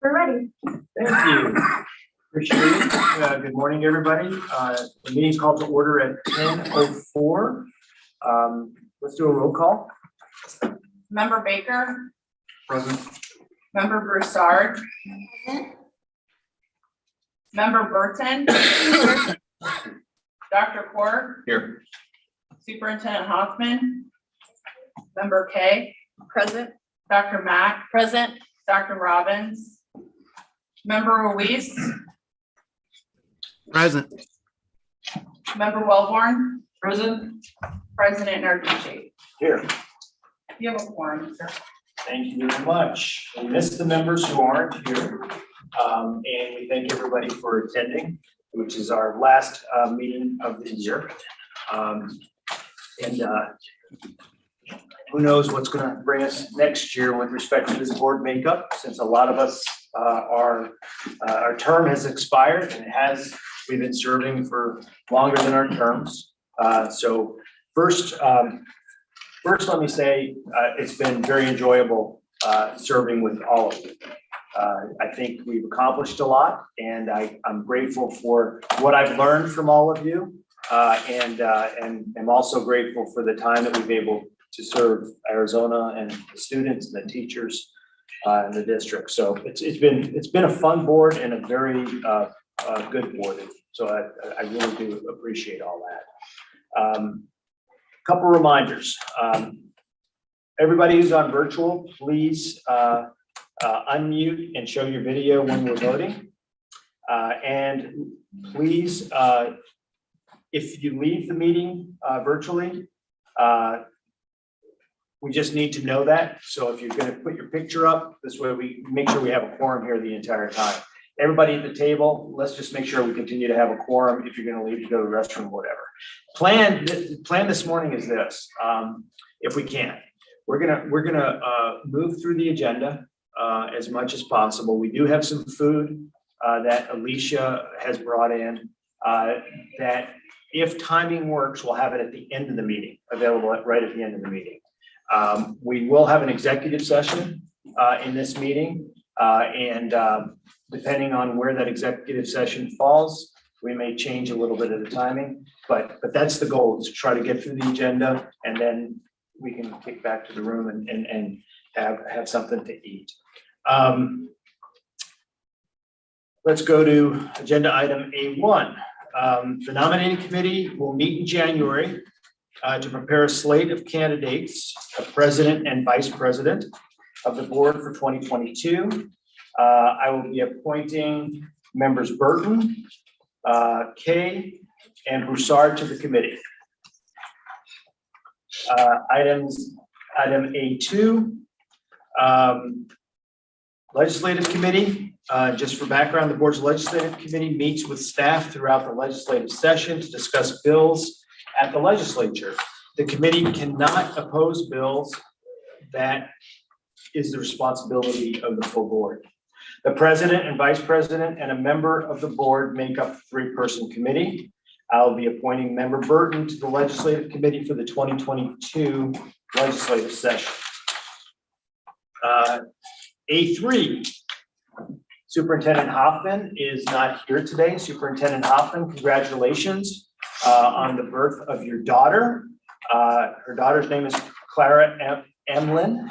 We're ready. Thank you. Appreciate it. Good morning, everybody. The meeting called to order at 10:04. Let's do a roll call. Member Baker, Present. Member Broussard, Member Burton, Dr. Quirk, Here. Superintendent Hoffman, Member Kay, Present. Dr. Mack, present, Dr. Robbins, Member Ruiz, Present. Member Wellborn, present, President Narducci. Here. You have a quorum, sir. Thank you very much. We missed the members who aren't here. And we thank everybody for attending, which is our last meeting of the year. Who knows what's going to bring us next year with respect to this board makeup, since a lot of us our term has expired and we've been serving for longer than our terms. So first, let me say it's been very enjoyable serving with all of you. I think we've accomplished a lot, and I'm grateful for what I've learned from all of you, and I'm also grateful for the time that we've been able to serve Arizona and the students and the teachers in the district. So it's been a fun board and a very good board. So I really do appreciate all that. Couple reminders. Everybody who's on virtual, please unmute and show your video when we're voting. And please, if you leave the meeting virtually, we just need to know that. So if you're going to put your picture up, this way we make sure we have a quorum here the entire time. Everybody at the table, let's just make sure we continue to have a quorum. If you're going to leave to go to the restroom, whatever. Plan this morning is this. If we can, we're gonna move through the agenda as much as possible. We do have some food that Alicia has brought in that, if timing works, we'll have it at the end of the meeting, available right at the end of the meeting. We will have an executive session in this meeting, and depending on where that executive session falls, we may change a little bit of the timing, but that's the goal, is to try to get through the agenda, and then we can kick back to the room and have something to eat. Let's go to agenda item A1. The nominating committee will meet in January to prepare a slate of candidates, a president and vice president of the board for 2022. I will be appointing members Burton, Kay, and Broussard to the committee. Item A2, legislative committee. Just for background, the board's legislative committee meets with staff throughout the legislative session to discuss bills at the legislature. The committee cannot oppose bills. That is the responsibility of the full board. The president and vice president and a member of the board make up a three-person committee. I'll be appointing member Burton to the legislative committee for the 2022 legislative session. A3, Superintendent Hoffman is not here today. Superintendent Hoffman, congratulations on the birth of your daughter. Her daughter's name is Clara Emlyn.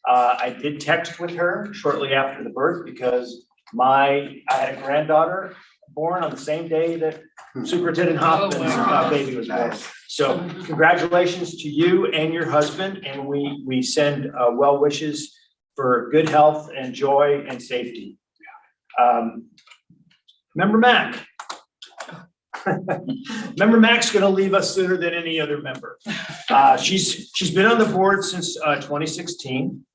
I did text with her shortly after the birth because I had a granddaughter born on the same day that Superintendent Hoffman's baby was born. So congratulations to you and your husband, and we send well wishes for good health and joy and safety. Member Mack. Member Mack's going to leave us sooner than any other member. She's been on the board since 2016.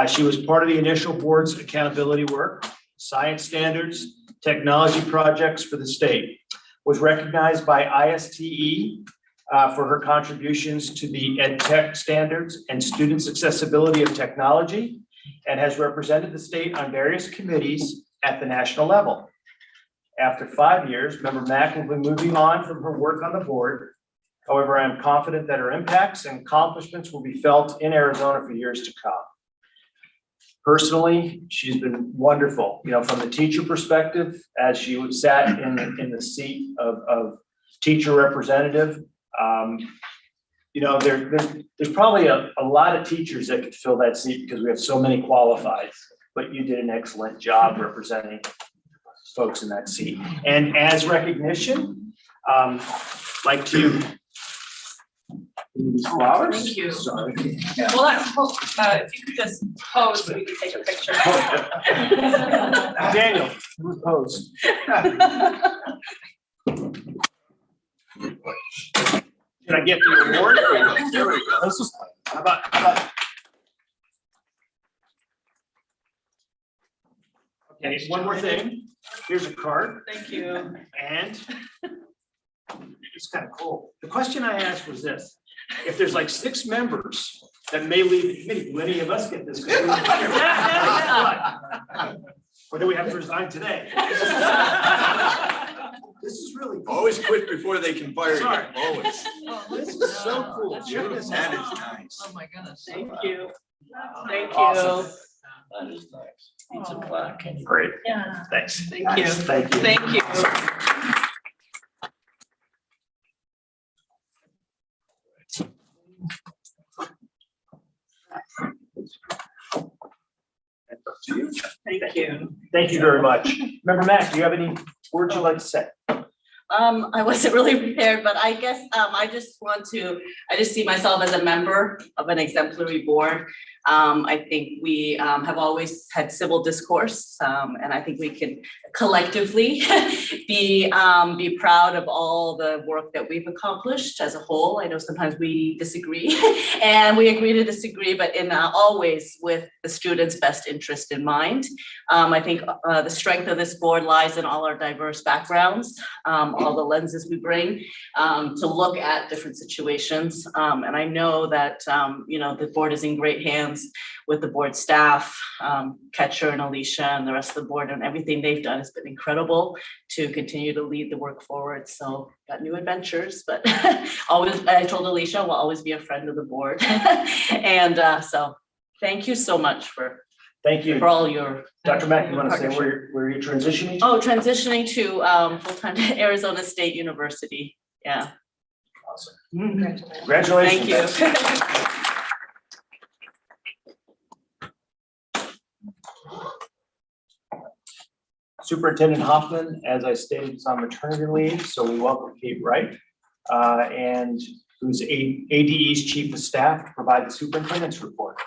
She was part of the initial board's accountability work, science standards, technology projects for the state, was recognized by ISTE for her contributions to the EdTech standards and students' accessibility of technology, and has represented the state on various committees at the national level. After 5 years, Member Mack will be moving on from her work on the board. However, I am confident that her impacts and accomplishments will be felt in Arizona for years to come. Personally, she's been wonderful, you know, from the teacher perspective, as she would sat in the seat of teacher representative. You know, there's probably a lot of teachers that could fill that seat because we have so many qualifieds, but you did an excellent job representing folks in that seat. And as recognition, like to flowers. Thank you. Sorry. Well, if you could just pose so we can take a picture. Daniel, who's pose? Can I get the award? There we go. This is, how about? Okay, one more thing. Here's a card. Thank you. And it's kind of cool. The question I asked was this: if there's like 6 members that may leave the committee, will any of us get this? Or do we have to resign today? This is really cool. Always quit before they can fire you. Sorry. Always. This is so cool. That's Check this That out. is nice. Oh, my goodness. Thank you. Thank you. Awesome. That is nice. It's a plaque. Great. Yeah. Thanks. Thank you. Thank you. Thank you. Thank you. Thank you very much. Member Mack, do you have any words you'd like to say? I wasn't really prepared, but I guess I just see myself as a member of an exemplary board. I think we have always had civil discourse, and I think we can collectively be proud of all the work that we've accomplished as a whole. I know sometimes we disagree and we agree to disagree, but in always with the students' best interest in mind. I think the strength of this board lies in all our diverse backgrounds, all the lenses we bring to look at different situations. And I know that, you know, the board is in great hands with the board staff, Ketcher and Alicia and the rest of the board, and everything they've done has been incredible to continue to lead the work forward. So got new adventures, but always, I told Alicia, we'll always be a friend of the board. And so thank you so much for Thank you. all your. Dr. Mack, you want to say partnership. where you're transitioning to? Oh, transitioning to full-time to Arizona State University. Yeah. Awesome. Congratulations. Thank you. Superintendent Hoffman, as I stated, is on maternity leave, so we welcome Kate Wright, and who's ADE's Chief of Staff, to provide the superintendent's report.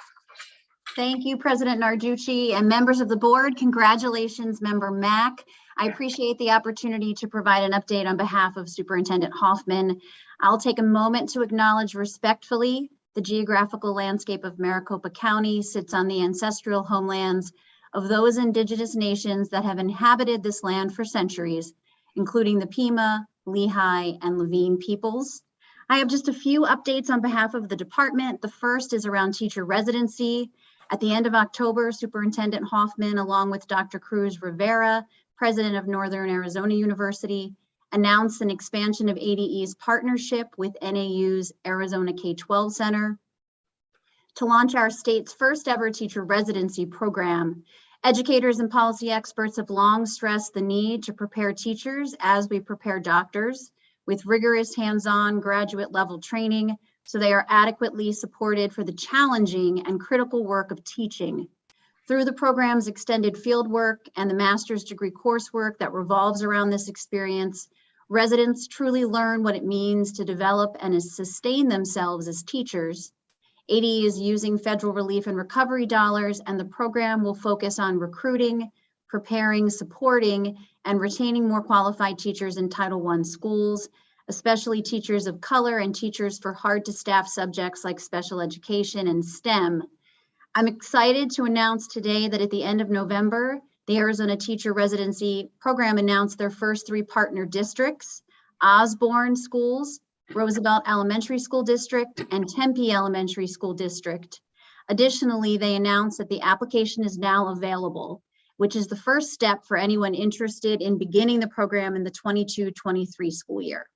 Thank you, President Narducci and members of the board. Congratulations, Member Mack. I appreciate the opportunity to provide an update on behalf of Superintendent Hoffman. I'll take a moment to acknowledge respectfully the geographical landscape of Maricopa County sits on the ancestral homelands of those indigenous nations that have inhabited this land for centuries, including the Pima, Lehigh, and Lavine peoples. I have just a few updates on behalf of the department. The first is around teacher residency. At the end of October, Superintendent Hoffman, along with Dr. Cruz Rivera, president of Northern Arizona University, announced an expansion of ADE's partnership with NAU's Arizona K-12 Center to launch our state's first ever teacher residency program. Educators and policy experts have long stressed the need to prepare teachers as we prepare doctors with rigorous hands-on graduate level training so they are adequately supported for the challenging and critical work of teaching. Through the program's extended field work and the master's degree coursework that revolves around this experience, residents truly learn what it means to develop and sustain themselves as teachers. ADE is using federal relief and recovery dollars, and the program will focus on recruiting, preparing, supporting, and retaining more qualified teachers in Title I schools, especially teachers of color and teachers for hard to staff subjects like special education and STEM. I'm excited to announce today that at the end of November, the Arizona Teacher Residency Program announced their first 3 partner districts: Osborne Schools, Roosevelt Elementary School District, and Tempe Elementary School District. Additionally, they announced that the application is now available, which is the first step for anyone interested in beginning the program in the 22-23 school year.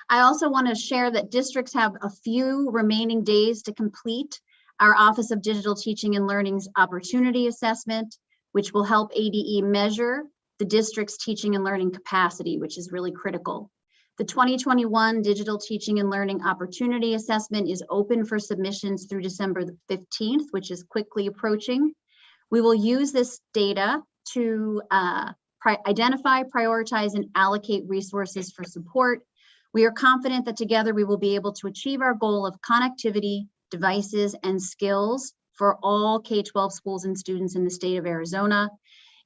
I also want to share that districts have a few remaining days to complete our Office of Digital Teaching and Learning's Opportunity Assessment, which will help ADE measure the district's teaching and learning capacity, which is really critical. The 2021 Digital Teaching and Learning Opportunity Assessment is open for submissions through December the 15th, which is quickly approaching. We will use this data to identify, prioritize, and allocate resources for support. We are confident that together we will be able to achieve our goal of connectivity, devices, and skills for all K-12 schools and students in the state of Arizona.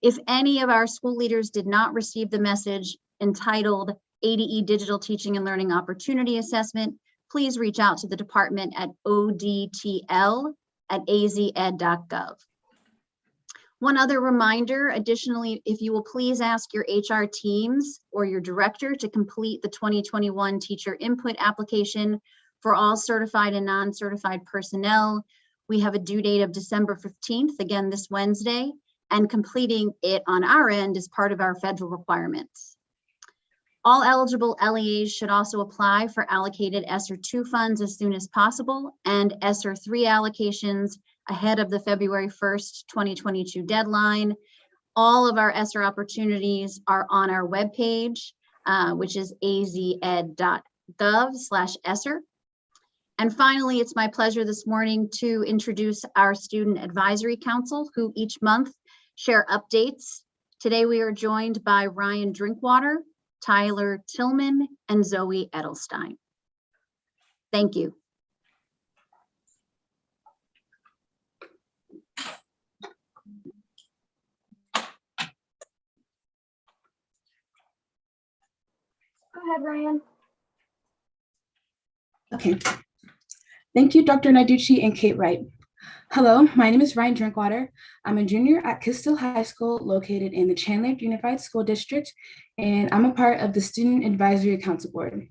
If any of our school leaders did not receive the message entitled ADE Digital Teaching and Learning Opportunity Assessment, please reach out to the department at odtl@azed.gov. One other reminder, additionally, if you will please ask your HR teams or your director to complete the 2021 teacher input application for all certified and non-certified personnel. We have a due date of December 15th, again this Wednesday, and completing it on our end is part of our federal requirements. All eligible LEAs should also apply for allocated ESSER 2 funds as soon as possible and ESSER 3 allocations ahead of the February 1st, 2022 deadline. All of our ESSER opportunities are on our webpage, which is azed.gov/ESSER. And finally, it's my pleasure this morning to introduce our Student Advisory Council, who each month share updates. Today, we are joined by Ryan Drinkwater, Tyler Tillman, and Zoe Edelstein. Thank you. Go ahead, Ryan. Okay. Thank you, Dr. Narducci and Kate Wright. Hello, my name is Ryan Drinkwater. I'm a junior at Kistil High School located in the Chandler Unified School District, and I'm a part of the Student Advisory Council Board.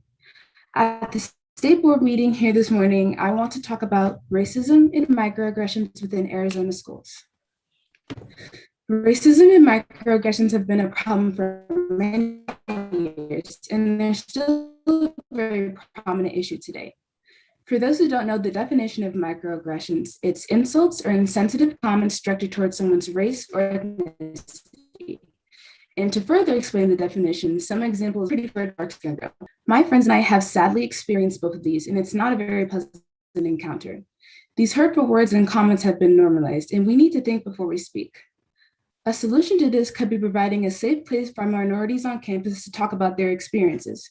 At the state board meeting here this morning, I want to talk about racism and microaggressions within Arizona schools. Racism and microaggressions have been a problem for many years, and they're still a very prominent issue today. For those who don't know the definition of microaggressions, it's insults or insensitive comments directed towards someone's race or ethnicity. And to further explain the definition, some examples pretty for a dark skin girl. My friends and I have sadly experienced both of these, and it's not a very pleasant encounter. These hurtful words and comments have been normalized, and we need to think before we speak. A solution to this could be providing a safe place for minorities on campus to talk about their experiences.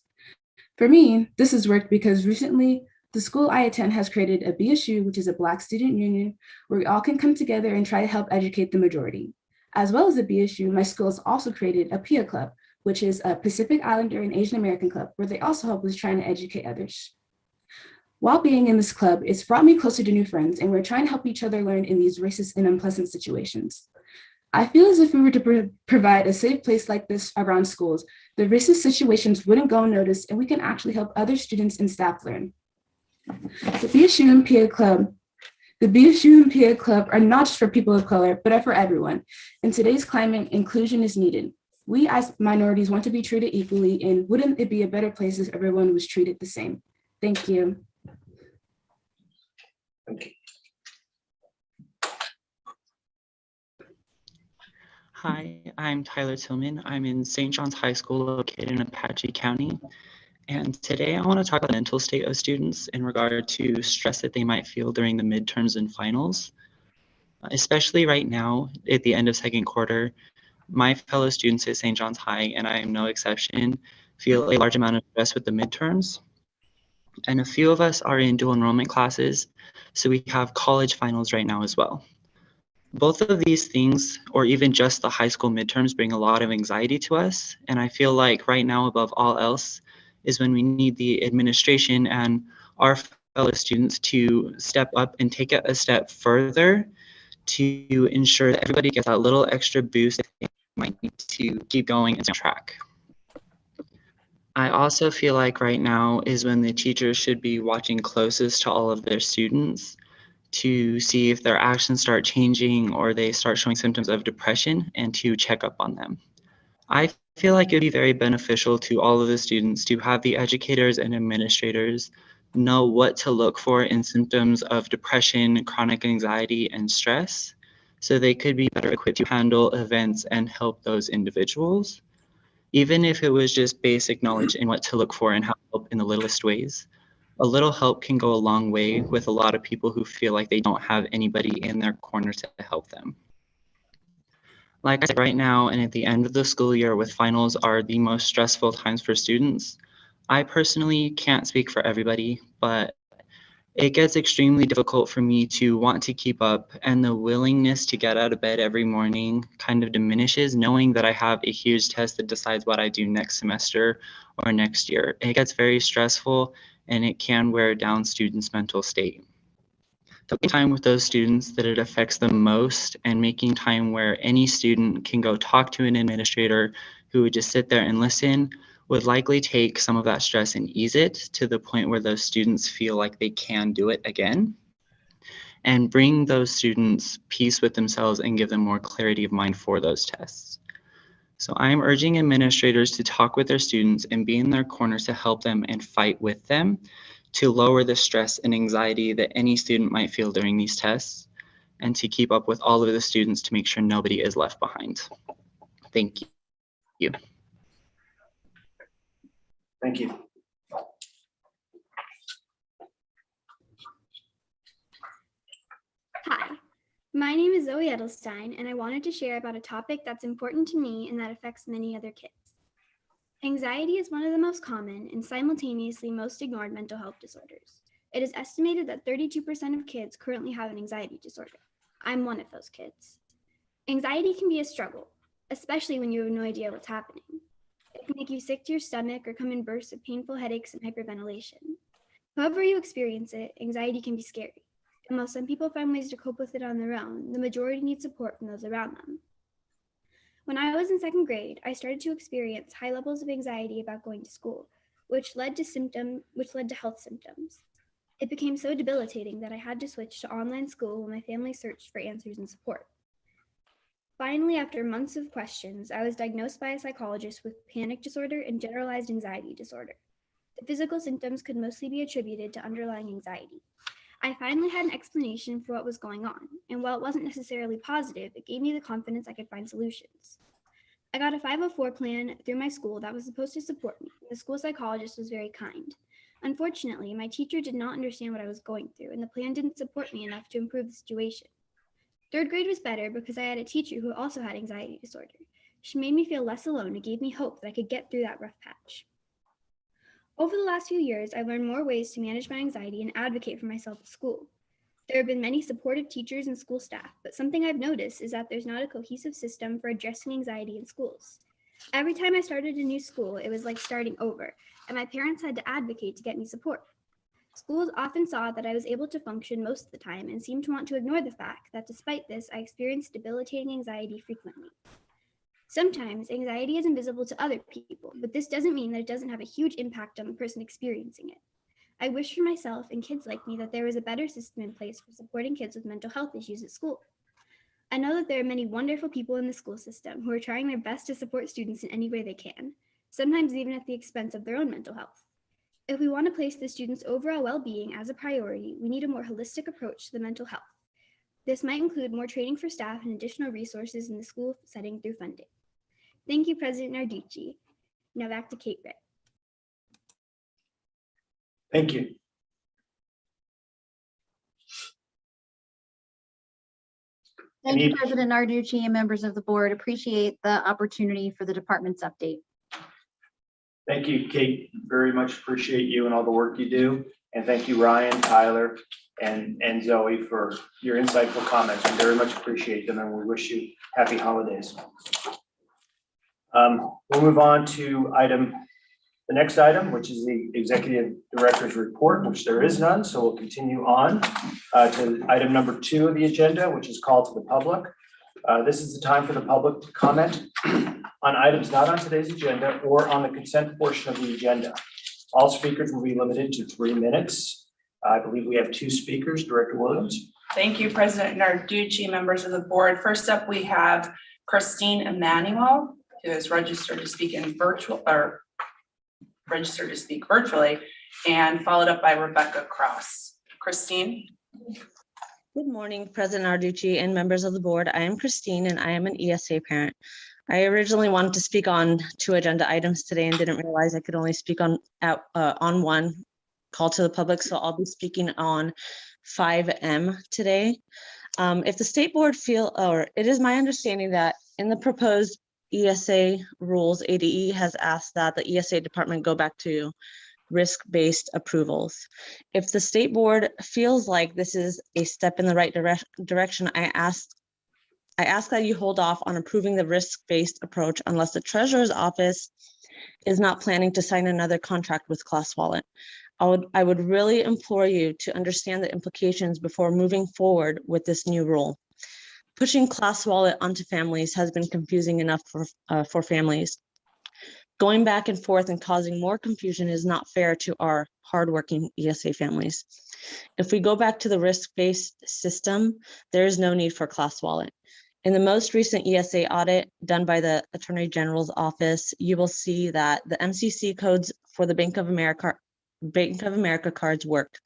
For me, this has worked because recently, the school I attend has created a BSU, which is a Black student union, where we all can come together and try to help educate the majority. As well as the BSU, my school has also created a PIA club, which is a Pacific Islander and Asian American club, where they also help with trying to educate others. While being in this club, it's brought me closer to new friends, and we're trying to help each other learn in these racist and unpleasant situations. I feel as if we were to provide a safe place like this around schools, the racist situations wouldn't go unnoticed, and we can actually help other students and staff learn. The BSU and PIA Club are not just for people of color, but are for everyone. In today's climate, inclusion is needed. We as minorities want to be treated equally, and wouldn't it be a better place if everyone was treated the same? Thank you. Okay. Hi, I'm Tyler Tillman. I'm in St. John's High School located in Apache County. And today I want to talk about the mental state of students in regard to stress that they might feel during the midterms and finals. Especially right now at the end of second quarter, my fellow students at St. John's High, and I am no exception, feel a large amount of stress with the midterms. And a few of us are in dual enrollment classes, so we have college finals right now as well. Both of these things, or even just the high school midterms, bring a lot of anxiety to us. And I feel like right now, above all else, is when we need the administration and our fellow students to step up and take it a step further to ensure that everybody gets that little extra boost that they might need to keep going and stay on track. I also feel like right now is when the teachers should be watching closest to all of their students to see if their actions start changing or they start showing symptoms of depression and to check up on them. I feel like it'd be very beneficial to all of the students to have the educators and administrators know what to look for in symptoms of depression, chronic anxiety, and stress, so they could be better equipped to handle events and help those individuals. Even if it was just basic knowledge in what to look for and how to help in the littlest ways, a little help can go a long way with a lot of people who feel like they don't have anybody in their corner to help them. Like I said, right now and at the end of the school year with finals are the most stressful times for students. I personally can't speak for everybody, but it gets extremely difficult for me to want to keep up, and the willingness to get out of bed every morning kind of diminishes, knowing that I have a huge test that decides what I do next semester or next year. It gets very stressful, and it can wear down students' mental state. Taking time with those students that it affects the most, and making time where any student can go talk to an administrator who would just sit there and listen, would likely take some of that stress and ease it to the point where those students feel like they can do it again, and bring those students peace with themselves and give them more clarity of mind for those tests. So I'm urging administrators to talk with their students and be in their corners to help them and fight with them to lower the stress and anxiety that any student might feel during these tests, and to keep up with all of the students to make sure nobody is left behind. Thank you. Thank you. Hi, my name is Zoe Edelstein, and I wanted to share about a topic that's important to me and that affects many other kids. Anxiety is one of the most common and simultaneously most ignored mental health disorders. It is estimated that 32% of kids currently have an anxiety disorder. I'm one of those kids. Anxiety can be a struggle, especially when you have no idea what's happening. It can make you sick to your stomach or come in bursts of painful headaches and hyperventilation. However you experience it, anxiety can be scary. And while some people find ways to cope with it on their own, the majority need support from those around them. When I was in second grade, I started to experience high levels of anxiety about going to school, which led to health symptoms. It became so debilitating that I had to switch to online school while my family searched for answers and support. Finally, after months of questions, I was diagnosed by a psychologist with panic disorder and generalized anxiety disorder. The physical symptoms could mostly be attributed to underlying anxiety. I finally had an explanation for what was going on, and while it wasn't necessarily positive, it gave me the confidence I could find solutions. I got a 504 plan through my school that was supposed to support me. The school psychologist was very kind. Unfortunately, my teacher did not understand what I was going through, and the plan didn't support me enough to improve the situation. Third grade was better because I had a teacher who also had anxiety disorder. She made me feel less alone and gave me hope that I could get through that rough patch. Over the last few years, I've learned more ways to manage my anxiety and advocate for myself at school. There have been many supportive teachers and school staff, but something I've noticed is that there's not a cohesive system for addressing anxiety in schools. Every time I started a new school, it was like starting over, and my parents had to advocate to get me support. Schools often saw that I was able to function most of the time and seemed to want to ignore the fact that despite this, I experienced debilitating anxiety frequently. Sometimes anxiety is invisible to other people, but this doesn't mean that it doesn't have a huge impact on the person experiencing it. I wish for myself and kids like me that there was a better system in place for supporting kids with mental health issues at school. I know that there are many wonderful people in the school system who are trying their best to support students in any way they can, sometimes even at the expense of their own mental health. If we want to place the students' overall well-being as a priority, we need a more holistic approach to the mental health. This might include more training for staff and additional resources in the school setting through funding. Thank you, President Narducci. Now back to Kate Britt. Thank you. Thank you, President Narducci and members of the board. Appreciate the opportunity for the department's update. Thank you, Kate. Very much appreciate you and all the work you do. And thank you, Ryan, Tyler, and Zoe for your insightful comments. We very much appreciate them, and we wish you happy holidays. We'll move on to the next item, which is the Executive Director's Report, which there is none. So we'll continue on to item number 2 of the agenda, which is call to the public. This is the time for the public to comment on items not on today's agenda or on the consent portion of the agenda. All speakers will be limited to 3 minutes. I believe we have 2 speakers. Director Williams. Thank you, President Narducci, members of the board. First up, we have Christine Emmanuel, who is registered to speak virtually, and followed up by Rebecca Cross. Christine? Good morning, President Narducci and members of the board. I am Christine and I am an ESA parent. I originally wanted to speak on 2 agenda items today and didn't realize I could only speak on one call to the public. So I'll be speaking on 5M today. If the state board it is my understanding that in the proposed ESA rules, ADE has asked that the ESA department go back to risk-based approvals. If the state board feels like this is a step in the right direction, I ask that you hold off on approving the risk-based approach unless the treasurer's office is not planning to sign another contract with ClassWallet. I would really implore you to understand the implications before moving forward with this new rule. Pushing ClassWallet onto families has been confusing enough for families. Going back and forth and causing more confusion is not fair to our hardworking ESA families. If we go back to the risk-based system, there is no need for ClassWallet. In the most recent ESA audit done by the Attorney General's office, you will see that the MCC codes for the Bank of America cards worked.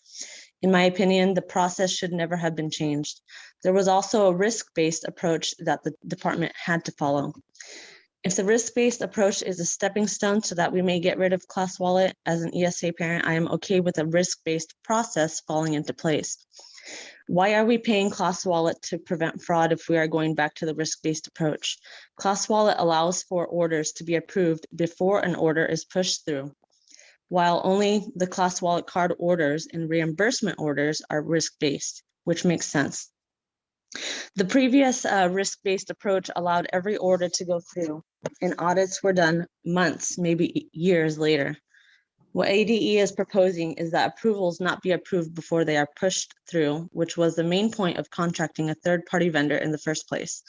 In my opinion, the process should never have been changed. There was also a risk-based approach that the department had to follow. If the risk-based approach is a stepping stone so that we may get rid of ClassWallet, as an ESA parent, I am okay with a risk-based process falling into place. Why are we paying ClassWallet to prevent fraud if we are going back to the risk-based approach? ClassWallet allows for orders to be approved before an order is pushed through, while only the ClassWallet card orders and reimbursement orders are risk-based, which makes sense. The previous risk-based approach allowed every order to go through, and audits were done months, maybe years later. What ADE is proposing is that approvals not be approved before they are pushed through, which was the main point of contracting a third-party vendor in the first place.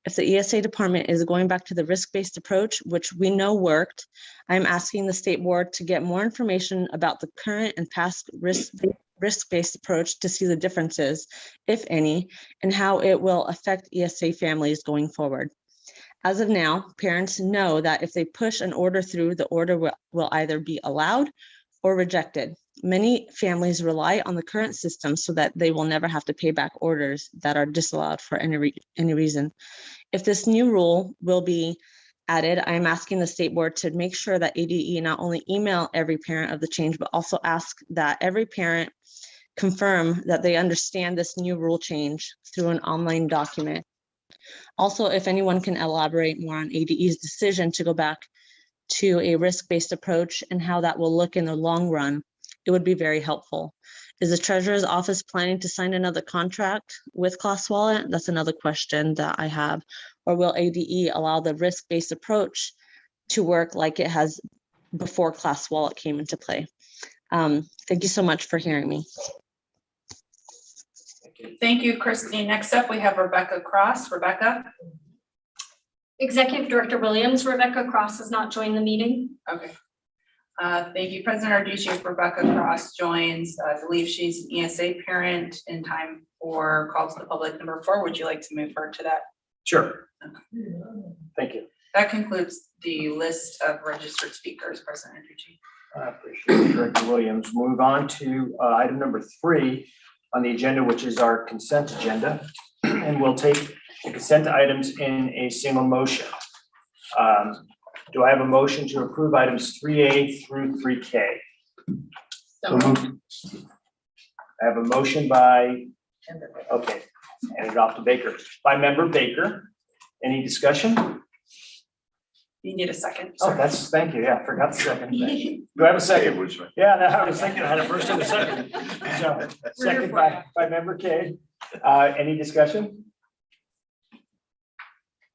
If the ESA department is going back to the risk-based approach, which we know worked, I'm asking the state board to get more information about the current and past risk-based approach to see the differences, if any, and how it will affect ESA families going forward. As of now, parents know that if they push an order through, the order will either be allowed or rejected. Many families rely on the current system so that they will never have to pay back orders that are disallowed for any reason. If this new rule will be added, I am asking the state board to make sure that ADE not only email every parent of the change, but also ask that every parent confirm that they understand this new rule change through an online document. Also, if anyone can elaborate more on ADE's decision to go back to a risk-based approach and how that will look in the long run, it would be very helpful. Is the treasurer's office planning to sign another contract with ClassWallet? That's another question that I have. Or will ADE allow the risk-based approach to work like it has before ClassWallet came into play? Thank you so much for hearing me. Thank you, Christine. Next up, we have Rebecca Cross. Rebecca? Executive Director Williams, Rebecca Cross has not joined the meeting. Okay. Thank you. President Narducci, if Rebecca Cross joins, I believe she's an ESA parent in time for call to the public number 4. Would you like to move her to that? Sure. Thank you. That concludes the list of registered speakers, President Narducci. I appreciate it, Director Williams. Move on to item number 3 on the agenda, which is our consent agenda. And we'll take the consent items in a single motion. Do I have a motion to approve items 3A through 3K? So moved. I have a motion by, okay, hand it off to Baker. By member Baker. Any discussion? You need a second. Oh, thank you. Yeah, forgot the second. Do I have a second? Yeah, I was thinking I had a first and a second. So, second by member K. Any discussion?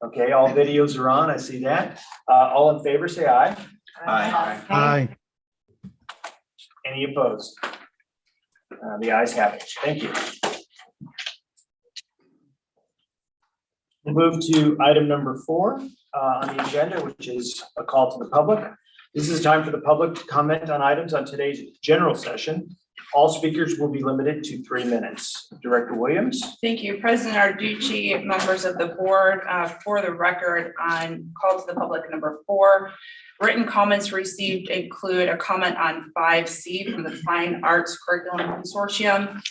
Okay, all videos are on. I see that. All in favor, say aye. Aye. Aye. Any opposed? The ayes have it. Thank you. We'll move to item number 4 on the agenda, which is a call to the public. This is time for the public to comment on items on today's general session. All speakers will be limited to 3 minutes. Director Williams. Thank you, President Arducci, members of the board. For the record, on call to the public number 4, written comments received include a comment on 5C from the Fine Arts Curriculum Consortium,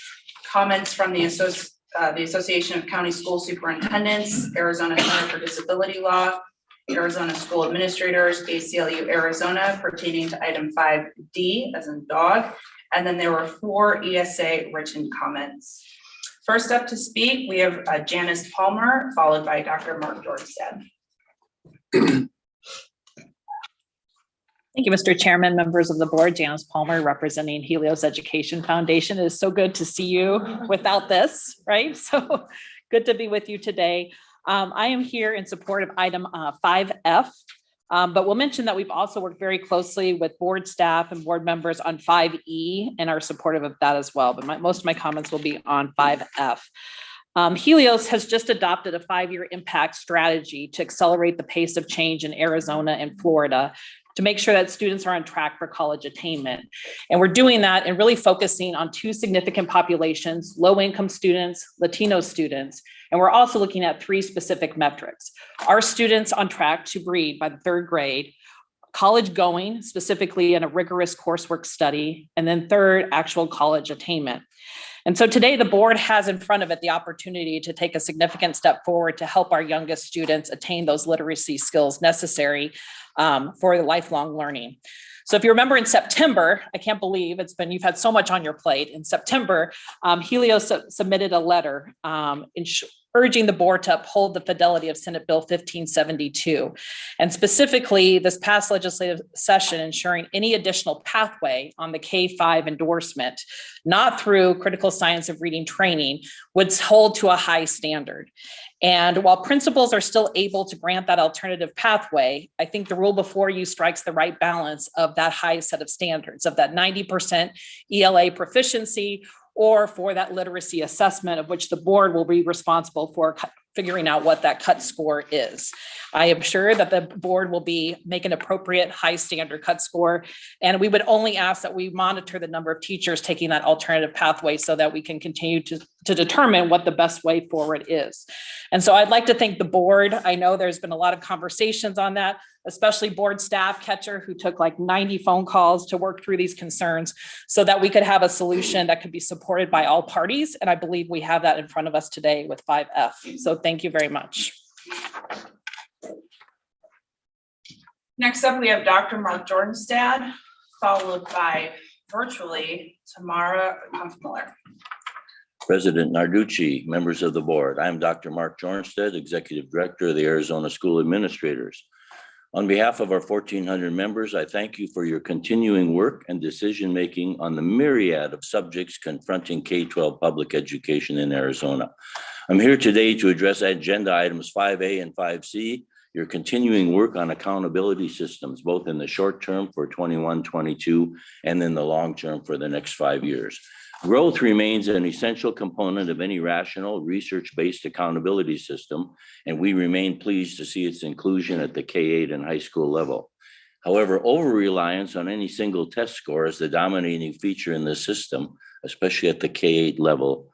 comments from the Association of County School Superintendents, Arizona Center for Disability Law, Arizona School Administrators, ACLU Arizona, pertaining to item 5D as in dog. And then there were 4 ESA written comments. First up to speak, we have Janice Palmer, followed by Dr. Mark Jornstead. Thank you, Mr. Chairman, members of the board. Janice Palmer, representing Helios Education Foundation. It is so good to see you without this, right? So good to be with you today. I am here in support of item 5F. But we'll mention that we've also worked very closely with board staff and board members on 5E and are supportive of that as well. But most of my comments will be on 5F. Helios has just adopted a 5-year impact strategy to accelerate the pace of change in Arizona and Florida to make sure that students are on track for college attainment. And we're doing that and really focusing on 2 significant populations, low-income students, Latino students, and we're also looking at 3 specific metrics. Are students on track to read by the 3rd grade, college going, specifically in a rigorous coursework study, and then 3rd, actual college attainment. And so today the board has in front of it the opportunity to take a significant step forward to help our youngest students attain those literacy skills necessary for lifelong learning. So if you remember in September, I can't believe you've had so much on your plate. In September, Helios submitted a letter urging the board to uphold the fidelity of Senate Bill 1572. And specifically this past legislative session, ensuring any additional pathway on the K-5 endorsement, not through critical science of reading training, would hold to a high standard. And while principals are still able to grant that alternative pathway, I think the rule before you strikes the right balance of that high set of standards, of that 90% ELA proficiency, or for that literacy assessment of which the board will be responsible for figuring out what that cut score is. I am sure that the board will make an appropriate high standard cut score, and we would only ask that we monitor the number of teachers taking that alternative pathway so that we can continue to determine what the best way forward is. And so I'd like to thank the board. I know there's been a lot of conversations on that, especially board staff Ketcher, who took like 90 phone calls to work through these concerns so that we could have a solution that could be supported by all parties. And I believe we have that in front of us today with 5F. So thank you very much. Next up, we have Dr. Mark Jornstead, followed by virtually Tamara Kampf-Miller. President Narducci, members of the board, I'm Dr. Mark Jornstead, Executive Director of the Arizona School Administrators. On behalf of our 1,400 members, I thank you for your continuing work and decision-making on the myriad of subjects confronting K-12 public education in Arizona. I'm here today to address agenda items 5A and 5C, your continuing work on accountability systems, both in the short term for 21-22 and in the long term for the next 5 years. Growth remains an essential component of any rational, research-based accountability system, and we remain pleased to see its inclusion at the K-8 and high school level. However, over-reliance on any single test score as the dominating feature in the system, especially at the K-8 level,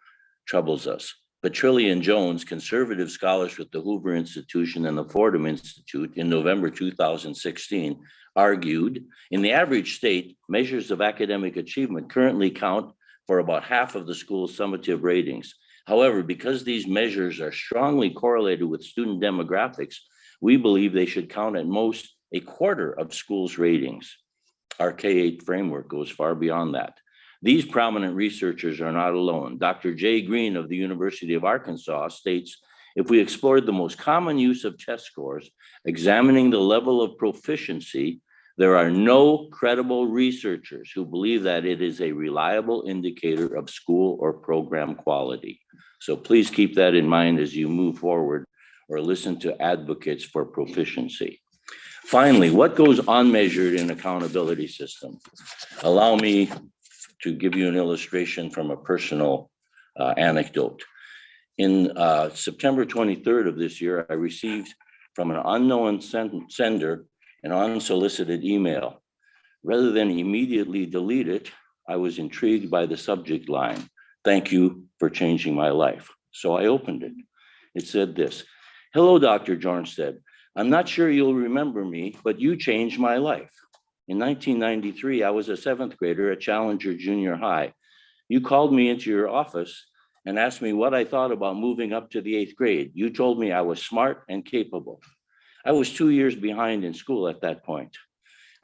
troubles us. Petrilli and Jones, conservative scholars with the Hoover Institution and the Fordham Institute in November 2016, argued in the average state, measures of academic achievement currently count for about half of the school's summative ratings. However, because these measures are strongly correlated with student demographics, we believe they should count at most a quarter of schools' ratings. Our K-8 framework goes far beyond that. These prominent researchers are not alone. Dr. Jay Green of the University of Arkansas states, if we explored the most common use of test scores, examining the level of proficiency, there are no credible researchers who believe that it is a reliable indicator of school or program quality. So please keep that in mind as you move forward or listen to advocates for proficiency. Finally, what goes unmeasured in accountability system? Allow me to give you an illustration from a personal anecdote. In September 23rd of this year, I received from an unknown sender an unsolicited email. Rather than immediately delete it, I was intrigued by the subject line. Thank you for changing my life. So I opened it. It said this: hello, Dr. Jornstead. I'm not sure you'll remember me, but you changed my life. In 1993, I was a 7th grader at Challenger Junior High. You called me into your office and asked me what I thought about moving up to the 8th grade. You told me I was smart and capable. I was 2 years behind in school at that point.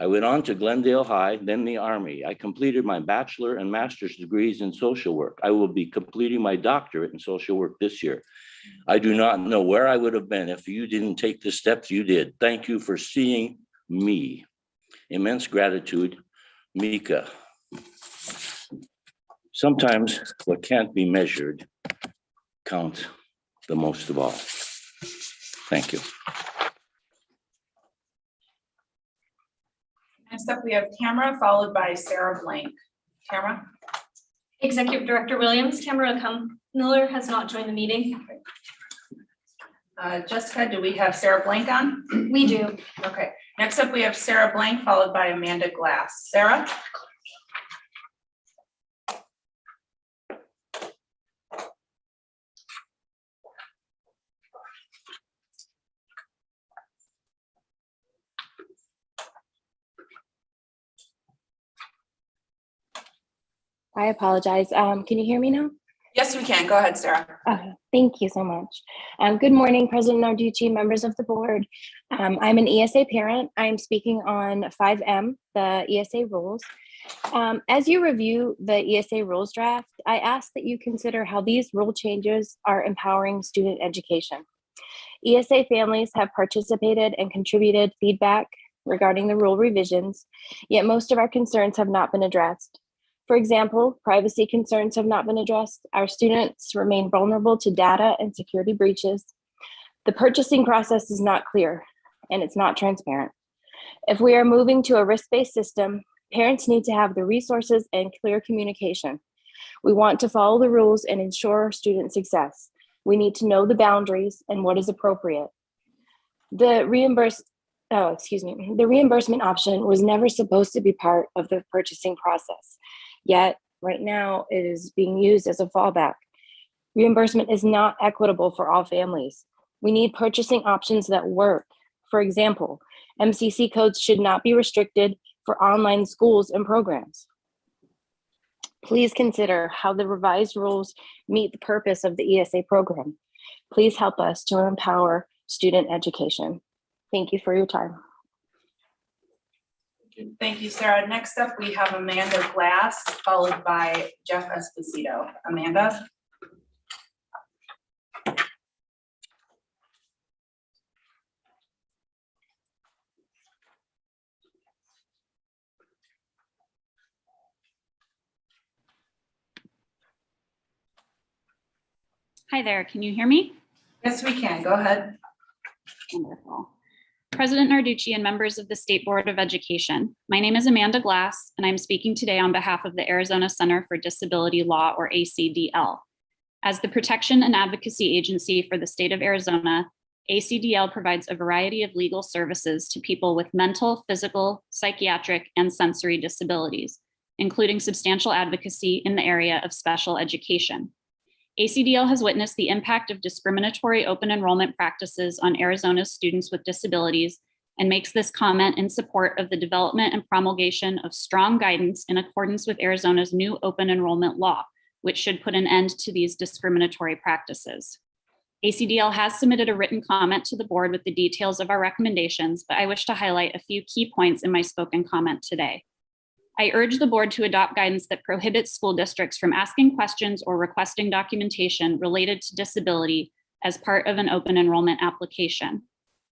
I went on to Glendale High, then the Army. I completed my bachelor and master's degrees in social work. I will be completing my doctorate in social work this year. I do not know where I would have been if you didn't take the steps you did. Thank you for seeing me. Immense gratitude, Mika. Sometimes what can't be measured counts the most of all. Thank you. Next up, we have Tamara, followed by Sarah Blank. Tamara? Executive Director Williams, Tamara Miller has not joined the meeting. Jessica, do we have Sarah Blank on? We do. Okay, next up, we have Sarah Blank, followed by Amanda Glass. Sarah? I apologize. Can you hear me now? Yes, we can. Go ahead, Sarah. Okay, thank you so much. Good morning, President Narducci, members of the board. I'm an ESA parent. I'm speaking on 5M, the ESA rules. As you review the ESA rules draft, I ask that you consider how these rule changes are empowering student education. ESA families have participated and contributed feedback regarding the rule revisions, yet most of our concerns have not been addressed. For example, privacy concerns have not been addressed. Our students remain vulnerable to data and security breaches. The purchasing process is not clear and it's not transparent. If we are moving to a risk-based system, parents need to have the resources and clear communication. We want to follow the rules and ensure student success. We need to know the boundaries and what is appropriate. The reimbursement option was never supposed to be part of the purchasing process. Yet, right now, it is being used as a fallback. Reimbursement is not equitable for all families. We need purchasing options that work. For example, MCC codes should not be restricted for online schools and programs. Please consider how the revised rules meet the purpose of the ESA program. Please help us to empower student education. Thank you for your time. Thank you, Sarah. Next up, we have Amanda Glass, followed by Jeff Esposito. Amanda? Hi there, can you hear me? Yes, we can. Go ahead. Wonderful. President Narducci and members of the State Board of Education, my name is Amanda Glass, and I'm speaking today on behalf of the Arizona Center for Disability Law, or ACDL. As the protection and advocacy agency for the state of Arizona, ACDL provides a variety of legal services to people with mental, physical, psychiatric, and sensory disabilities, including substantial advocacy in the area of special education. ACDL has witnessed the impact of discriminatory open enrollment practices on Arizona's students with disabilities and makes this comment in support of the development and promulgation of strong guidance in accordance with Arizona's new open enrollment law, which should put an end to these discriminatory practices. ACDL has submitted a written comment to the board with the details of our recommendations, but I wish to highlight a few key points in my spoken comment today. I urge the board to adopt guidance that prohibits school districts from asking questions or requesting documentation related to disability as part of an open enrollment application.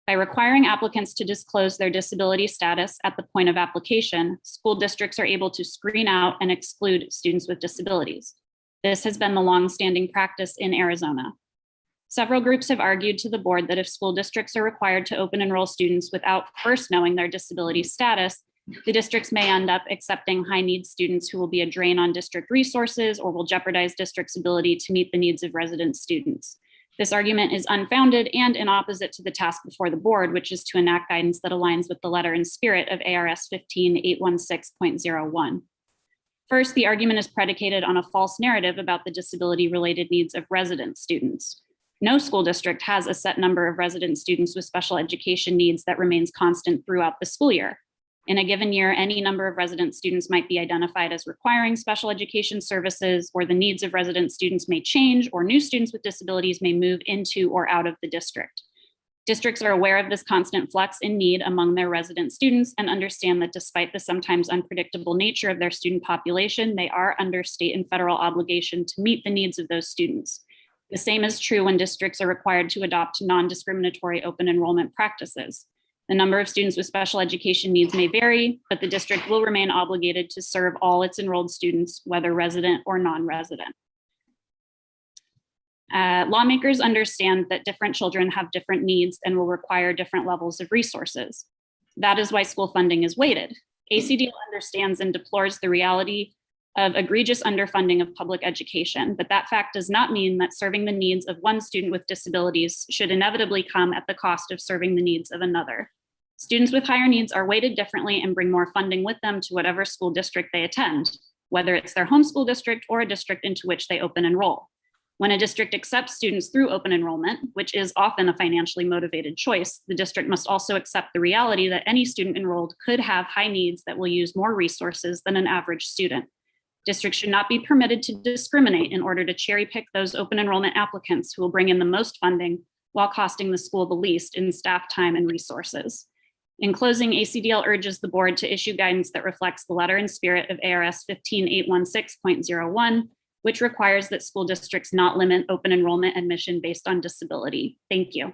By requiring applicants to disclose their disability status at the point of application, school districts are able to screen out and exclude students with disabilities. This has been the longstanding practice in Arizona. Several groups have argued to the board that if school districts are required to open enroll students without first knowing their disability status, the districts may end up accepting high needs students who will be a drain on district resources or will jeopardize district's ability to meet the needs of resident students. This argument is unfounded and in opposite to the task before the board, which is to enact guidance that aligns with the letter and spirit of ARS 15816.01. First, the argument is predicated on a false narrative about the disability-related needs of resident students. No school district has a set number of resident students with special education needs that remains constant throughout the school year. In a given year, any number of resident students might be identified as requiring special education services, or the needs of resident students may change, or new students with disabilities may move into or out of the district. Districts are aware of this constant flux in need among their resident students and understand that despite the sometimes unpredictable nature of their student population, they are under state and federal obligation to meet the needs of those students. The same is true when districts are required to adopt non-discriminatory open enrollment practices. The number of students with special education needs may vary, but the district will remain obligated to serve all its enrolled students, whether resident or non-resident. Lawmakers understand that different children have different needs and will require different levels of resources. That is why school funding is weighted. ACDL understands and deplores the reality of egregious underfunding of public education, but that fact does not mean that serving the needs of one student with disabilities should inevitably come at the cost of serving the needs of another. Students with higher needs are weighted differently and bring more funding with them to whatever school district they attend, whether it's their home school district or a district into which they open enroll. When a district accepts students through open enrollment, which is often a financially motivated choice, the district must also accept the reality that any student enrolled could have high needs that will use more resources than an average student. Districts should not be permitted to discriminate in order to cherry pick those open enrollment applicants who will bring in the most funding while costing the school the least in staff time and resources. In closing, ACDL urges the board to issue guidance that reflects the letter and spirit of ARS 15816.01, which requires that school districts not limit open enrollment admission based on disability. Thank you.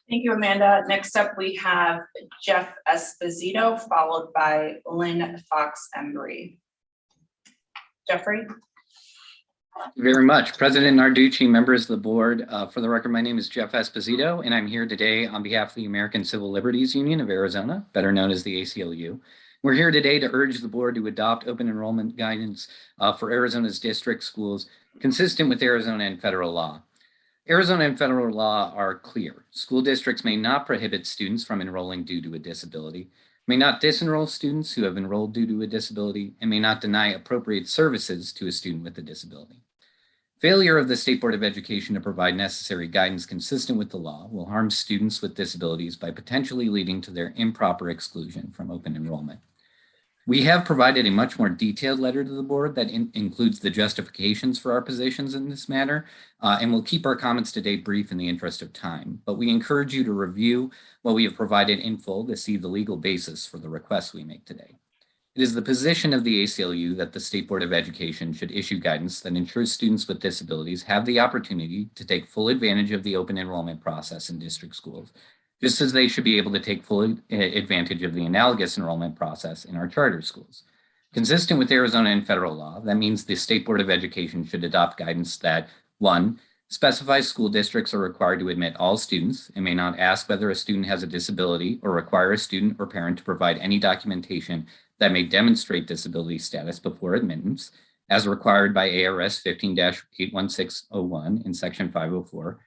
Thank you, Amanda. Next up, we have Jeff Esposito, followed by Lynn Fox Embry. Jeffrey. Thank you very much. President Narducci, members of the board. For the record, my name is Jeff Esposito, and I'm here today on behalf of the American Civil Liberties Union of Arizona, better known as the ACLU. We're here today to urge the board to adopt open enrollment guidance for Arizona's district schools consistent with Arizona and federal law. Arizona and federal law are clear. School districts may not prohibit students from enrolling due to a disability, may not disenroll students who have enrolled due to a disability, and may not deny appropriate services to a student with a disability. Failure of the State Board of Education to provide necessary guidance consistent with the law will harm students with disabilities by potentially leading to their improper exclusion from open enrollment. We have provided a much more detailed letter to the board that includes the justifications for our positions in this matter, and we'll keep our comments today brief in the interest of time. But we encourage you to review what we have provided in full to see the legal basis for the requests we make today. It is the position of the ACLU that the State Board of Education should issue guidance that ensures students with disabilities have the opportunity to take full advantage of the open enrollment process in district schools, just as they should be able to take full advantage of the analogous enrollment process in our charter schools. Consistent with Arizona and federal law, that means the State Board of Education should adopt guidance that, 1, specifies school districts are required to admit all students and may not ask whether a student has a disability or require a student or parent to provide any documentation that may demonstrate disability status before admittance, as required by ARS 15-81601 in Section 504.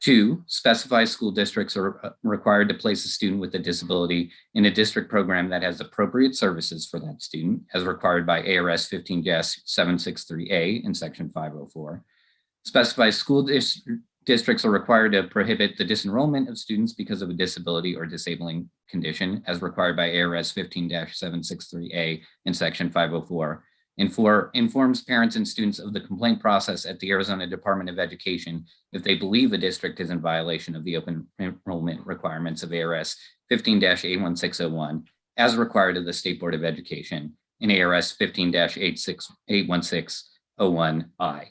2, specifies school districts are required to place a student with a disability in a district program that has appropriate services for that student, as required by ARS 15-763A in Section 504. Specifies school districts are required to prohibit the disenrollment of students because of a disability or disabling condition, as required by ARS 15-763A in Section 504. And 4, informs parents and students of the complaint process at the Arizona Department of Education if they believe a district is in violation of the open enrollment requirements of ARS 15-81601, as required of the State Board of Education in ARS 15-81601I.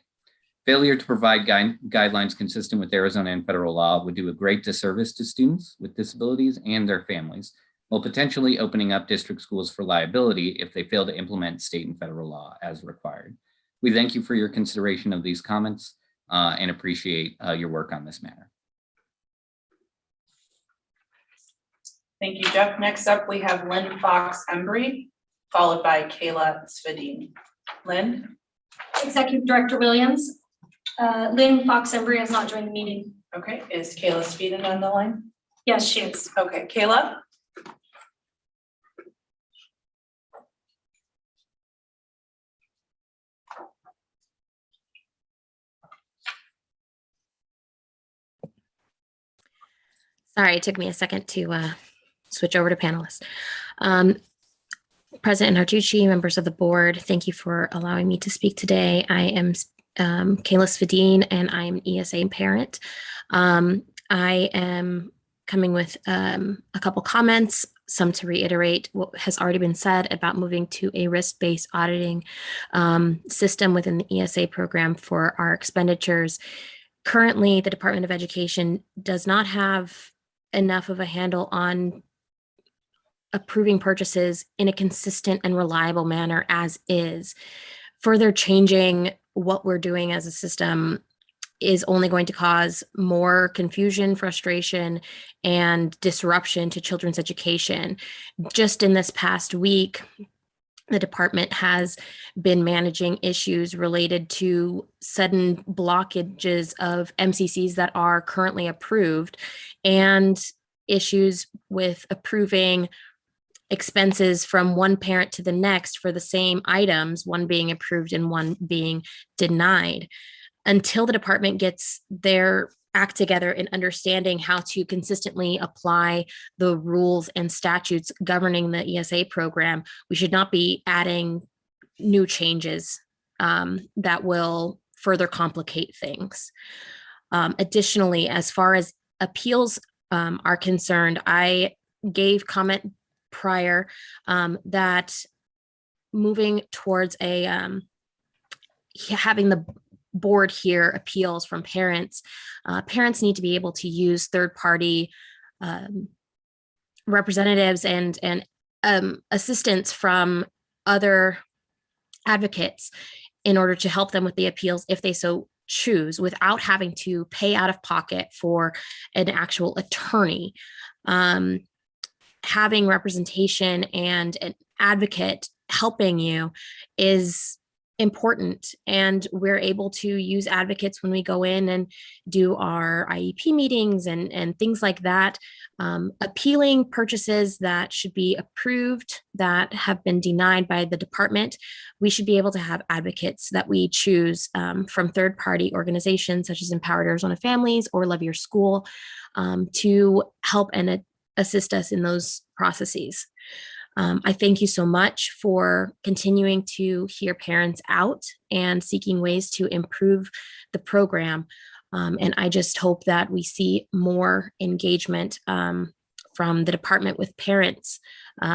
Failure to provide guidelines consistent with Arizona and federal law would do a great disservice to students with disabilities and their families, while potentially opening up district schools for liability if they fail to implement state and federal law as required. We thank you for your consideration of these comments and appreciate your work on this matter. Thank you, Jeff. Next up, we have Lynn Fox Embry, followed by Kayla Svedeen. Lynn? Executive Director Williams. Lynn Fox Embry has not joined the meeting. Okay, is Kayla Svedeen on the line? Yes, she is. Okay, Kayla? Sorry, it took me a second to switch over to panelists. President Narducci, members of the board, thank you for allowing me to speak today. I am Kayla Svedeen, and I am an ESA parent. I am coming with a couple comments, some to reiterate what has already been said about moving to a risk-based auditing system within the ESA program for our expenditures. Currently, the Department of Education does not have enough of a handle on approving purchases in a consistent and reliable manner as is. Further changing what we're doing as a system is only going to cause more confusion, frustration, and disruption to children's education. Just in this past week, the department has been managing issues related to sudden blockages of MCCs that are currently approved and issues with approving expenses from one parent to the next for the same items, one being approved and one being denied. Until the department gets their act together in understanding how to consistently apply the rules and statutes governing the ESA program, we should not be adding new changes that will further complicate things. Additionally, as far as appeals are concerned, I gave comment prior that moving towards a having the board hear appeals from parents, parents need to be able to use third-party representatives and assistance from other advocates in order to help them with the appeals if they so choose, without having to pay out of pocket for an actual attorney. Having representation and an advocate helping you is important, and we're able to use advocates when we go in and do our IEP meetings and things like that. Appealing purchases that should be approved that have been denied by the department, we should be able to have advocates that we choose from third-party organizations such as Empowered Arizona Families or Love Your School to help and assist us in those processes. I thank you so much for continuing to hear parents out and seeking ways to improve the program. And I just hope that we see more engagement from the department with parents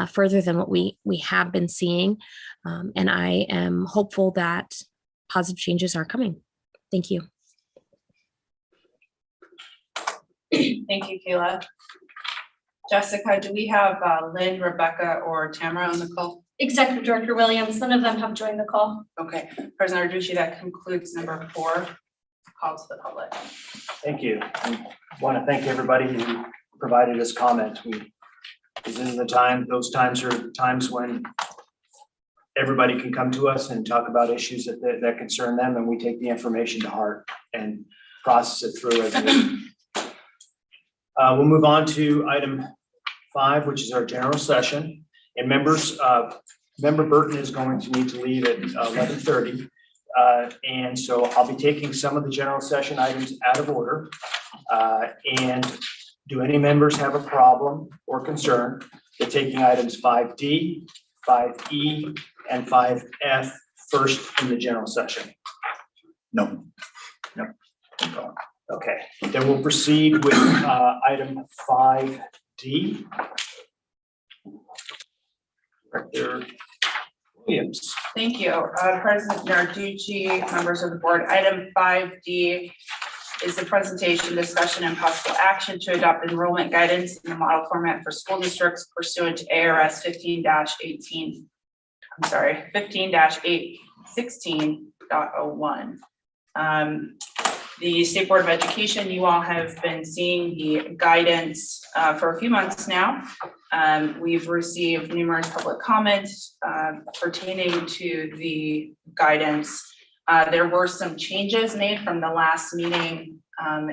further than what we have been seeing. And I am hopeful that positive changes are coming. Thank you. Thank you, Kayla. Jessica, do we have Lynn, Rebecca, or Tamara on the call? Executive Director Williams, none of them have joined the call. Okay, President Narducci, that concludes number 4, call to the public. Thank you. I want to thank everybody who provided us comment. This is the time, those times are the times when everybody can come to us and talk about issues that concern them, and we take the information to heart and process it through as needed. We'll move on to item 5, which is our general session. And members, Member Burton is going to need to leave at 11:30. And so I'll be taking some of the general session items out of order. And do any members have a problem or concern with taking items 5D, 5E, and 5F first in the general session? No. No. Okay, then we'll proceed with item 5D. Director Williams. Thank you. President Narducci, members of the board. Item 5D is the presentation, discussion, and possible action to adopt enrollment guidance in the model format for school districts pursuant to ARS 15-816.01. The State Board of Education, you all have been seeing the guidance for a few months now. We've received numerous public comments pertaining to the guidance. There were some changes made from the last meeting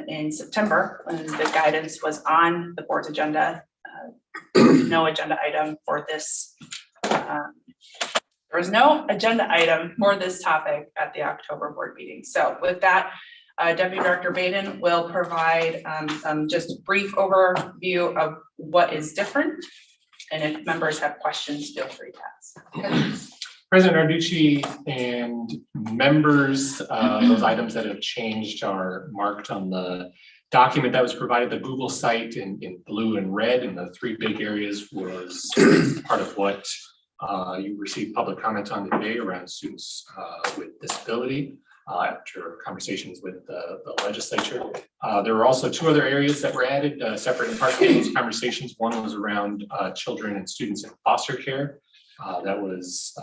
in September when the guidance was on the board's agenda. No agenda item for this. There was no agenda item for this topic at the October board meeting. So with that, Deputy Director Baden will provide some just brief overview of what is different. And if members have questions, feel free to ask. President Narducci and members, those items that have changed are marked on the document that was provided. The Google site in blue and red, and the three big areas was part of what you received public comment on today around students with disability after conversations with the legislature. There were also two other areas that were added, separate and apart from those conversations. One was around children and students in foster care. That was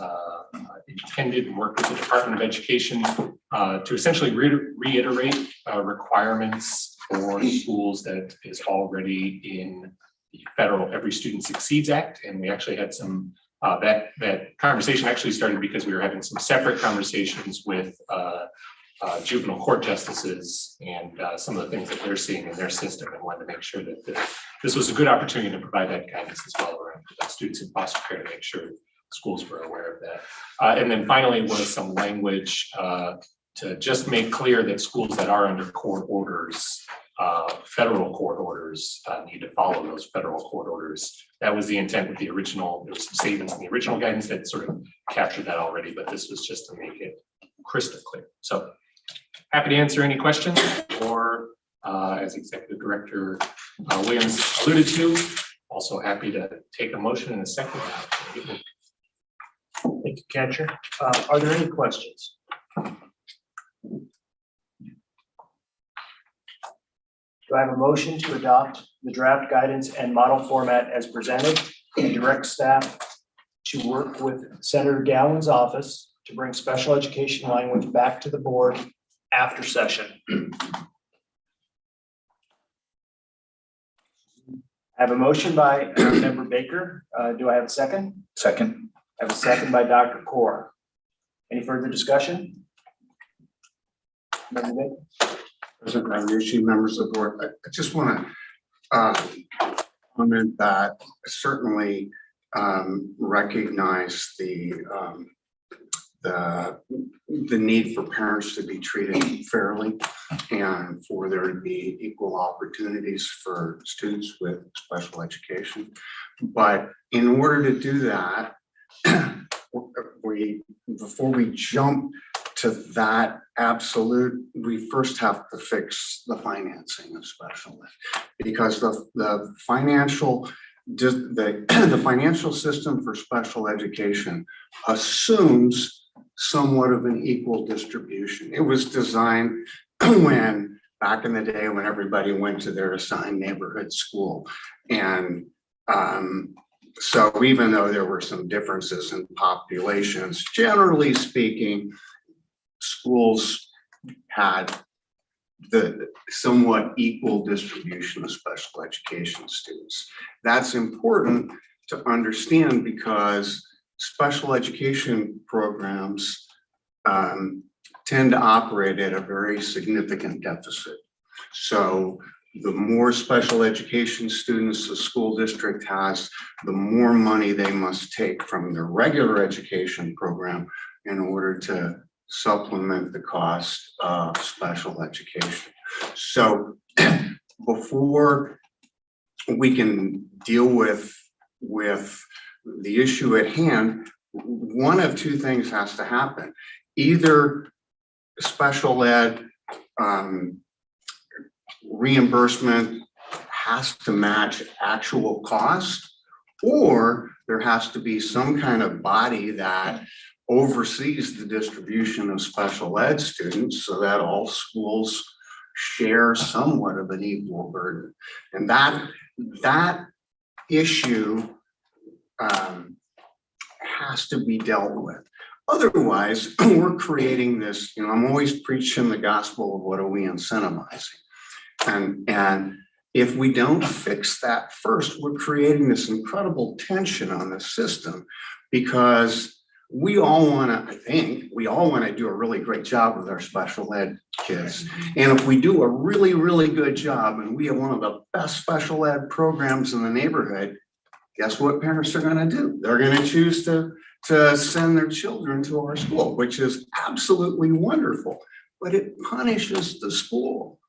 intended and worked with the Department of Education to essentially reiterate requirements for schools that is already in the federal Every Student Succeeds Act. And we actually had some, that conversation actually started because we were having some separate conversations with juvenile court justices and some of the things that they're seeing in their system, and wanted to make sure that this was a good opportunity to provide that guidance as well around students in foster care, to make sure schools were aware of that. And then finally was some language to just make clear that schools that are under court orders, federal court orders, need to follow those federal court orders. That was the intent with the original. There was some savings in the original guidance that sort of captured that already, but this was just to make it crystal clear. So happy to answer any questions, or as Executive Director Williams alluded to, also happy to take a motion in a second. Thank you, Catcher. Are there any questions? Do I have a motion to adopt the draft guidance and model format as presented, and direct staff to work with Senator Gowan's office to bring special education language back to the board after session? I have a motion by Member Baker. Do I have a second? Second. I have a second by Dr. Core. Any further discussion? Member Baker? President Narducci, members of the board, I just want to comment that I certainly recognize the need for parents to be treated fairly and for there to be equal opportunities for students with special education. But in order to do that, before we jump to that absolute, we first have to fix the financing of special ed, because the financial system for special education assumes somewhat of an equal distribution. It was designed when back in the day when everybody went to their assigned neighborhood school, and so even though there were some differences in populations, generally speaking, schools had the somewhat equal distribution of special education students. That's important to understand because special education programs tend to operate at a very significant deficit. So the more special education students the school district has, the more money they must take from the regular education program in order to supplement the cost of special education. So before we can deal with the issue at hand, one of two things has to happen. Either special ed reimbursement has to match actual cost, or there has to be some kind of body that oversees the distribution of special ed students so that all schools share somewhat of an equal burden. And that issue has to be dealt with. Otherwise, we're creating this, I'm always preaching the gospel of what are we incentivizing. And if we don't fix that first, we're creating this incredible tension on the system, because we all want to, I think, we all want to do a really great job with our special ed kids. And if we do a really, really good job and we have one of the best special ed programs in the neighborhood, guess what parents are going to do? They're going to choose to send their children to our school, which is absolutely wonderful. but it punishes the school.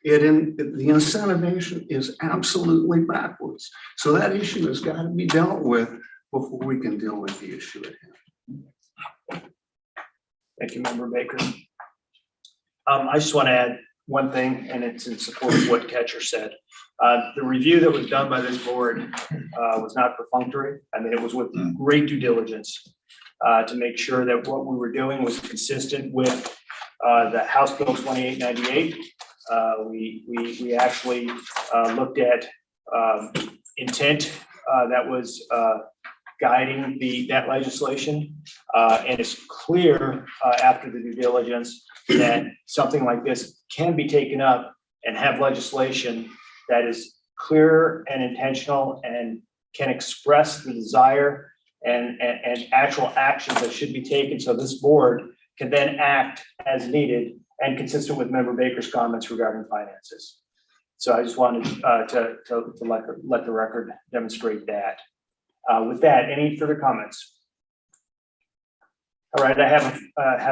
The incentivization is absolutely backwards. So that issue has got to be dealt with before we can deal with the issue at hand. Thank you, Member Baker. I just want to add one thing, and it's in support of what Ketcher said. The review that was done by this board was not perfunctory. I mean, it was with great due diligence to make sure that what we were doing was consistent with the House Bill 2898. We actually looked at intent that was guiding that legislation, and it's clear after the due diligence that something like this can be taken up and have legislation that is clear and intentional and can express the desire and actual actions that should be taken. So this board can then act as needed and consistent with Member Baker's comments regarding finances. So I just wanted to let the record demonstrate that. With that, any further comments? All right, I have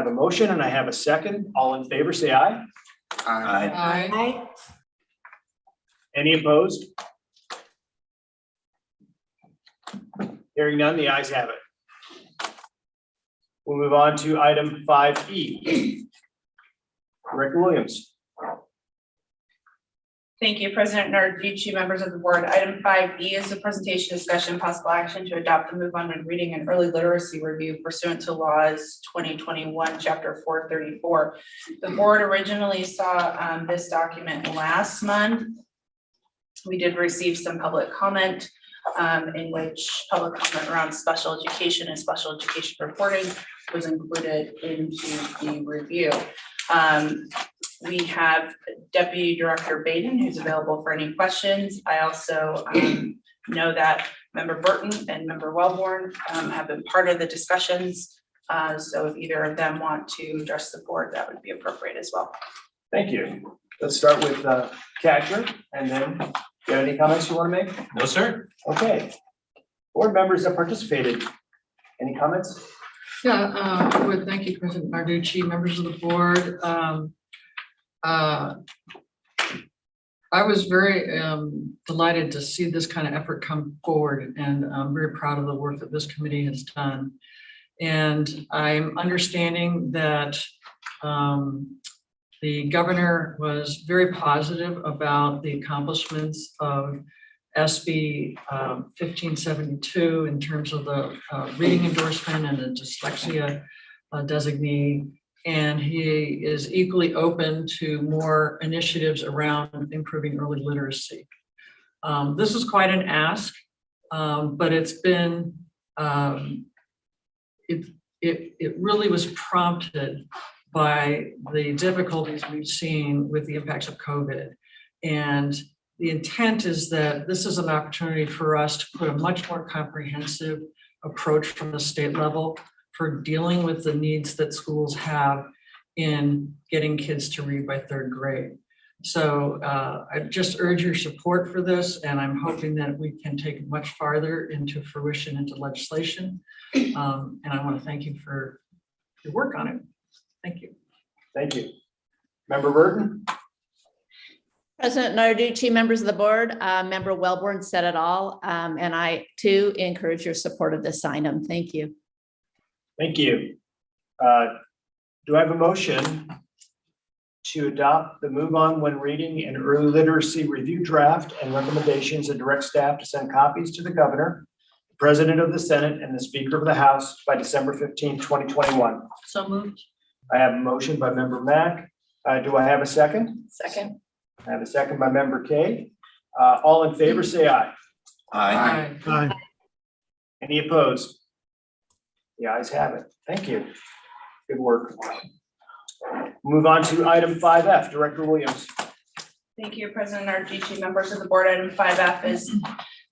a motion and I have a second. All in favor, say aye. Aye. Aye. Any opposed? Hearing none, the ayes have it. We'll move on to item 5E. Director Williams. Thank you, President Narducci, members of the board. Item 5E is a presentation, discussion, possible action to adopt the move on when reading and early literacy review pursuant to laws 2021, chapter 434. The board originally saw this document last month. We did receive some public comment in which public comment around special education and special education reporting was included into the review. We have Deputy Director Baden, who's available for any questions. I also know that Member Burton and Member Wellborn have been part of the discussions. So if either of them want to address the board, that would be appropriate as well. Thank you. Let's start with Catcher, and then do you have any comments you want to make? No, sir. Okay. Board members that participated, any comments? Yeah, thank you, President Narducci, members of the board. I was very delighted to see this kind of effort come forward, and I'm very proud of the work that this committee has done. And I'm understanding that the governor was very positive about the accomplishments of SB 1572 in terms of the reading endorsement and the dyslexia designee. And he is equally open to more initiatives around improving early literacy. This is quite an ask, but it's been, it really was prompted by the difficulties we've seen with the impacts of COVID. And the intent is that this is an opportunity for us to put a much more comprehensive approach from the state level for dealing with the needs that schools have in getting kids to read by third grade. So I just urge your support for this, and I'm hoping that we can take it much farther into fruition, into legislation. And I want to thank you for your work on it. Thank you. Thank you. Member Burton? President Narducci, members of the board, Member Wellborn said it all, and I too encourage your support of this item. Thank you. Thank you. Do I have a motion to adopt the move on when reading and early literacy review draft and recommendations and direct staff to send copies to the governor, the president of the Senate, and the speaker of the House by December 15, 2021? So moved. I have a motion by Member Mack. Do I have a second? Second. I have a second by Member Kay. All in favor, say aye. Aye. Aye. Any opposed? The ayes have it. Thank you. Good work. Move on to item 5F, Director Williams. Thank you, President Narducci, members of the board. Item 5F is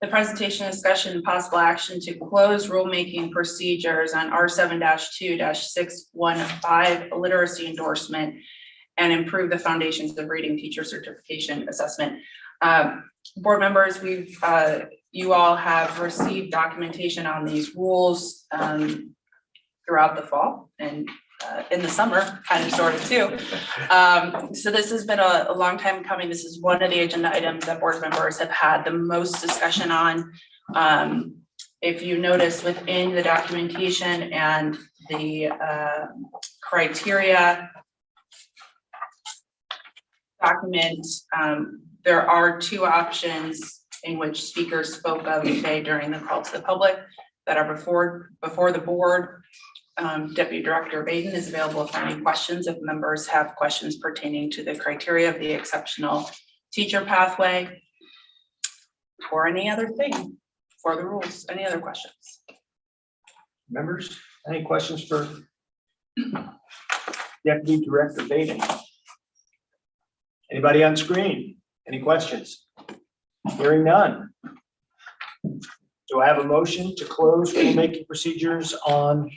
the presentation, discussion, and possible action to close rulemaking procedures on R7-2-615 literacy endorsement and improve the foundations of reading teacher certification assessment. Board members, you all have received documentation on these rules throughout the fall and in the summer, kind of sort of too. So this has been a long time coming. This is one of the agenda items that board members have had the most discussion on. If you notice within the documentation and the criteria document, there are two options in which speakers spoke of today during the call to the public that are before the board. Deputy Director Baden is available for any questions if members have questions pertaining to the criteria of the exceptional teacher pathway or any other thing for the rules. Any other questions? Members, any questions for Deputy Director Baden? Anybody on screen? Any questions? Hearing none. Do I have a motion to close rulemaking procedures on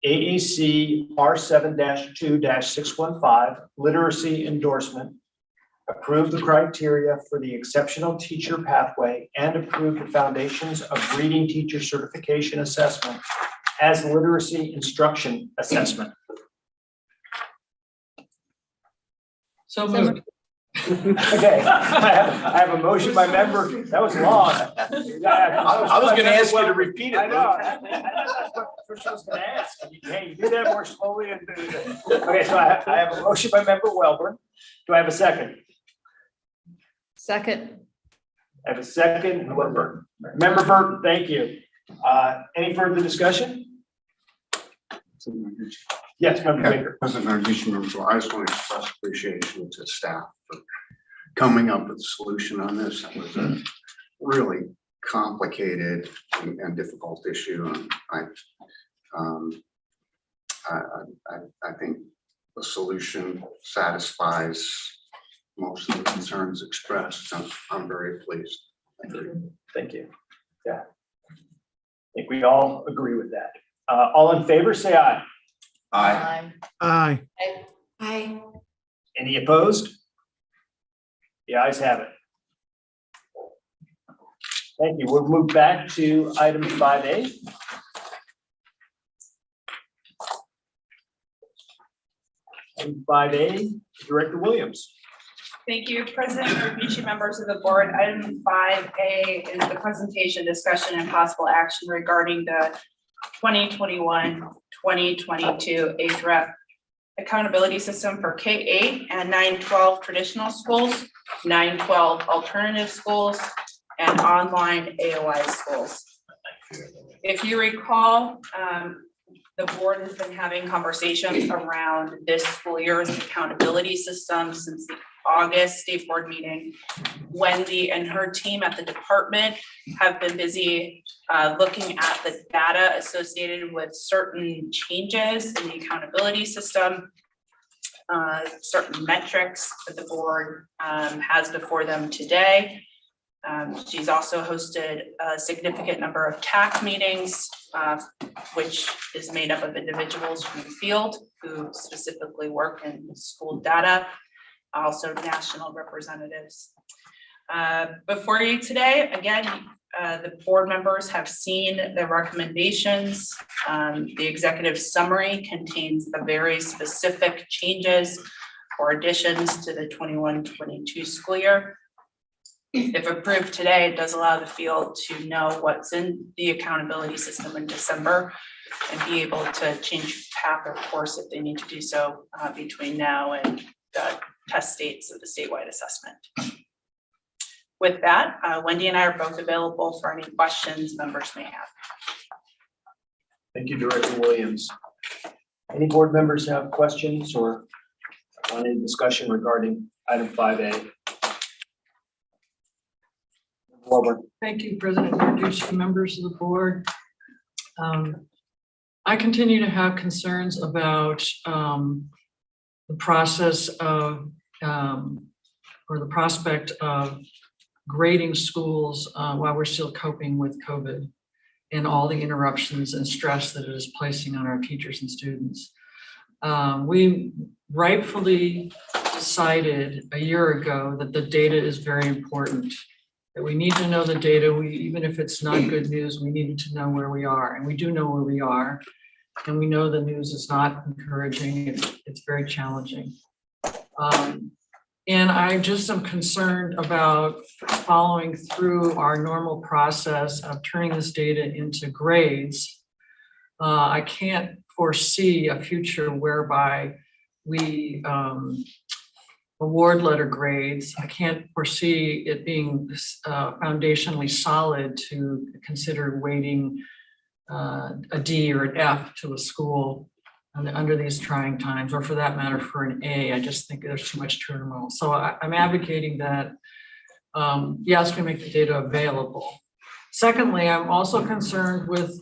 AAC R7-2-615 literacy endorsement, approve the criteria for the exceptional teacher pathway, and approve the foundations of reading teacher certification assessment as literacy instruction assessment? So moved. Okay, I have a motion by member. That was long. I was going to ask you to repeat it. I know. That's what I was going to ask. Hey, you do that more slowly and do that. Okay, so I have a motion by member Welborn. Do I have a second? Second. I have a second. Member Burton, thank you. Any further discussion? Yes, Member Baker. President Narducci, members, I just want to express appreciation to staff for coming up with a solution on this. It was a really complicated and difficult issue. And I think the solution satisfies most of the concerns expressed. So I'm very pleased. Thank you. Thank you. Yeah. I think we all agree with that. All in favor, say aye. Aye. Aye. Aye. Any opposed? The ayes have it. Thank you. We'll move back to item 5A. Item 5A, Director Williams. Thank you, President Narducci, members of the board. Item 5A is the presentation, discussion, and possible action regarding the 2021-2022 ASREF accountability system for K-8 and 9-12 traditional schools, 9-12 alternative schools, and online AOI schools. If you recall, the board has been having conversations around this school year's accountability system since the August state board meeting. Wendy and her team at the department have been busy looking at the data associated with certain changes in the accountability system, certain metrics that the board has before them today. She's also hosted a significant number of TAC meetings, which is made up of individuals from the field who specifically work in school data, also national representatives. Before you today, again, the board members have seen the recommendations. The executive summary contains the very specific changes or additions to the 21-22 school year. If approved today, it does allow the field to know what's in the accountability system in December and be able to change path or course if they need to do so between now and the test dates of the statewide assessment. With that, Wendy and I are both available for any questions members may have. Thank you, Director Williams. Any board members have questions or want any discussion regarding item 5A? Thank you, President Narducci, members of the board. I continue to have concerns about the process of or the prospect of grading schools while we're still coping with COVID and all the interruptions and stress that it is placing on our teachers and students. We rightfully decided a year ago that the data is very important, that we need to know the data. Even if it's not good news, we needed to know where we are, and we do know where we are. And we know the news is not encouraging. It's very challenging. And I just am concerned about following through our normal process of turning this data into grades. I can't foresee a future whereby we award letter grades. I can't foresee it being foundationally solid to consider weighting a D or an F to a school under these trying times, or for that matter, for an A. I just think there's too much turmoil. So I'm advocating that, yes, we make the data available. Secondly, I'm also concerned with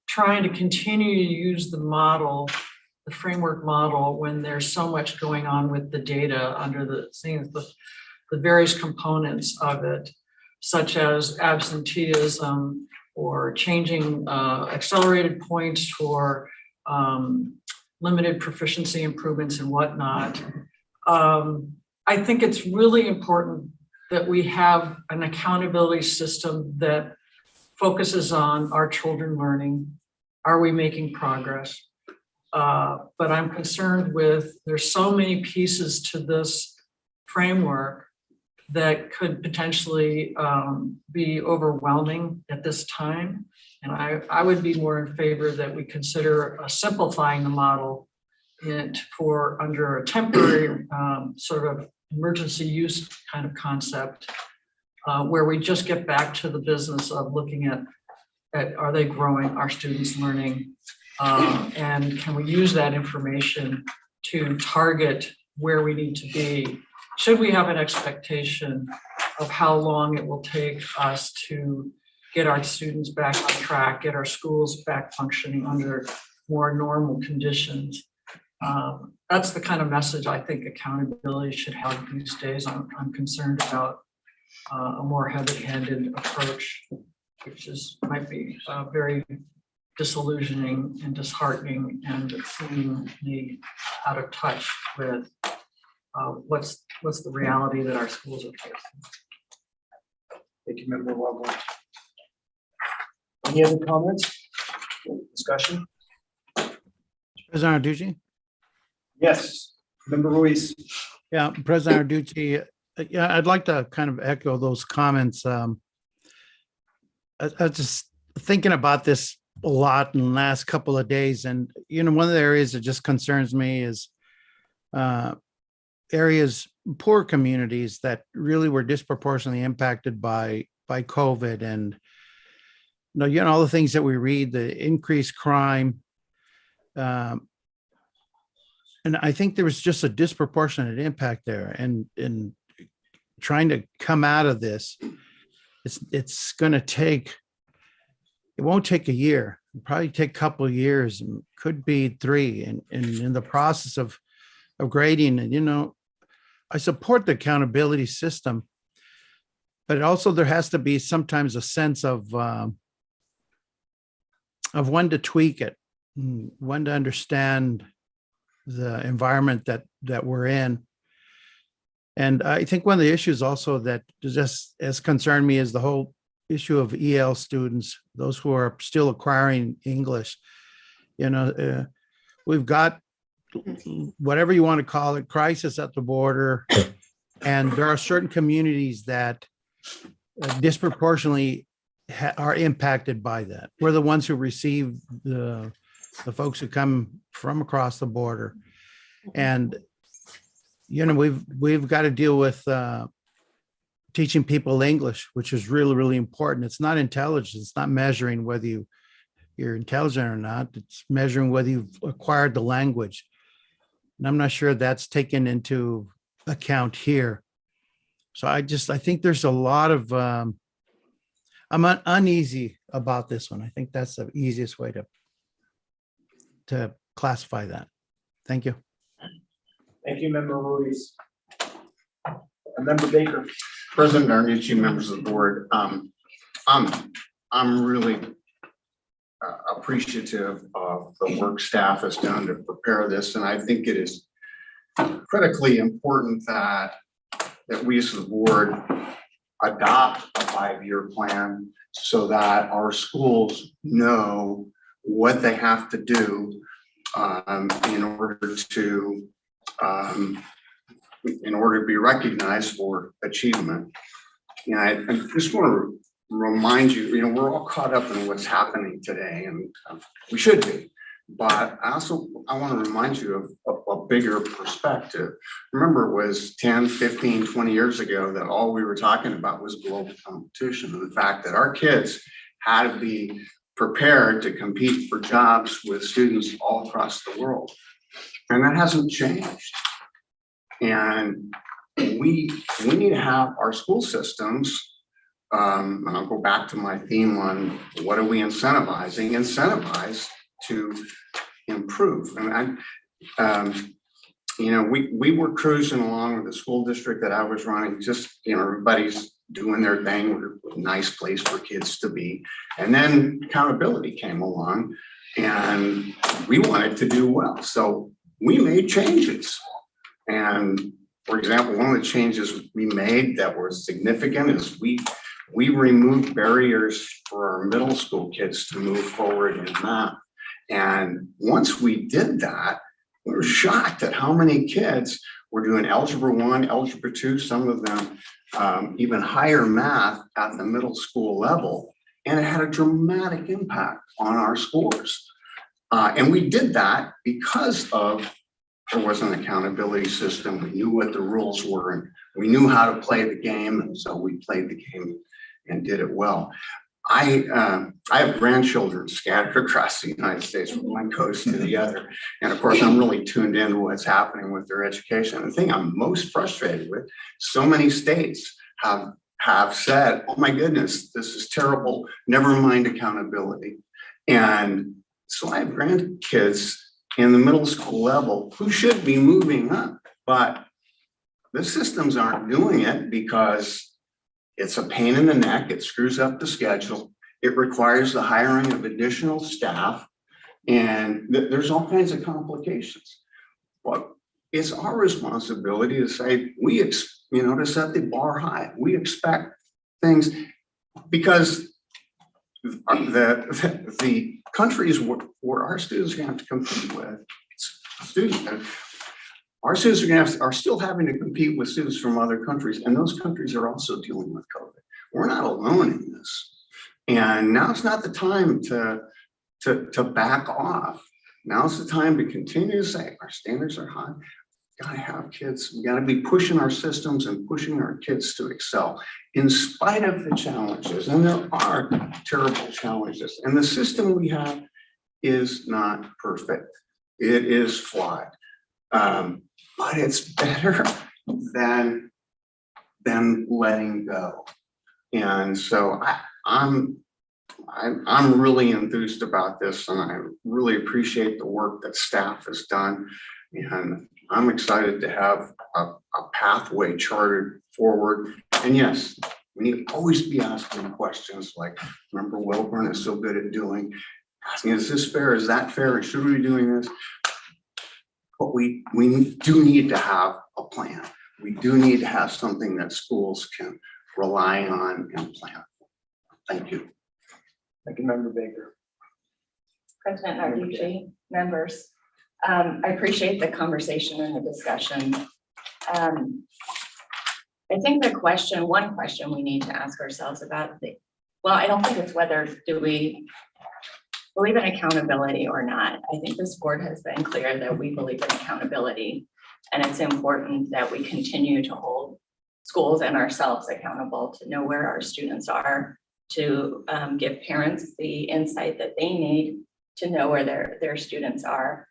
trying to continue to use the model, the framework model, when there's so much going on with the data under the things, the various components of it, such as absenteeism or changing accelerated points for limited proficiency improvements and whatnot. I think it's really important that we have an accountability system that focuses on our children learning. Are we making progress? But I'm concerned with, there's so many pieces to this framework that could potentially be overwhelming at this time. And I would be more in favor that we consider simplifying the model for under a temporary sort of emergency use kind of concept, where we just get back to the business of looking at are they growing, are students learning, and can we use that information to target where we need to be? Should we have an expectation of how long it will take us to get our students back on track, get our schools back functioning under more normal conditions? That's the kind of message I think accountability should have these days. I'm concerned about a more heavy-handed approach, which might be very disillusioning and disheartening and seemingly out of touch with what's the reality that our schools are facing. Thank you, Member Wellborn. Any other comments? Discussion? President Arducci? Yes, Member Ruiz. Yeah, President Arducci, yeah, I'd like to kind of echo those comments. I was just thinking about this a lot in the last couple of days. And, you know, one of the areas that just concerns me is areas, poor communities that really were disproportionately impacted by COVID. And, you know, all the things that we read, the increased crime. And I think there was just a disproportionate impact there. And in trying to come out of this, it's going to take, it won't take a year. It'll probably take a couple of years, and could be 3. And in the process of grading, and, you know, I support the accountability system, but also there has to be sometimes a sense of when to tweak it, when to understand the environment that we're in. And I think one of the issues also that just has concerned me is the whole issue of EL students, those who are still acquiring English. You know, we've got, whatever you want to call it, crisis at the border. And there are certain communities that disproportionately are impacted by that. We're the ones who receive the folks who come from across the border. And, you know, we've got to deal with teaching people English, which is really, really important. It's not intelligence. It's not measuring whether you're intelligent or not. It's measuring whether you've acquired the language. And I'm not sure that's taken into account here. So I think there's a lot of, I'm uneasy about this one. I think that's the easiest way to classify that. Thank you. Thank you, Member Ruiz. Member Baker. President Arducci, members of the board, I'm really appreciative of the work staff has done to prepare this, and I think it is critically important that we as the board adopt a 5-year plan so that our schools know what they have to do in order to be recognized for achievement. I just want to remind you, we're all caught up in what's happening today, and we should be. But I want to remind you of a bigger perspective. Remember, it was 10, 15, 20 years ago that all we were talking about was global competition, and the fact that our kids had to be prepared to compete for jobs with students all across the world. And that hasn't changed. And we need to have our school systems, and I'll go back to my theme on what are we incentivizing? Incentivize to improve. And we were cruising along with the school district that I was running, just, everybody's doing their thing. We're a nice place for kids to be. And then accountability came along and we wanted to do well. So we made changes. And for example, one of the changes we made that were significant is we removed barriers for our middle school kids to move forward in math. And once we did that, we were shocked at how many kids were doing Algebra 1, Algebra 2, some of them even higher math at the middle school level. And it had a dramatic impact on our scores. And we did that because there was an accountability system. We knew what the rules were and we knew how to play the game. And so we played the game and did it well. I have grandchildren scattered across the United States from one coast to the other. And of course, I'm really tuned into what's happening with their education. The thing I'm most frustrated with, so many states have said, oh my goodness, this is terrible, never mind accountability. And so I have grandkids in the middle school level who should be moving up, but the systems aren't doing it because it's a pain in the neck. It screws up the schedule. It requires the hiring of additional staff, and there's all kinds of complications. But it's our responsibility to say to set the bar high. We expect things because the countries where our students are going to have to compete with our students are still having to compete with students from other countries, and those countries are also dealing with COVID. We're not alone in this. And now's not the time to back off. Now's the time to continue to say our standards are high. We gotta have kids, we gotta be pushing our systems and pushing our kids to excel in spite of the challenges. And there are terrible challenges. And the system we have is not perfect. It is flawed. But it's better than letting go. And so I'm really enthused about this, and I really appreciate the work that staff has done. And I'm excited to have a pathway charted forward. And yes, we need to always be asking questions like Member Welborn is so good at doing, asking, is this fair? Is that fair? Should we be doing this? But we do need to have a plan. We do need to have something that schools can rely on and plan. Thank you. Thank you, Member Baker. President Narducci, members, I appreciate the conversation and the discussion. I think one question we need to ask ourselves about I don't think it's whether do we believe in accountability or not. I think this board has been clear that we believe in accountability, and it's important that we continue to hold schools and ourselves accountable to know where our students are, to give parents the insight that they need to know where their students are.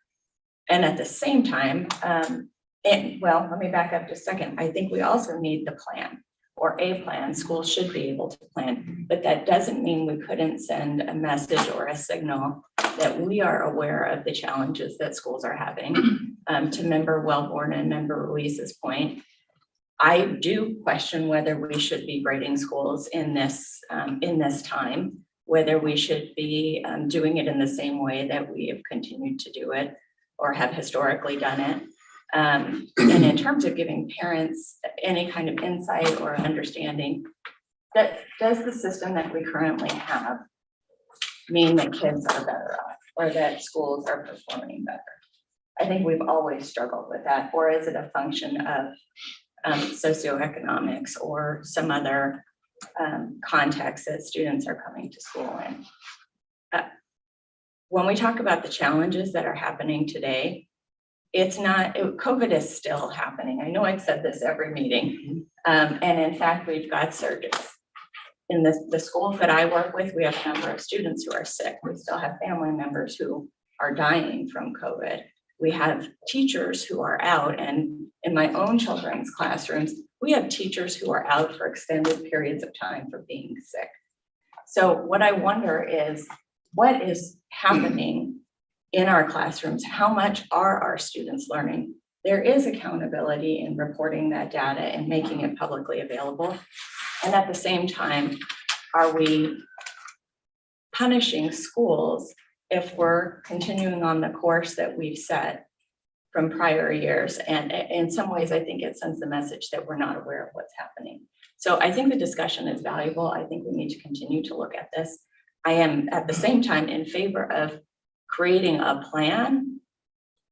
And at the same time, let me back up just a second. I think we also need the plan, or a plan. Schools should be able to plan, but that doesn't mean we couldn't send a message or a signal that we are aware of the challenges that schools are having. To Member Welborn and Member Ruiz's point, I do question whether we should be grading schools in this time, whether we should be doing it in the same way that we have continued to do it or have historically done it. And in terms of giving parents any kind of insight or understanding, that does the system that we currently have mean that kids are better off? or that schools are performing better? I think we've always struggled with that. Or is it a function of socioeconomics or some other context that students are coming to school in? When we talk about the challenges that are happening today, it's not, COVID is still happening. I know I've said this every meeting. And in fact, we've got surges. In the schools that I work with, we have a number of students who are sick. We still have family members who are dying from COVID. We have teachers who are out, and in my own children's classrooms, we have teachers who are out for extended periods of time for being sick. So what I wonder is, what is happening in our classrooms? How much are our students learning? There is accountability in reporting that data and making it publicly available. And at the same time, are we punishing schools if we're continuing on the course that we've set from prior years? And in some ways, I think it sends the message that we're not aware of what's happening. So I think the discussion is valuable. I think we need to continue to look at this. I am at the same time in favor of creating a plan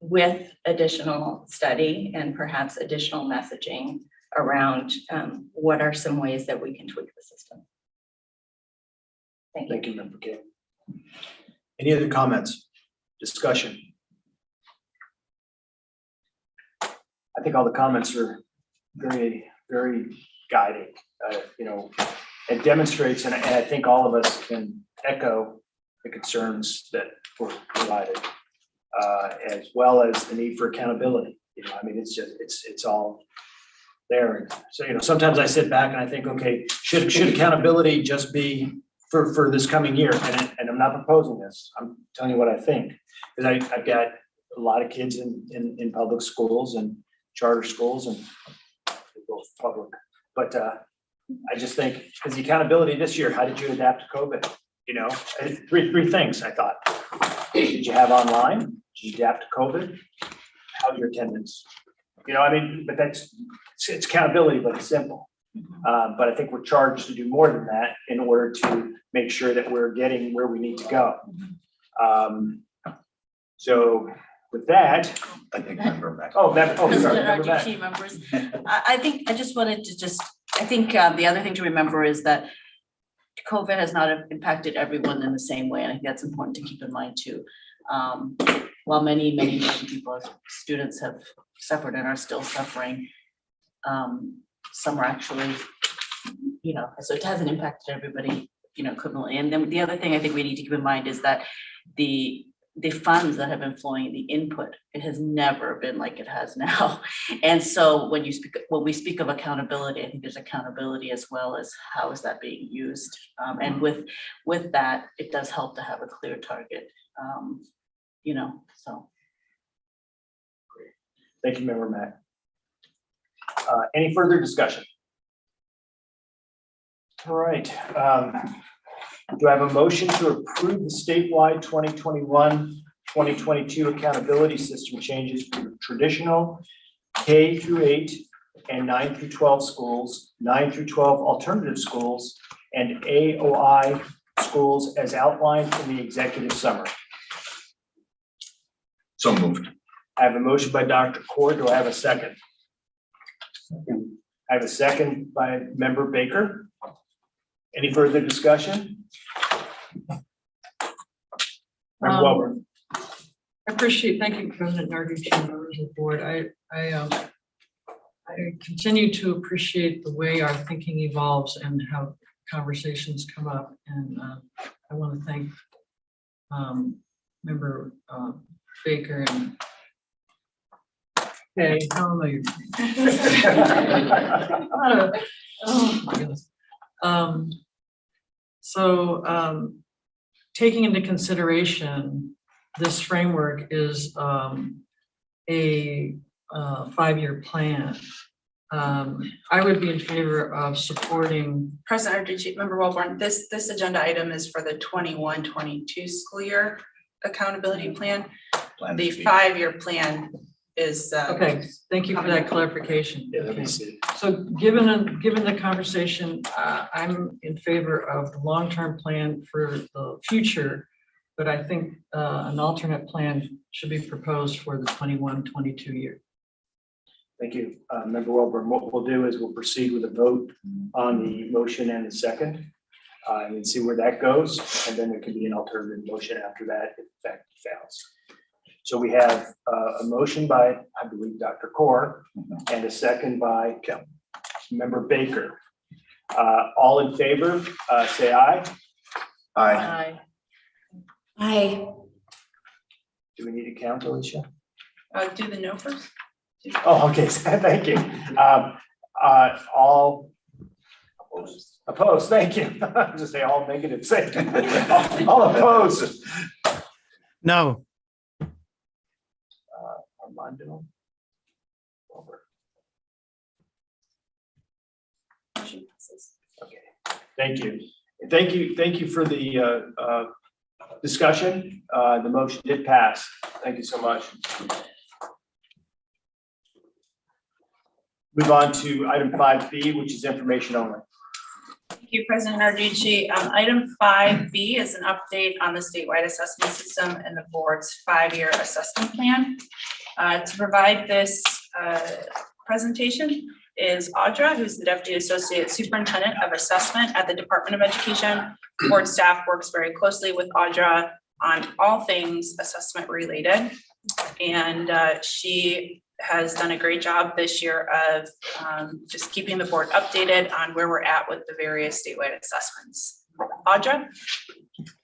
with additional study and perhaps additional messaging around what are some ways that we can tweak the system. Thank you. Thank you, Member Kay. Any other comments, discussion? I think all the comments are very, very guiding. It demonstrates, and I think all of us can echo the concerns that were provided, as well as the need for accountability. It's all there. So, sometimes I sit back and I think, okay, should accountability just be for this coming year? And I'm not proposing this. I'm telling you what I think, because I've got a lot of kids in public schools and charter schools and both public. But I just think, because the accountability this year, how did you adapt to COVID? Three things I thought. Did you have online? Did you adapt to COVID? How's your attendance? But it's accountability, but it's simple. But I think we're charged to do more than that in order to make sure that we're getting where we need to go. So with that, I think member back. Key members. I think the other thing to remember is that COVID has not impacted everyone in the same way, and I think that's important to keep in mind too. While many people, students have suffered and are still suffering, some are actually, so it hasn't impacted everybody, equivalently. And then the other thing I think we need to keep in mind is that the funds that have been flowing, the input, it has never been like it has now. And so when we speak of accountability, I think there's accountability as well as how is that being used. And with that, it does help to have a clear target, so. Great. Thank you, Member Matt. Any further discussion? All right. Do I have a motion to approve the statewide 2021-2022 accountability system changes for traditional K through 8 and 9 through 12 schools, 9 through 12 alternative schools, and AOI schools as outlined in the executive summary? So moved. I have a motion by Dr. Cord. Do I have a second? I have a second by Member Baker. Any further discussion? Member Welborn. Thank you, President Narducci and members of the board. I continue to appreciate the way our thinking evolves and how conversations come up. And I want to thank Member Baker and Kay. How am I? Oh my goodness. Taking into consideration, this framework is a 5-year plan. I would be in favor of supporting. President Arducci, Member Welborn, this agenda item is for the 21-22 school year accountability plan. The 5-year plan is. Okay, thank you for that clarification. Yeah, let me see. So given the conversation, I'm in favor of the long-term plan for the future but I think an alternate plan should be proposed for the 21-22 year. Thank you, Member Welborn. What we'll do is we'll proceed with a vote on the motion and the second, and then see where that goes, and then there can be an alternative motion after that if that fails. So we have a motion by, I believe, Dr. Core, and a second by Member Baker. All in favor, say aye. Aye. Aye. Do we need to count, Alicia? Do the no first. Oh, okay, thank you. All opposed, thank you. I was just say all negative, say all opposed. No. Armando. Okay, thank you. Thank you for the discussion. The motion did pass. Thank you so much. Move on to item 5B, which is information only. Thank you, President Narducci. Item 5B is an update on the statewide assessment system and the board's 5-year assessment plan. To provide this presentation is Audra, who's the Deputy Associate Superintendent of Assessment at the Department of Education. Board staff works very closely with Audra on all things assessment related. And she has done a great job this year of just keeping the board updated on where we're at with the various statewide assessments. Audra?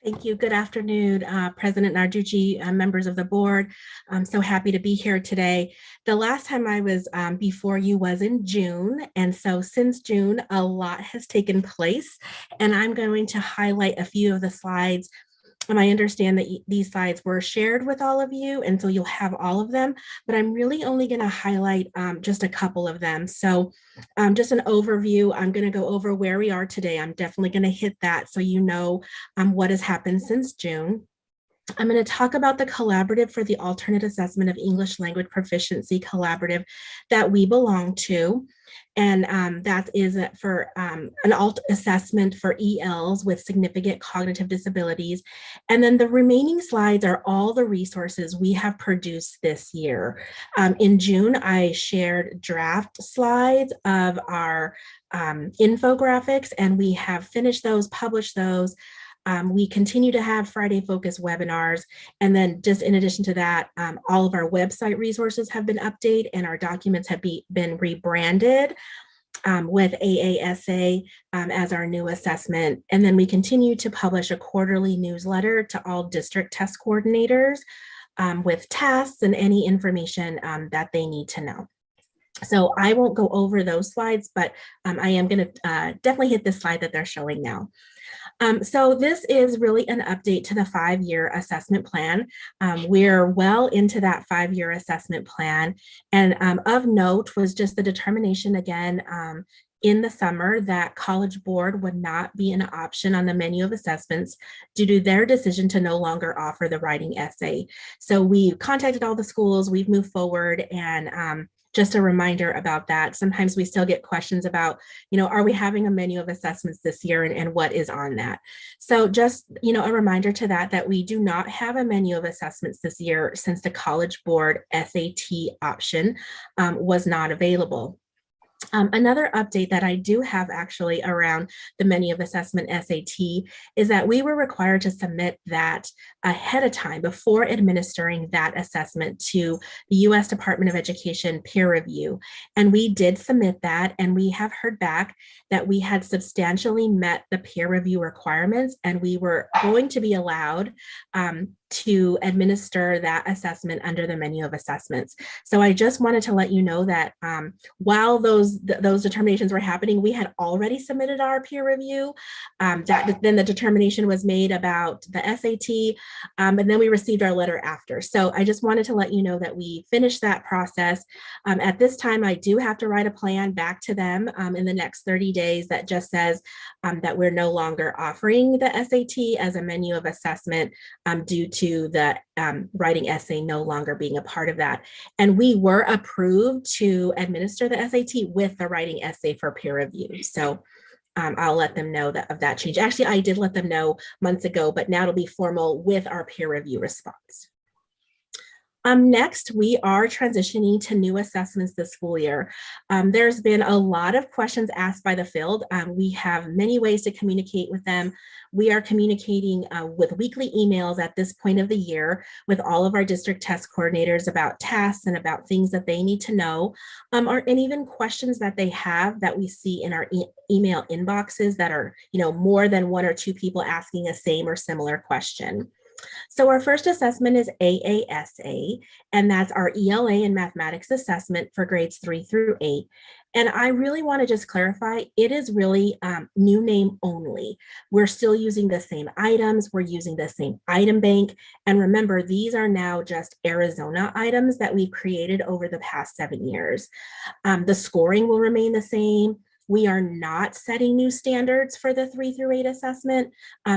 Thank you. Good afternoon, President Narducci, members of the board. I'm so happy to be here today. The last time I was before you was in June. And so since June, a lot has taken place. And I'm going to highlight a few of the slides. And I understand that these slides were shared with all of you, and so you'll have all of them, but I'm really only going to highlight just a couple of them. So just an overview, I'm going to go over where we are today. I'm definitely going to hit that so you know what has happened since June. I'm going to talk about the collaborative for the alternate assessment of English language proficiency collaborative that we belong to. And that is for an alt assessment for ELs with significant cognitive disabilities. And then the remaining slides are all the resources we have produced this year. In June, I shared draft slides of our infographics, and we have finished those, published those. We continue to have Friday Focus webinars. And then just in addition to that, all of our website resources have been updated and our documents have been rebranded with AASA as our new assessment. And then we continue to publish a quarterly newsletter to all district test coordinators with tasks and any information that they need to know. So I won't go over those slides, but I am going to definitely hit this slide that they're showing now. So this is really an update to the 5-year assessment plan. We're well into that 5-year assessment plan. And of note was just the determination again in the summer that College Board would not be an option on the menu of assessments due to their decision to no longer offer the writing essay. So we contacted all the schools, we've moved forward, and just a reminder about that. Sometimes we still get questions about, are we having a menu of assessments this year and what is on that? So just, a reminder to that we do not have a menu of assessments this year since the College Board SAT option was not available. Another update that I do have actually around the menu of assessment SAT is that we were required to submit that ahead of time before administering that assessment to the U.S. Department of Education peer review. And we did submit that, and we have heard back that we had substantially met the peer review requirements, and we were going to be allowed to administer that assessment under the menu of assessments. So I just wanted to let you know that while those determinations were happening, we had already submitted our peer review. Then the determination was made about the SAT, and then we received our letter after. So I just wanted to let you know that we finished that process. At this time, I do have to write a plan back to them in the next 30 days that just says that we're no longer offering the SAT as a menu of assessment due to the writing essay no longer being a part of that. And we were approved to administer the SAT with the writing essay for peer review. So I'll let them know that of that change. Actually, I did let them know months ago, but now it'll be formal with our peer review response. Next, we are transitioning to new assessments this school year. There's been a lot of questions asked by the field. We have many ways to communicate with them. We are communicating with weekly emails at this point of the year with all of our district test coordinators about tasks and about things that they need to know, and even questions that they have that we see in our email inboxes that are, more than one or two people asking a same or similar question. So our first assessment is AASA, and that's our ELA and mathematics assessment for grades 3 through 8. And I really want to just clarify, it is really new name only. We're still using the same items, we're using the same item bank. And remember, these are now just Arizona items that we've created over the past 7 years. The scoring will remain the same. We are not setting new standards for the 3 through 8 assessment.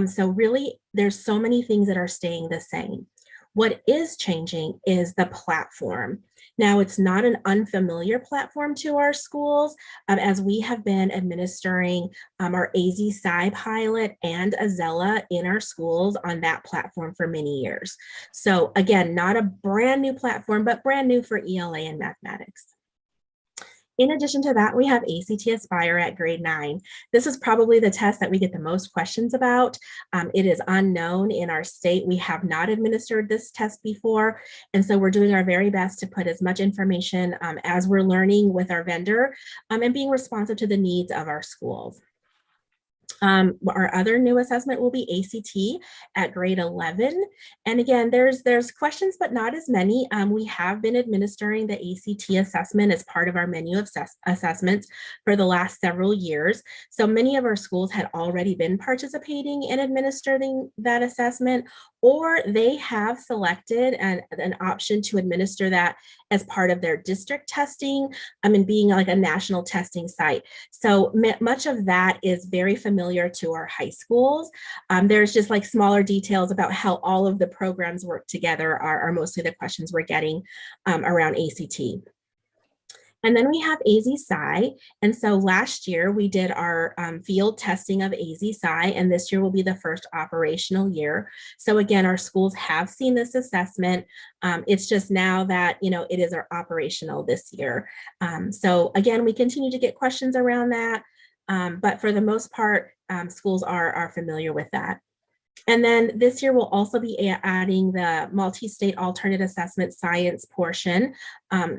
So really, there's so many things that are staying the same. What is changing is the platform. Now, it's not an unfamiliar platform to our schools, as we have been administering our AZ-SCI pilot and Azella in our schools on that platform for many years. So again, not a brand new platform, but brand new for ELA and mathematics. In addition to that, we have ACT Aspire at grade 9. This is probably the test that we get the most questions about. It is unknown in our state. We have not administered this test before. And so we're doing our very best to put as much information as we're learning with our vendor and being responsive to the needs of our schools. Our other new assessment will be ACT at grade 11. And again, there's questions, but not as many. We have been administering the ACT assessment as part of our menu of assessments for the last several years. So many of our schools had already been participating in administering that assessment, or they have selected an option to administer that as part of their district testing and being like a national testing site. So much of that is very familiar to our high schools. There's just like smaller details about how all of the programs work together are mostly the questions we're getting around ACT. And then we have AZ-SCI. And so last year we did our field testing of AZ-SCI, and this year will be the first operational year. So again, our schools have seen this assessment. It's just now that, it is our operational this year. So again, we continue to get questions around that. But for the most part, schools are familiar with that. And then this year we'll also be adding the multi-state alternate assessment science portion,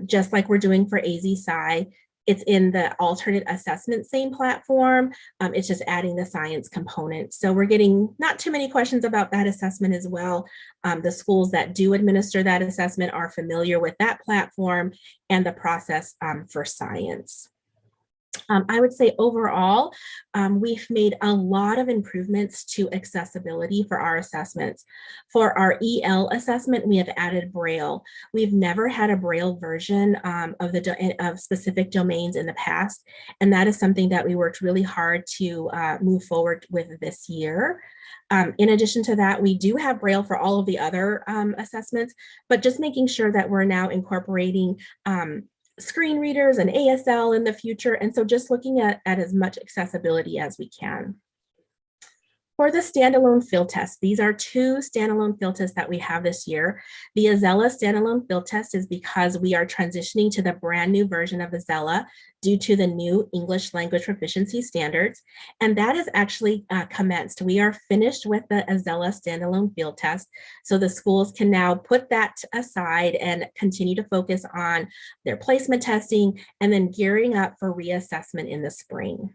just like we're doing for AZ-SCI. It's in the alternate assessment same platform. It's just adding the science component. So we're getting not too many questions about that assessment as well. The schools that do administer that assessment are familiar with that platform and the process for science. I would say overall, we've made a lot of improvements to accessibility for our assessments. For our EL assessment, we have added Braille. We've never had a Braille version of specific domains in the past, and that is something that we worked really hard to move forward with this year. In addition to that, we do have Braille for all of the other assessments, but just making sure that we're now incorporating screen readers and ASL in the future. And so just looking at as much accessibility as we can. For the standalone field test, these are 2 standalone field tests that we have this year. The Azella standalone field test is because we are transitioning to the brand new version of Azella due to the new English language proficiency standards. And that is actually commenced. We are finished with the Azella standalone field test. So the schools can now put that aside and continue to focus on their placement testing and then gearing up for reassessment in the spring.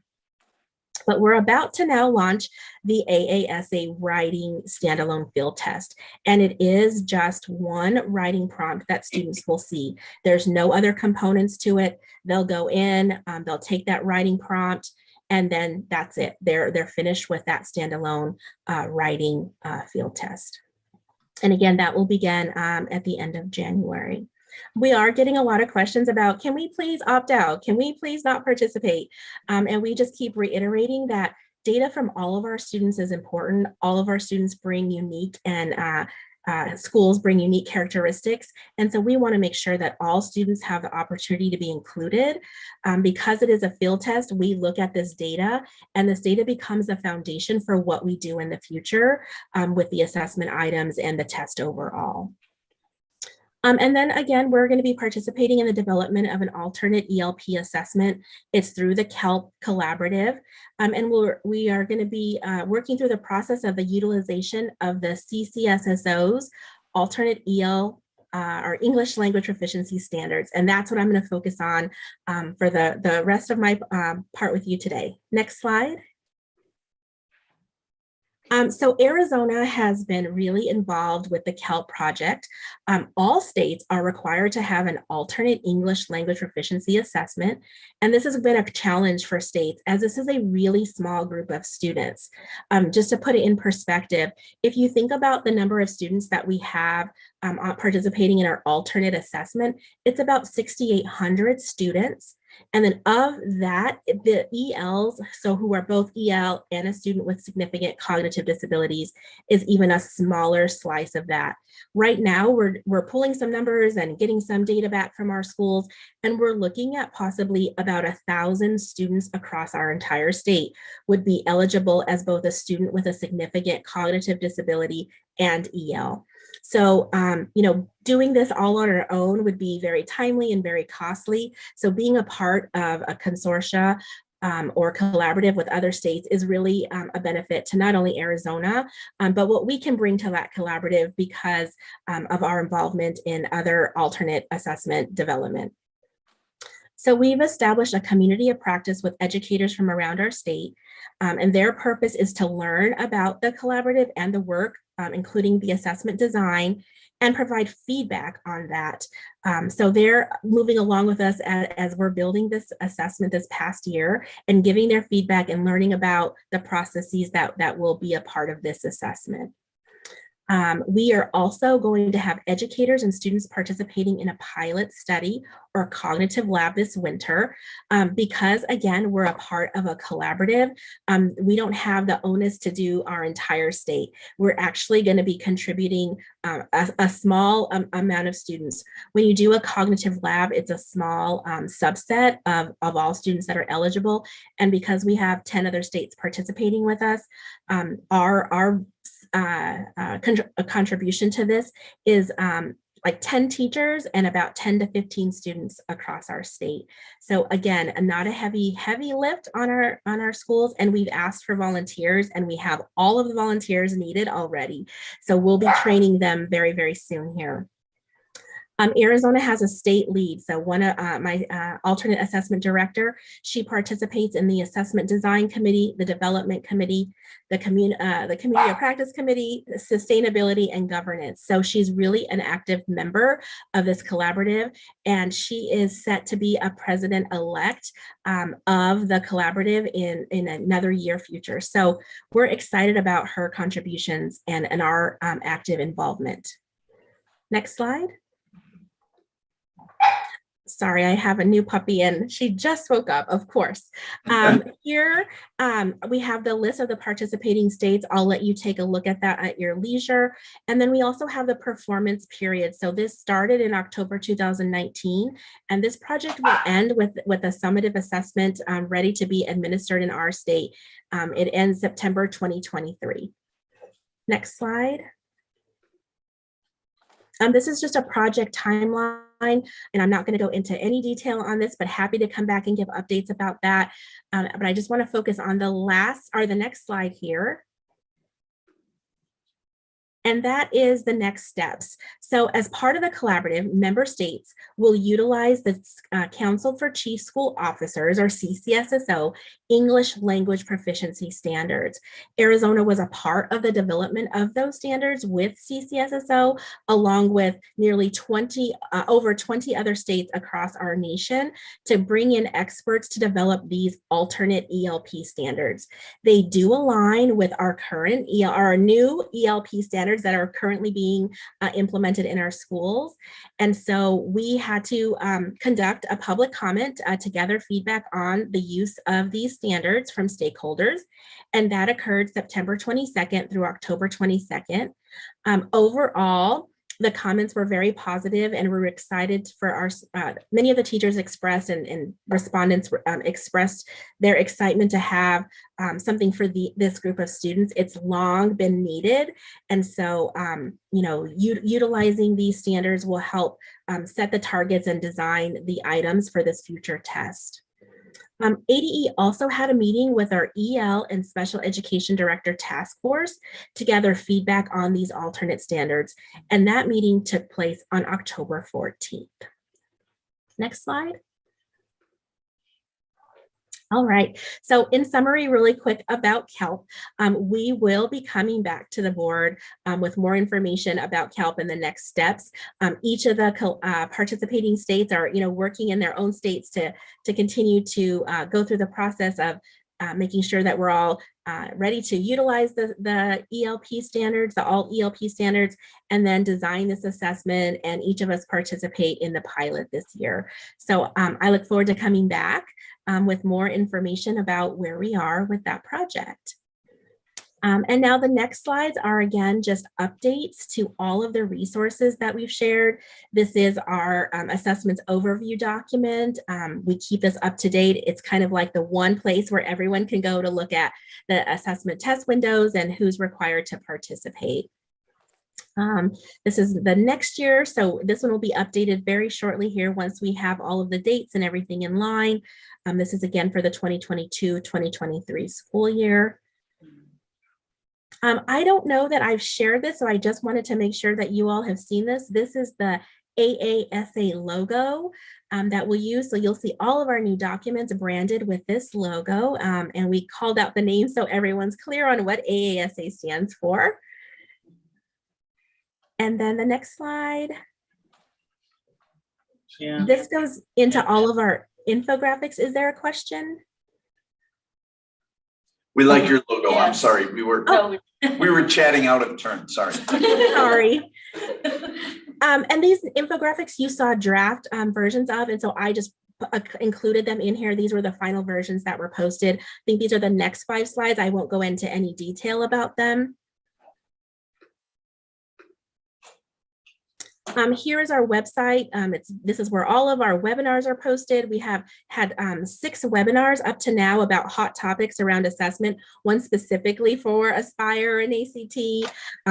But we're about to now launch the AASA writing standalone field test. And it is just one writing prompt that students will see. There's no other components to it. They'll go in, they'll take that writing prompt, and then that's it. They're finished with that standalone writing field test. And again, that will begin at the end of January. We are getting a lot of questions about, can we please opt out? Can we please not participate? And we just keep reiterating that data from all of our students is important. All of our students bring unique and schools bring unique characteristics. And so we want to make sure that all students have the opportunity to be included. Because it is a field test, we look at this data, and this data becomes the foundation for what we do in the future with the assessment items and the test overall. And then again, we're going to be participating in the development of an alternate ELP assessment. It's through the KELP Collaborative. And we are going to be working through the process of the utilization of the CCSSO's alternate EL or English language proficiency standards. And that's what I'm going to focus on for the rest of my part with you today. Next slide. So Arizona has been really involved with the KELP project. All states are required to have an alternate English language proficiency assessment. And this has been a challenge for states as this is a really small group of students. Just to put it in perspective, if you think about the number of students that we have participating in our alternate assessment, it's about 6,800 students. And then of that, the ELs, so who are both EL and a student with significant cognitive disabilities, is even a smaller slice of that. Right now, we're pulling some numbers and getting some data back from our schools, and we're looking at possibly about 1,000 students across our entire state would be eligible as both a student with a significant cognitive disability and EL. So, doing this all on our own would be very timely and very costly. So being a part of a consortia or collaborative with other states is really a benefit to not only Arizona, but what we can bring to that collaborative because of our involvement in other alternate assessment development. So we've established a community of practice with educators from around our state, and their purpose is to learn about the collaborative and the work, including the assessment design, and provide feedback on that. So they're moving along with us as we're building this assessment this past year and giving their feedback and learning about the processes that will be a part of this assessment. We are also going to have educators and students participating in a pilot study or cognitive lab this winter. Because again, we're a part of a collaborative, we don't have the onus to do our entire state. We're actually going to be contributing a small amount of students. When you do a cognitive lab, it's a small subset of all students that are eligible. And because we have 10 other states participating with us, our a contribution to this is like 10 teachers and about 10 to 15 students across our state. So again, not a heavy lift on our schools, and we've asked for volunteers and we have all of the volunteers needed already. So we'll be training them very, very soon here. Arizona has a state lead. So one of my alternate assessment director, she participates in the assessment design committee, the development committee, the community of practice committee, sustainability and governance. So she's really an active member of this collaborative, and she is set to be a president-elect of the collaborative in another year future. So we're excited about her contributions and our active involvement. Next slide. Sorry, I have a new puppy and she just woke up, of course. Here, we have the list of the participating states. I'll let you take a look at that at your leisure. And then we also have the performance period. So this started in October 2019, and this project will end with a summative assessment ready to be administered in our state. It ends September 2023. Next slide. This is just a project timeline, and I'm not going to go into any detail on this, but happy to come back and give updates about that. But I just want to focus on the next slide here. And that is the next steps. So as part of the collaborative, member states will utilize the Council for Chief School Officers, or CCSSO, English language proficiency standards. Arizona was a part of the development of those standards with CCSSO, along with nearly over 20 other states across our nation, to bring in experts to develop these alternate ELP standards. They do align with our current our new ELP standards standards that are currently being implemented in our schools. And so we had to conduct a public comment to gather feedback on the use of these standards from stakeholders. And that occurred September 22nd through October 22nd. Overall, the comments were very positive, and we're excited for our, many of the teachers expressed and respondents expressed their excitement to have something for this group of students. It's long been needed. And so, utilizing these standards will help set the targets and design the items for this future test. ADE also had a meeting with our EL and Special Education Director Task Force to gather feedback on these alternate standards, and that meeting took place on October 14th. Next slide. All right, so in summary, really quick about KELP, we will be coming back to the board with more information about KELP and the next steps. Each of the participating states are, working in their own states to continue to go through the process of making sure that we're all ready to utilize the ELP standards, the alt ELP standards, and then design this assessment, and each of us participate in the pilot this year. So I look forward to coming back with more information about where we are with that project. And now the next slides are, again, just updates to all of the resources that we've shared. This is our assessments overview document. We keep this up to date. It's kind of like the one place where everyone can go to look at the assessment test windows and who's required to participate. This is the next year, so this one will be updated very shortly here once we have all of the dates and everything in line. This is again for the 2022-2023 school year. I don't know that I've shared this, so I just wanted to make sure that you all have seen this. This is the AASA logo that we'll use. So you'll see all of our new documents branded with this logo, and we called out the name so everyone's clear on what AASA stands for. And then the next slide. Yeah. This goes into all of our infographics. Is there a question? We like your logo. Yes. I'm sorry. We were chatting out of turn. Sorry. Sorry. And these infographics you saw draft versions of, and so I just included them in here. These were the final versions that were posted. I think these are the next 5 slides. I won't go into any detail about them. Here is our website. This is where all of our webinars are posted. We have had 6 webinars up to now about hot topics around assessment, one specifically for Aspire and ACT,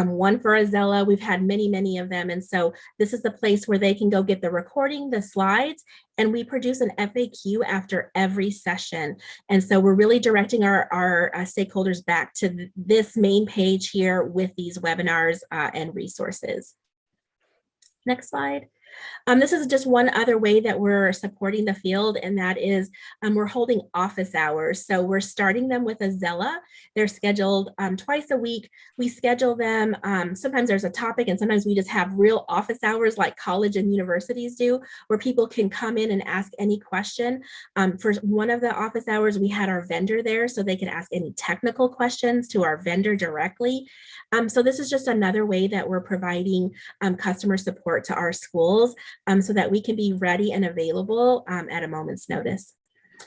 one for Azella. We've had many of them. And so this is the place where they can go get the recording, the slides, and we produce an FAQ after every session. And so we're really directing our stakeholders back to this main page here with these webinars and resources. Next slide. This is just one other way that we're supporting the field, and that is we're holding office hours. So we're starting them with Azella. They're scheduled twice a week. We schedule them, sometimes there's a topic, and sometimes we just have real office hours like college and universities do, where people can come in and ask any question. For one of the office hours, we had our vendor there so they could ask any technical questions to our vendor directly. So this is just another way that we're providing customer support to our schools so that we can be ready and available at a moment's notice.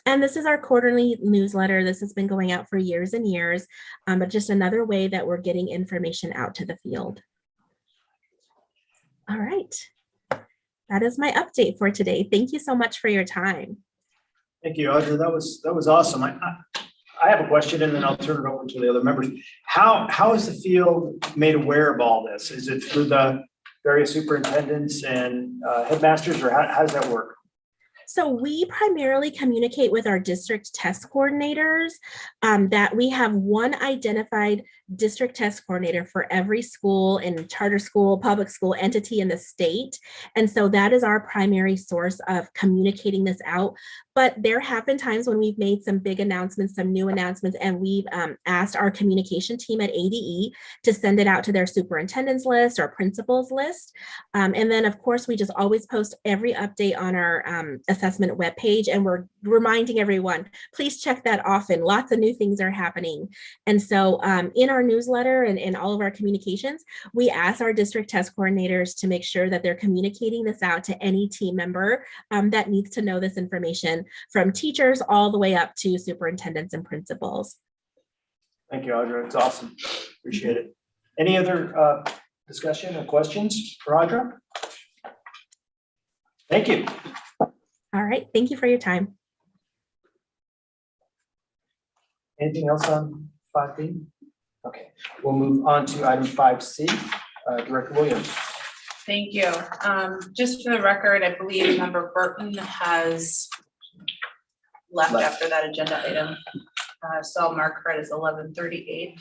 And this is our quarterly newsletter. This has been going out for years and years, but just another way that we're getting information out to the field. All right. That is my update for today. Thank you so much for your time. Thank you, Audrey. That was awesome. I have a question, and then I'll turn it over to the other members. How is the field made aware of all this? Is it through the various superintendents and headmasters, or how does that work? So we primarily communicate with our district test coordinators, that we have one identified district test coordinator for every school and charter school, public school entity in the state. And so that is our primary source of communicating this out. But there have been times when we've made some big announcements, some new announcements, and we've asked our communication team at ADE to send it out to their superintendent's list or principals list. And then of course, we just always post every update on our assessment webpage, and we're reminding everyone, please check that often. Lots of new things are happening. And so in our newsletter and in all of our communications, we ask our district test coordinators to make sure that they're communicating this out to any team member that needs to know this information, from teachers all the way up to superintendents and principals. Thank you, Audra. It's awesome. Appreciate it. Any other discussion or questions for Audra? Thank you. All right. Thank you for your time. Anything else on 5B? Okay, we'll move on to item 5C. Director Williams. Thank you. Just for the record, I believe Member Burton has left after that agenda item. So I'll mark her as 11:38.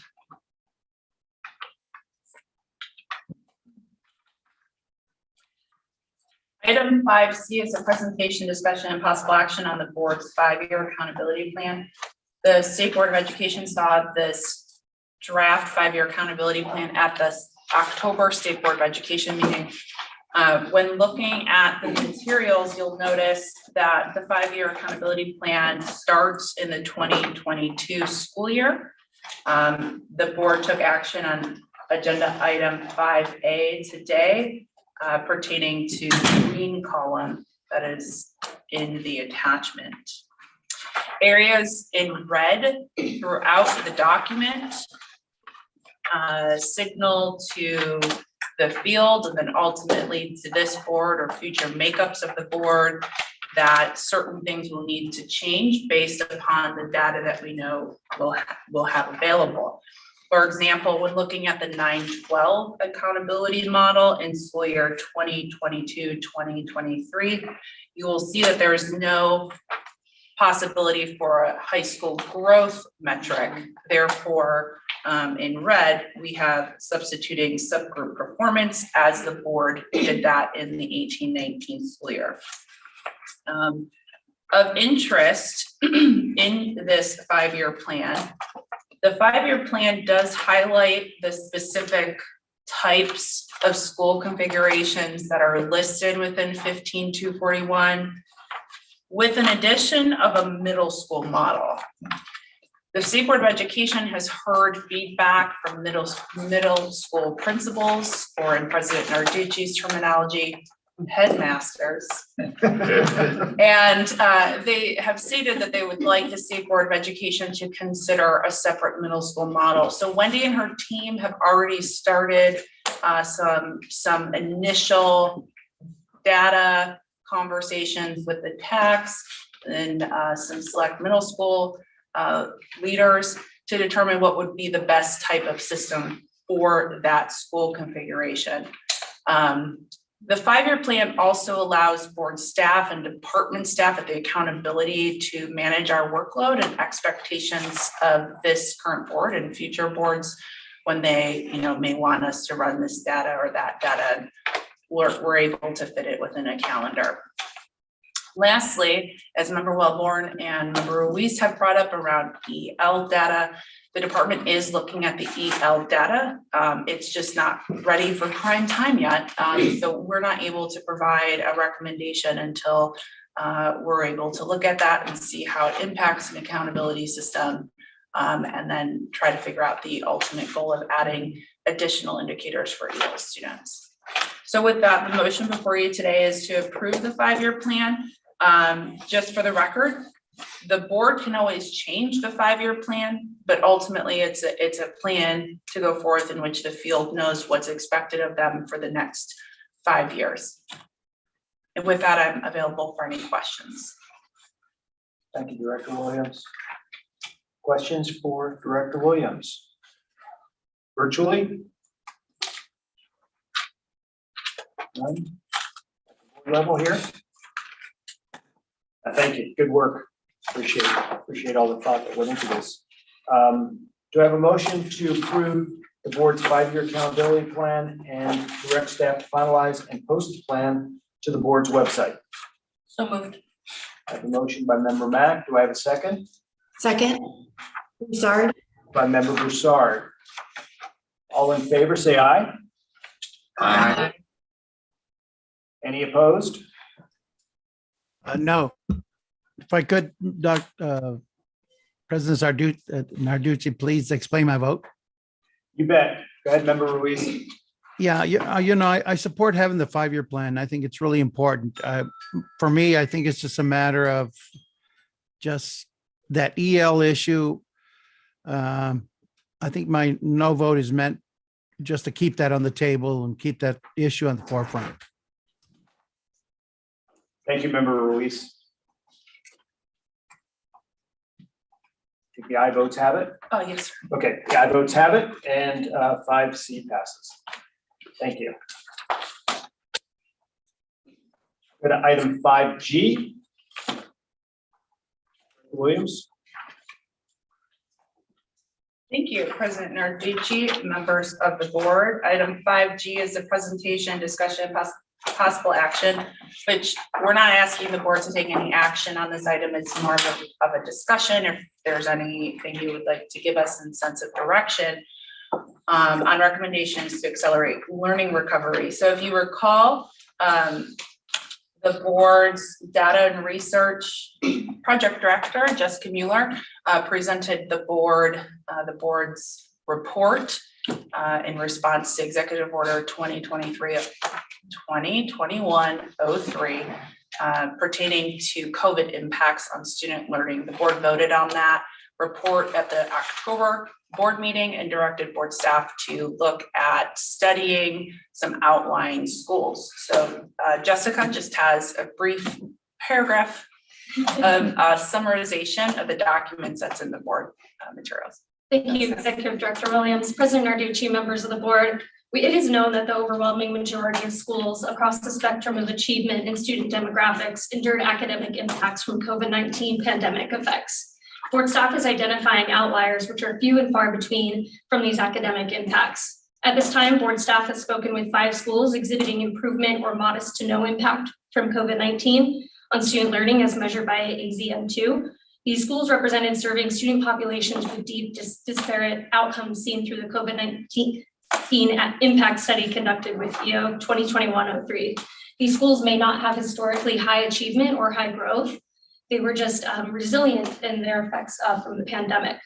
Item 5C is a presentation, discussion, and possible action on the board's 5-year accountability plan. The State Board of Education saw this draft 5-year accountability plan at the October State Board of Education meeting. When looking at the materials, you'll notice that the 5-year accountability plan starts in the 2022 school year. The board took action on agenda item 5A today, pertaining to the green column that is in the attachment. Areas in red throughout the document signal to the field and then ultimately to this board or future makeups of the board that certain things will need to change based upon the data that we know we'll have available. For example, when looking at the 9-12 accountability model in school year 2022-2023, you will see that there is no possibility for a high school growth metric. Therefore, in red, we have substituting subgroup performance as the board did that in the 18-19 school year. Of interest in this 5-year plan, the 5-year plan does highlight the specific types of school configurations that are listed within 15-241, with an addition of a middle school model. The State Board of Education has heard feedback from middle school principals, or in President Narducci's terminology, headmasters. And they have stated that they would like the State Board of Education to consider a separate middle school model. So Wendy and her team have already started some initial data conversations with the techs and some select middle school leaders to determine what would be the best type of system for that school configuration. The 5-year plan also allows board staff and department staff at the accountability to manage our workload and expectations of this current board and future boards when they, may want us to run this data or that data. We're able to fit it within a calendar. Lastly, as Member Wellborn and Member Ruiz have brought up around EL data, the department is looking at the EL data. It's just not ready for prime time yet. So we're not able to provide a recommendation until we're able to look at that and see how it impacts an accountability system, and then try to figure out the ultimate goal of adding additional indicators for EL students. So with that, the motion before you today is to approve the 5-year plan. Just for the record, the board can always change the 5-year plan, but ultimately it's a plan to go forth in which the field knows what's expected of them for the next 5 years. And with that, I'm available for any questions. Thank you, Director Williams. Questions for Director Williams? Virtually? None? Level here? Thank you. Good work. Appreciate all the thought that went into this. Do I have a motion to approve the board's 5-year accountability plan and direct staff to finalize and post the plan to the board's website? So moved. I have a motion by Member Mack. Do I have a second? Second. Broussard. By Member Broussard. All in favor, say aye. Aye. Any opposed? No. If I could, President Narducci, please explain my vote. You bet. Go ahead, Member Ruiz. Yeah, I support having the 5-year plan. I think it's really important. For me, I think it's just a matter of just that EL issue. I think my no vote is meant just to keep that on the table and keep that issue on the forefront. Thank you, Member Ruiz. I think the aye votes have it. Oh, yes, sir. Okay, the aye votes have it, and 5C passes. Thank you. Go to item 5G. Williams. Thank you, President Narducci, members of the board. Item 5G is a presentation, discussion, possible action, which we're not asking the board to take any action on this item. It's more of a discussion. If there's anything you would like to give us in sense of direction on recommendations to accelerate learning recovery. So if you recall, the board's data and research project director, Jessica Mueller, presented the board's report in response to Executive Order 2021-03 pertaining to COVID impacts on student learning. The board voted on that report at the October board meeting and directed board staff to look at studying some outlying schools. So Jessica just has a brief paragraph of summarization of the documents that's in the board materials. Thank you, Executive Director Williams. President Narducci, members of the board. It is known that the overwhelming majority of schools across the spectrum of achievement and student demographics endured academic impacts from COVID-19 pandemic effects. Board staff is identifying outliers, which are few and far between from these academic impacts. At this time, board staff has spoken with 5 schools exhibiting improvement or modest to no impact from COVID-19 on student learning as measured by AZM2. These schools represented serving student populations with deep disparate outcomes seen through the COVID-19 impact study conducted with EO 2021-03. These schools may not have historically high achievement or high growth. They were just resilient in their effects from the pandemic.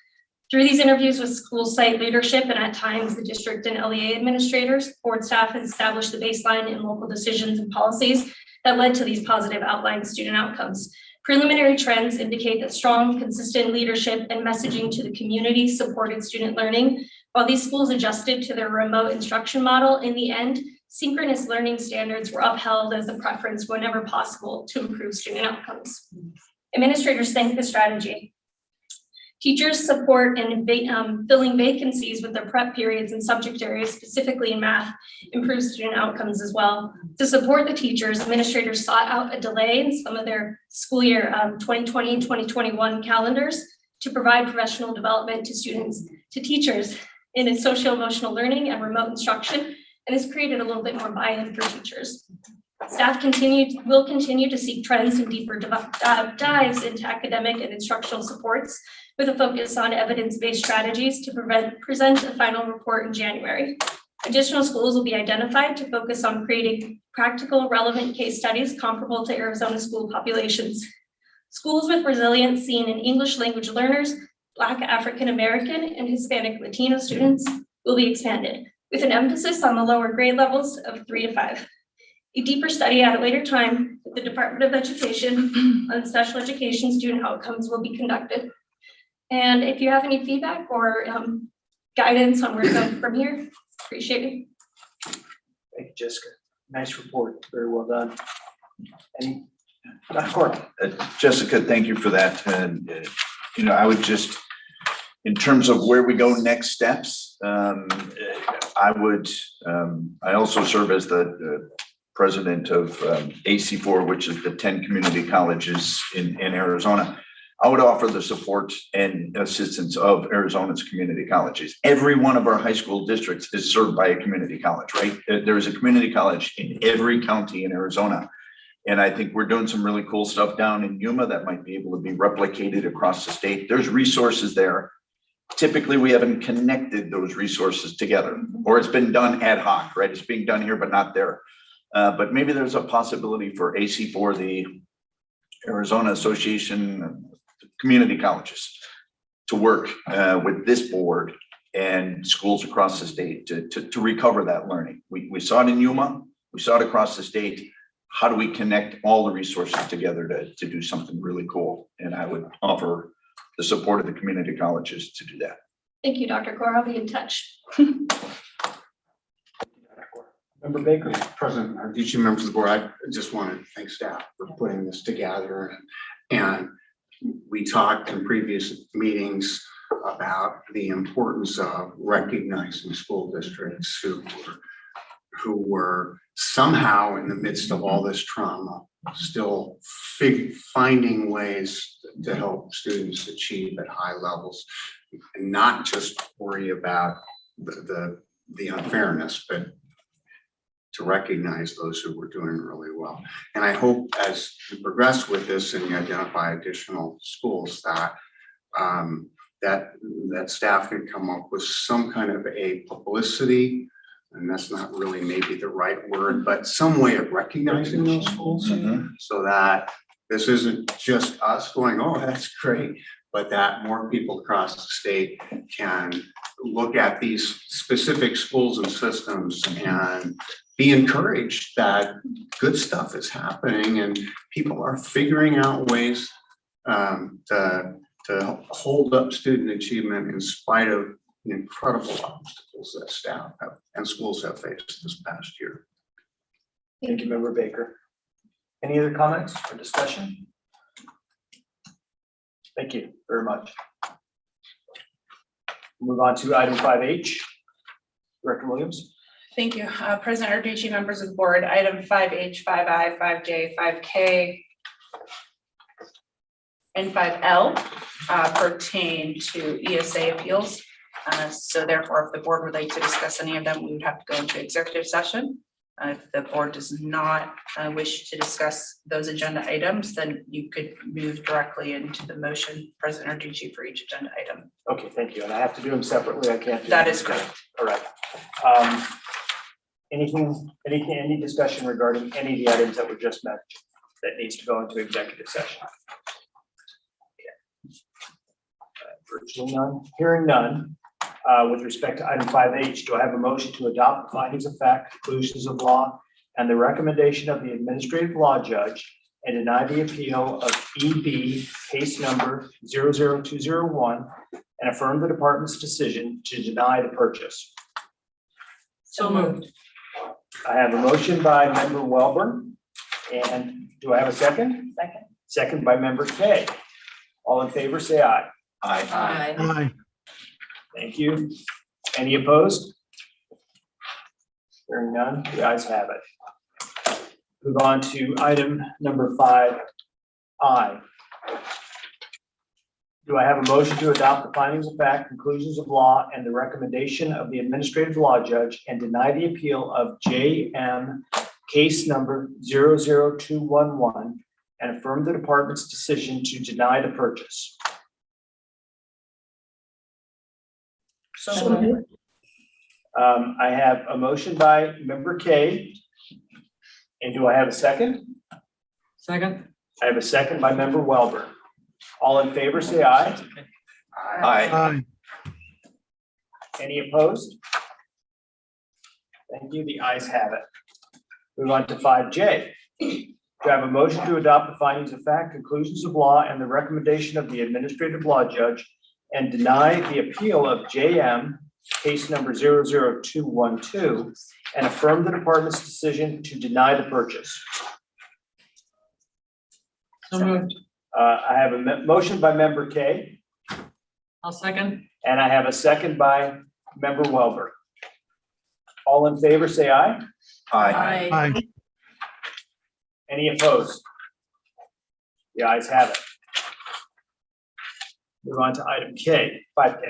Through these interviews with school site leadership and at times the district and LEA administrators, board staff has established the baseline in local decisions and policies that led to these positive outlying student outcomes. Preliminary trends indicate that strong, consistent leadership and messaging to the community supported student learning. While these schools adjusted to their remote instruction model, in the end, synchronous learning standards were upheld as the preference whenever possible to improve student outcomes. Administrators thank the strategy. Teachers support in filling vacancies with their prep periods and subject areas, specifically in math, improves student outcomes as well. To support the teachers, administrators sought out a delay in some of their school year 2020-2021 calendars to provide professional development to students, to teachers in social-emotional learning and remote instruction, and has created a little bit more buy-in for teachers. Staff will continue to seek trends and deeper dives into academic and instructional supports with a focus on evidence-based strategies to present a final report in January. Additional schools will be identified to focus on creating practical, relevant case studies comparable to Arizona school populations. Schools with resilience seen in English language learners, Black, African American, and Hispanic Latino students will be expanded, with an emphasis on the lower grade levels of 3 to 5. A deeper study at a later time with the Department of Education on special education student outcomes will be conducted. And if you have any feedback or guidance on where to go from here, appreciate it. Thank you, Jessica. Nice report. Very well done. Any, Dr. Court. Jessica, thank you for that. And, I would just, in terms of where we go next steps, I also serve as the president of AC4, which is the 10 community colleges in Arizona. I would offer the support and assistance of Arizona's community colleges. Every one of our high school districts is served by a community college, right? There is a community college in every county in Arizona. And I think we're doing some really cool stuff down in Yuma that might be able to be replicated across the state. There's resources there. Typically, we haven't connected those resources together, or it's been done ad hoc, right? It's being done here, but not there. But maybe there's a possibility for AC4, the Arizona Association of Community Colleges to work with this board and schools across the state to recover that learning. We saw it in Yuma, we saw it across the state. How do we connect all the resources together to do something really cool? And I would offer the support of the community colleges to do that. Thank you, Dr. Gore. I'll be in touch. Member Baker. President Narducci, members of the board, I just want to thank staff for putting this together. And we talked in previous meetings about the importance of recognizing school districts who were somehow in the midst of all this trauma, still finding ways to help students achieve at high levels and not just worry about the unfairness, but to recognize those who were doing really well. And I hope as you progress with this and you identify additional schools that that staff can come up with some kind of a publicity, and that's not really maybe the right word, but some way of recognizing those schools so that this isn't just us going, oh, that's great, but that more people across the state can look at these specific schools and systems and be encouraged that good stuff is happening and people are figuring out ways to hold up student achievement in spite of the incredible obstacles that staff have and schools have faced this past year. Thank you, Member Baker. Any other comments or discussion? Thank you very much. Move on to item 5H. Director Williams. Thank you, President Narducci, members of the board. Item 5H, 5I, 5J, 5K, and 5L pertain to ESA appeals. So therefore, if the board would like to discuss any of them, we would have to go into executive session. If the board does not wish to discuss those agenda items, then you could move directly into the motion, President Narducci, for each agenda item. Okay, thank you. And I have to do them separately. I can't do That them is together. correct. All right. Any discussion regarding any of the items that were just mentioned that needs to go into executive session? Okay. Virtually none. Hearing none. With respect to item 5H, do I have a motion to adopt the findings of fact, conclusions of law, and the recommendation of the administrative law judge and deny the appeal of EB case number 00201 and affirm the department's decision to deny the purchase? So moved. I have a motion by member Welborn, and do I have a second? Second. Second by member Kay. All in favor, say aye. Aye. Aye. Thank you. Any opposed? Hearing none, the ayes have it. Move on to item number 5I. Do I have a motion to adopt the findings of fact, conclusions of law, and the recommendation of the administrative law judge and deny the appeal of JM case number 00211 and affirm the department's decision to deny the purchase? So moved. I have a motion by member Kay. And do I have a second? Second. I have a second by member Welborn. All in favor, say aye. Aye. Any opposed? Thank you. The ayes have it. Move on to 5J. Do I have a motion to adopt the findings of fact, conclusions of law, and the recommendation of the administrative law judge and deny the appeal of JM case number 00212 and affirm the department's decision to deny the purchase? So moved. I have a motion by member Kay, I'll second. and I have a second by member Welborn. All in favor, say aye. Aye. Aye. Any opposed? The ayes have it. Move on to item K, 5K.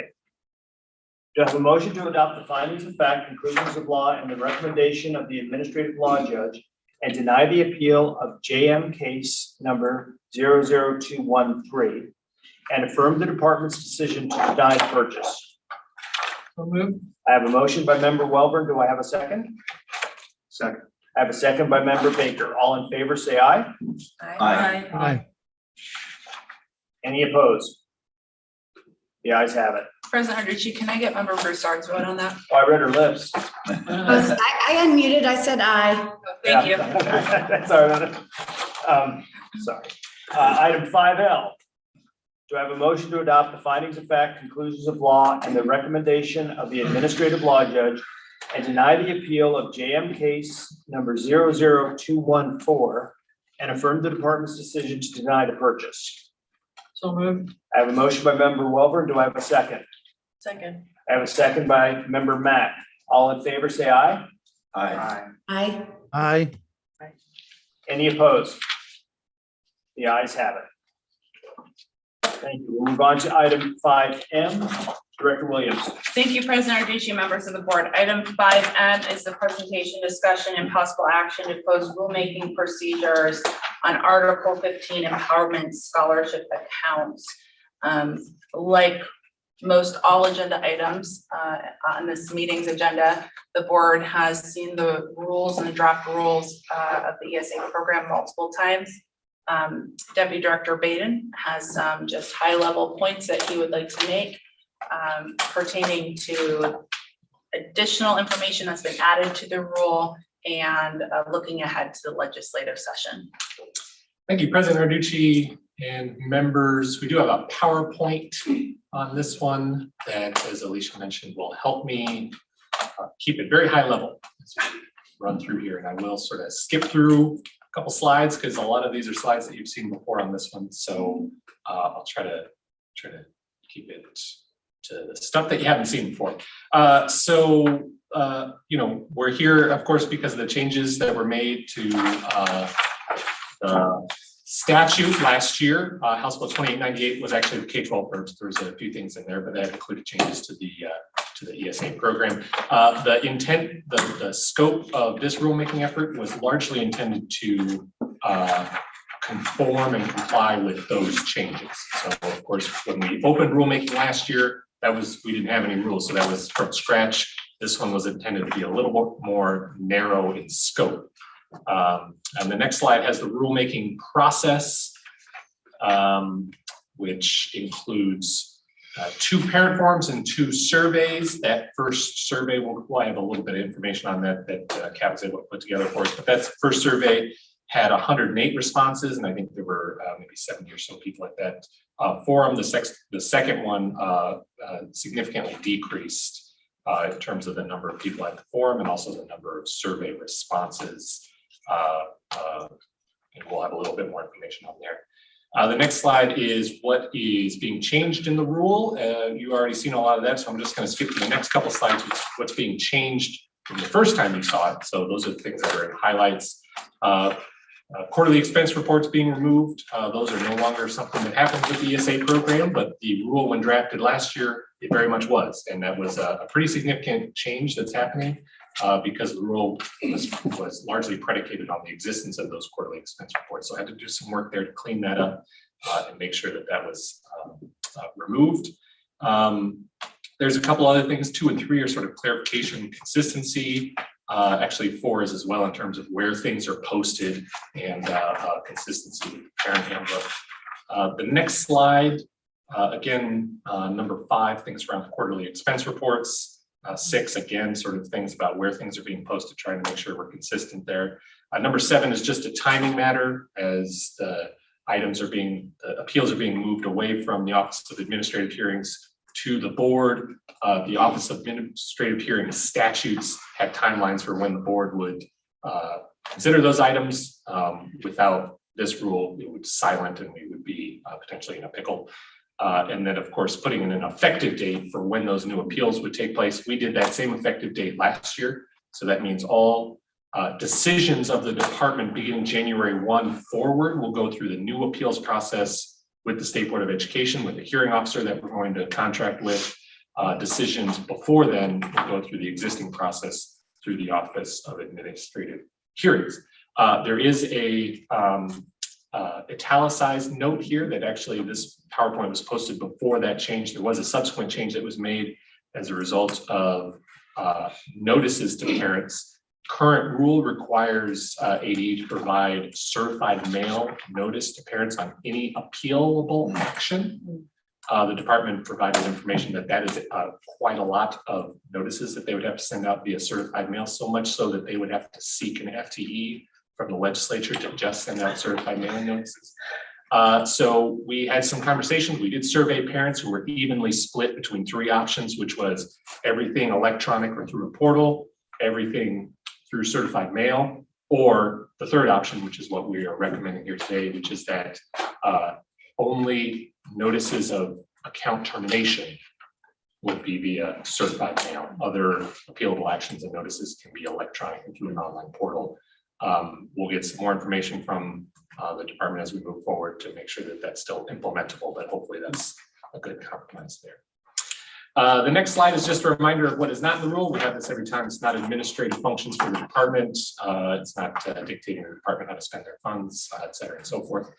Do I have a motion to adopt the findings of fact, conclusions of law, and the recommendation of the administrative law judge and deny the appeal of JM case number 00213 and affirm the department's decision to deny the purchase? So moved. I have a motion by member Welborn. Do I have a second? Second. I have a second by member Baker. All in favor, say aye. Aye. Aye. Any opposed? The ayes have it. President Narducci, can I get member Broussard's vote on that? Oh, I read her lips. I unmuted, I said aye. Thank you. That's all right. Sorry. Item 5L. Do I have a motion to adopt the findings of fact, conclusions of law, and the recommendation of the administrative law judge and deny the appeal of JM case number 00214 and affirm the department's decision to deny the purchase? So moved. I have a motion by member Welborn. Do I have a second? Second. I have a second by member Mack. All in favor, say aye. Aye. Aye. Aye. Any opposed? The ayes have it. Thank you. We'll move on to item 5M. Director Williams. Thank you, President Narducci, members of the board. Item 5M is the presentation, discussion, and possible action to close rulemaking procedures on Article 15 Empowerment Scholarship Accounts. Like most all agenda items on this meeting's agenda, the board has seen the rules and the draft rules of the ESA program multiple times. Deputy Director Baden has just high-level points that he would like to make pertaining to additional information that's been added to the rule and looking ahead to the legislative session. Thank you, President Narducci and members. We do have a PowerPoint on this one that, as Alicia mentioned, will help me keep it very high level as we run through here. And I will sort of skip through a couple slides because a lot of these are slides that you've seen before on this one. So I'll try to keep it to the stuff that you haven't seen before. You know, we're here, of course, because of the changes that were made to the statute last year. House Bill 2898 was actually the K-12 first. There was a few things in there, but that included changes to the ESA program. The intent, the scope of this rulemaking effort was largely intended to conform and comply with those changes. So, of course, when we opened rulemaking last year, we didn't have any rules, so that was from scratch. This one was intended to be a little bit more narrow in scope. And the next slide has the rulemaking process, which includes 2 parent forums and 2 surveys. That first survey, we'll have a little bit of information on that Kat was able to put together for us. But that first survey had 108 responses, and I think there were maybe 70 or so people at that forum. The second one significantly decreased in terms of the number of people at the forum and also the number of survey responses. And we'll have a little bit more information on there. The next slide is what is being changed in the rule. You've already seen a lot of that, so I'm just going to skip to the next couple slides, which is what's being changed from the first time you saw it. So those are the things that are in highlights. Quarterly expense reports being removed. Those are no longer something that happens with the ESA program, but the rule when drafted last year, it very much was. And that was a pretty significant change that's happening because the rule was largely predicated on the existence of those quarterly expense reports. So I had to do some work there to clean that up and make sure that that was removed. There's a couple other things, 2 and 3 are sort of clarification, consistency. Actually 4 is as well in terms of where things are posted and consistency with the parent handbook. The next slide, again, number 5, things around quarterly expense reports. 6, again, sort of things about where things are being posted, trying to make sure we're consistent there. Number 7 is just a timing matter as the appeals are being moved away from the Office of Administrative Hearings to the board. The Office of Administrative Hearings statutes have timelines for when the board would consider those items. Without this rule, it would be silent and we would be potentially in a pickle. And then, of course, putting in an effective date for when those new appeals would take place. We did that same effective date last year. So that means all decisions of the department beginning January 1 forward will go through the new appeals process with the State Board of Education, with the hearing officer that we're going to contract with. Decisions before then will go through the existing process through the Office of Administrative Hearings. There is a italicized note here that actually this PowerPoint was posted before that change. There was a subsequent change that was made as a result of notices to parents current rule requires AD to provide certified mail notice to parents on any appealable action. The department provided information that is quite a lot of notices that they would have to send out via certified mail, so much so that they would have to seek an FTE from the legislature to just send out certified mailing notices. So we had some conversations. We did survey parents who were evenly split between three options, which was everything electronic or through a portal, everything through certified mail, or the third option, which is what we are recommending here today, which is that only notices of account termination would be via certified mail. Other appealable actions and notices can be electronic and through an online portal. We'll get some more information from the department as we move forward to make sure that that's still implementable, but hopefully that's a good compromise there. The next slide is just a reminder of what is not in the rule. We have this every time. It's not administrative functions for the department. It's not dictating the department how to spend their funds, et cetera, and so forth.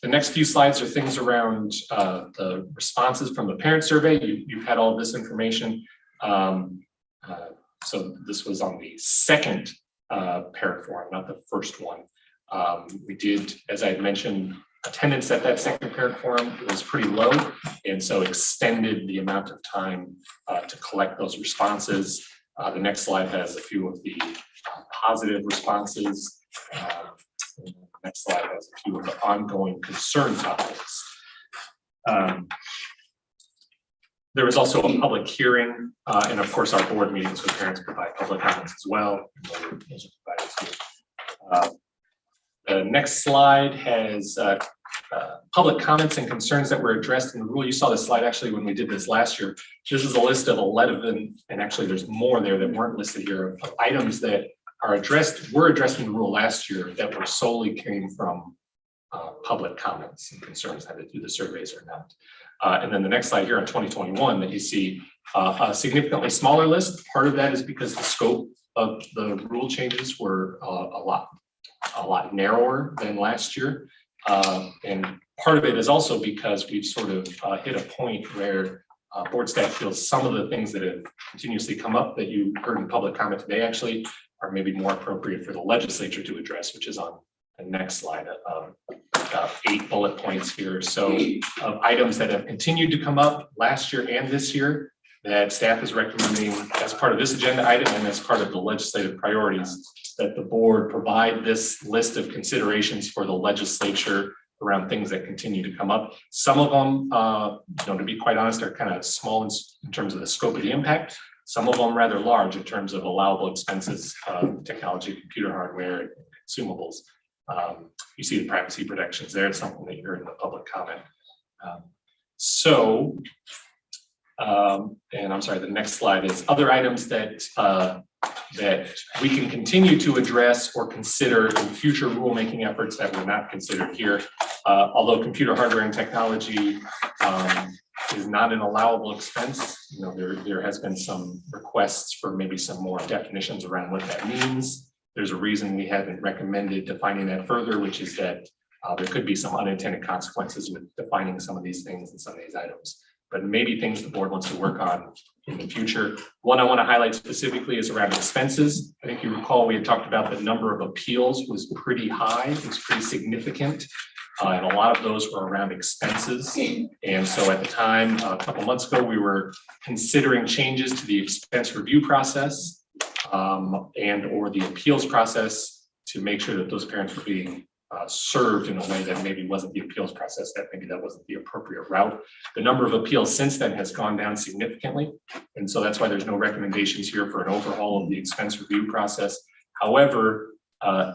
The next few slides are things around the responses from the parent survey. You've had all of this information. So this was on the second parent forum, not the first one. We did, as I had mentioned, attendance at that second parent forum was pretty low, and so extended the amount of time to collect those responses. The next slide has a few of the positive responses. The next slide has a few of the ongoing concern topics. There was also a public hearing, and of course, our board meetings with parents provide public comments as well. Those are provided too. The next slide has public comments and concerns that were addressed in the rule. You saw this slide actually when we did this last year. This is a list of 11, and actually there's more there that weren't listed here, of items that were addressed in the rule last year that were solely came from public comments and concerns had to do the surveys or not. And then the next slide here on 2021 that you see a significantly smaller list. Part of that is because the scope of the rule changes were a lot narrower than last year. And part of it is also because we've sort of hit a point where board staff feels some of the things that have continuously come up that you heard in public comment today actually are maybe more appropriate for the legislature to address, which is on the next slide. About 8 bullet points here. So of items that have continued to come up last year and this year that staff is recommending as part of this agenda item and as part of the legislative priorities that the board provide this list of considerations for the legislature around things that continue to come up. Some of them, to be quite honest, are kind of small in terms of the scope of the impact. Some of them rather large in terms of allowable expenses, technology, computer hardware, and consumables. You see the privacy protections there. It's something that you heard in the public comment. And I'm sorry, the next slide is other items that we can continue to address or consider in future rulemaking efforts that were not considered here. Although computer hardware and technology is not an allowable expense, there has been some requests for maybe some more definitions around what that means. There's a reason we haven't recommended defining that further, which is that there could be some unintended consequences with defining some of these things and some of these items, but maybe things the board wants to work on in the future. One I want to highlight specifically is around expenses. I think you recall we had talked about the number of appeals was pretty high, it was pretty significant, and a lot of those were around expenses. And so at the time, a couple months ago, we were considering changes to the expense review process and or the appeals process to make sure that those parents were being served in a way that maybe wasn't the appeals process, that maybe that wasn't the appropriate route. The number of appeals since then has gone down significantly. And so that's why there's no recommendations here for an overhaul of the expense review process. However,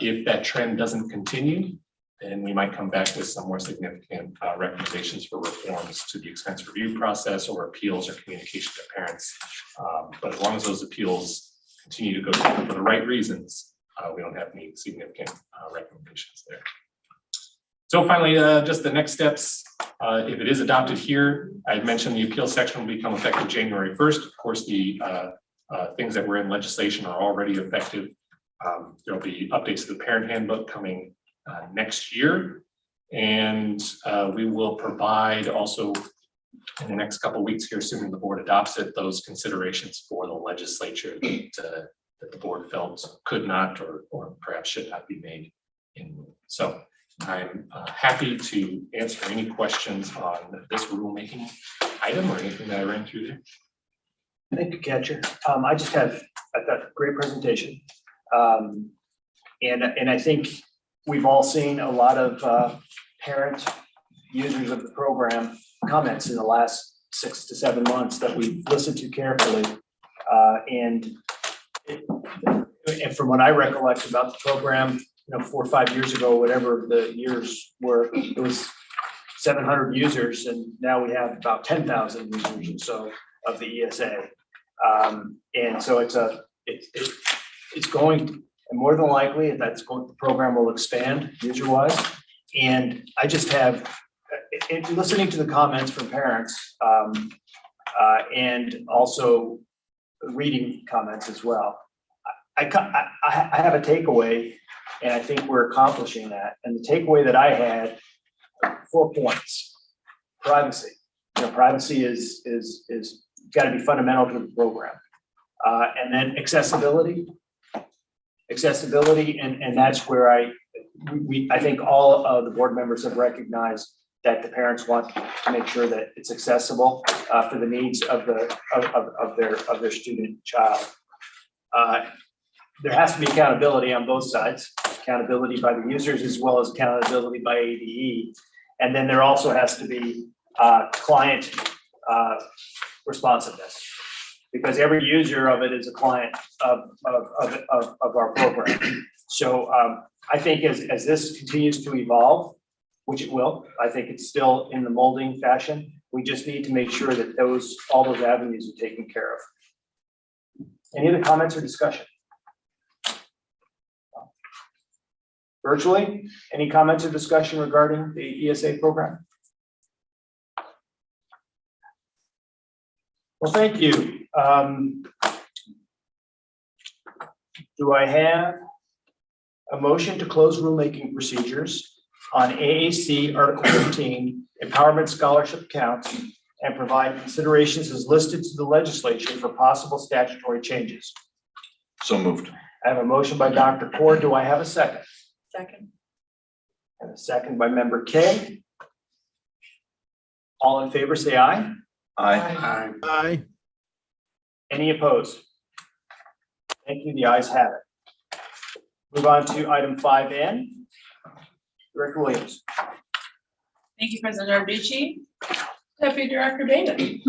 if that trend doesn't continue, then we might come back with some more significant recommendations for reforms to the expense review process or appeals or communication to parents. But as long as those appeals continue to go down for the right reasons, we don't have any significant recommendations there. So finally, just the next steps. If it is adopted here, I had mentioned the appeal section will become effective January 1st. Of course, the things that were in legislation are already effective. There'll be updates to the parent handbook coming next year. And we will provide also in the next couple of weeks here, assuming the board adopts it, those considerations for the legislature that that the board felt could not or perhaps should not be made in. So I'm happy to answer any questions on this rulemaking item or anything that I ran through there. Thank you, Catcher. I thought great presentation. And I think we've all seen a lot of parent users of the program comments in the last 6 to 7 months that we've listened to carefully. And from what I recollect about the program, 4 or 5 years ago, whatever the years were, it was 700 users, and now we have about 10,000 users or so of the ESA. And so it's going, and more than likely the program will expand user-wise. And I just have, listening to the comments from parents and also reading comments as well, I have a takeaway, and I think we're accomplishing that. And the takeaway that I had, 4 points. Privacy. Privacy is got to be fundamental to the program. And then accessibility, and that's where I think all of the board members have recognized that the parents want to make sure that it's accessible for the needs of their student child. There has to be accountability on both sides, accountability by the users as well as accountability by ADE. And then there also has to be client responsiveness, because every user of it is a client of our program. So I think as this continues to evolve, which it will, I think it's still in the molding fashion. We just need to make sure that all those avenues are taken care of. Any other comments or discussion? Virtually, any comments or discussion regarding the ESA program? Well, thank you. Do I have a motion to close rulemaking procedures on AAC Article 15 Empowerment Scholarship Accounts and provide considerations as listed to the legislature for possible statutory changes? So moved. I have a motion by Dr. Cord. Do I have a second? Second. And a second by Member Kay. All in favor, say aye. Aye. Aye. Any opposed? Thank you. The ayes have it. Move on to item 5N. Director Williams. Thank you, President Narducci. Deputy Director Damon.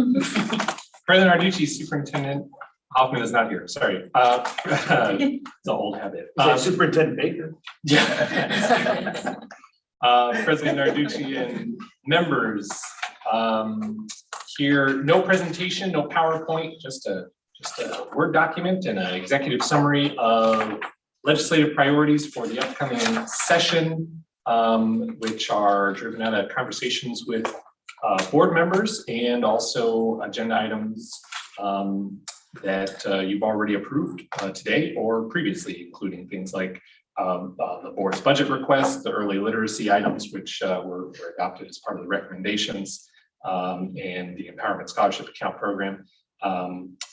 President Narducci, Superintendent Hoffman is not here. Sorry. It's an old habit. Superintendent Baker. President Narducci and members, here, no presentation, no PowerPoint, just a Word document and an executive summary of legislative priorities for the upcoming session, which are driven out of conversations with board members and also agenda items that you've already approved today or previously, including things like the board's budget request, the early literacy items, which were adopted as part of the recommendations, and the Empowerment Scholarship Account Program.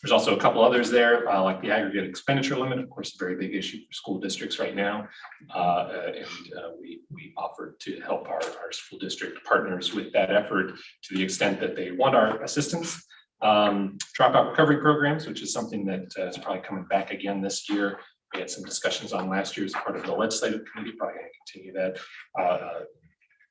There's also a couple others there, like the aggregate expenditure limit, of course, a very big issue for school districts right now. We offered to help our school district partners with that effort to the extent that they want our assistance. Dropout recovery programs, which is something that is probably coming back again this year. We had some discussions on last year as part of the legislative committee, probably going to continue that,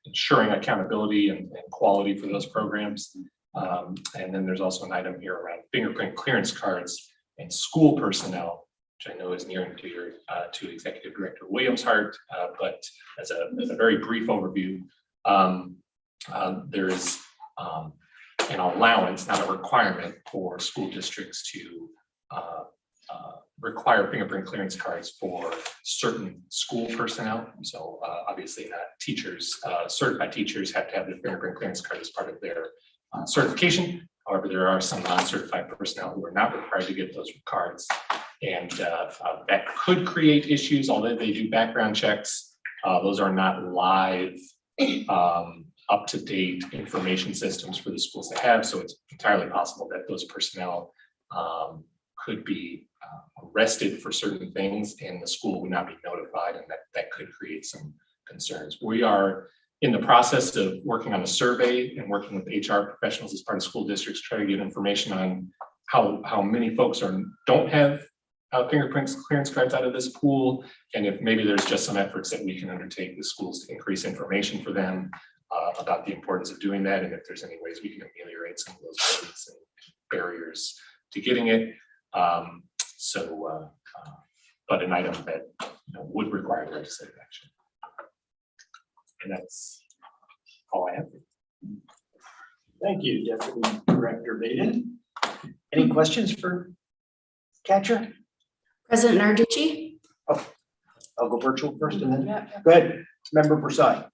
ensuring accountability and quality for those programs. And then there's also an item here around fingerprint clearance cards and school personnel, which I know is near and dear to Executive Director Williams' heart. But as a very brief overview, there is an allowance, not a requirement, for school districts to require fingerprint clearance cards for certain school personnel. So obviously not teachers, certified teachers have to have their fingerprint clearance card as part of their certification. However, there are some non-certified personnel who are not required to get those cards. And that could create issues, although they do background checks. Those are not live, up-to-date information systems for the schools to have. So it's entirely possible that those personnel could be arrested for certain things and the school would not be notified, and that could create some concerns. We are in the process of working on a survey and working with HR professionals as part of school districts, trying to get information on how many folks don't have fingerprints clearance cards out of this pool, and if maybe there's just some efforts that we can undertake with schools to increase information for them about the importance of doing that, and if there's any ways we can ameliorate some of those burdens and barriers to getting it. But an item that would require legislative action. And that's all I have. Thank you, Deputy Director Baden. Any questions for Catcher? President Narducci? Oh, I'll go virtual first and then go ahead, Member Broussard.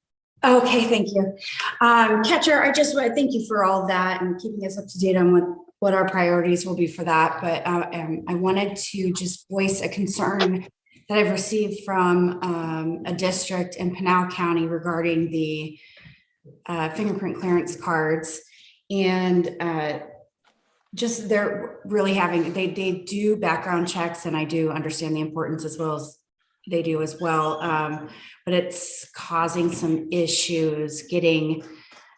Okay, thank you. Catcher, I just want to thank you for all of that and keeping us up to date on what our priorities will be for that. But I wanted to just voice a concern that I've received from a district in Pinal County regarding the fingerprint clearance cards. And just they're really having, they do background checks, and I do understand the importance as well as they do as well. But it's causing some issues getting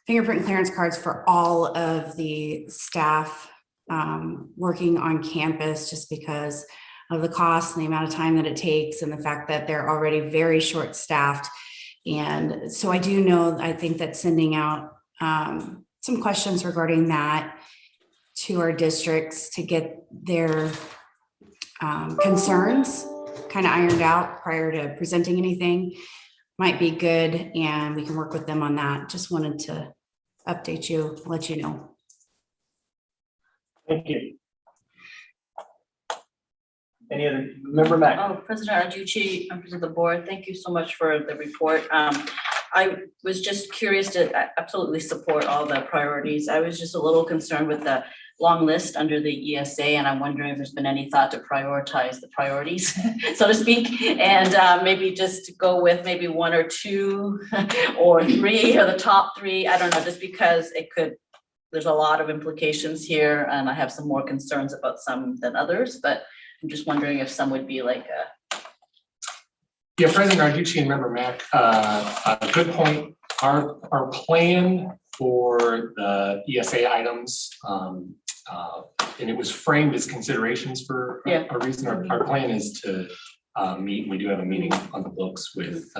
fingerprint clearance cards for all of the staff working on campus, just because of the cost and the amount of time that it takes and the fact that they're already very short staffed. And so I do know, I think that sending out some questions regarding that to our districts to get their concerns kind of ironed out prior to presenting anything might be good, and we can work with them on that. Just wanted to update you, let you know. Thank you. Any other Member Mack? Oh, President Arducci, members of the board, thank you so much for the report. I was just curious to absolutely support all the priorities. I was just a little concerned with the long list under the ESA, and I'm wondering if there's been any thought to prioritize the priorities, so to speak, and maybe just go with maybe one or two or three, or the top three. I don't know, just because there's a lot of implications here, and I have some more concerns about some than others, but I'm just wondering if some would be like Yeah, President Arducci and Member Mack, a good point. Our plan for the ESA items, and it was framed as considerations for a reason. Our plan is to meet. We do have a meeting on the books with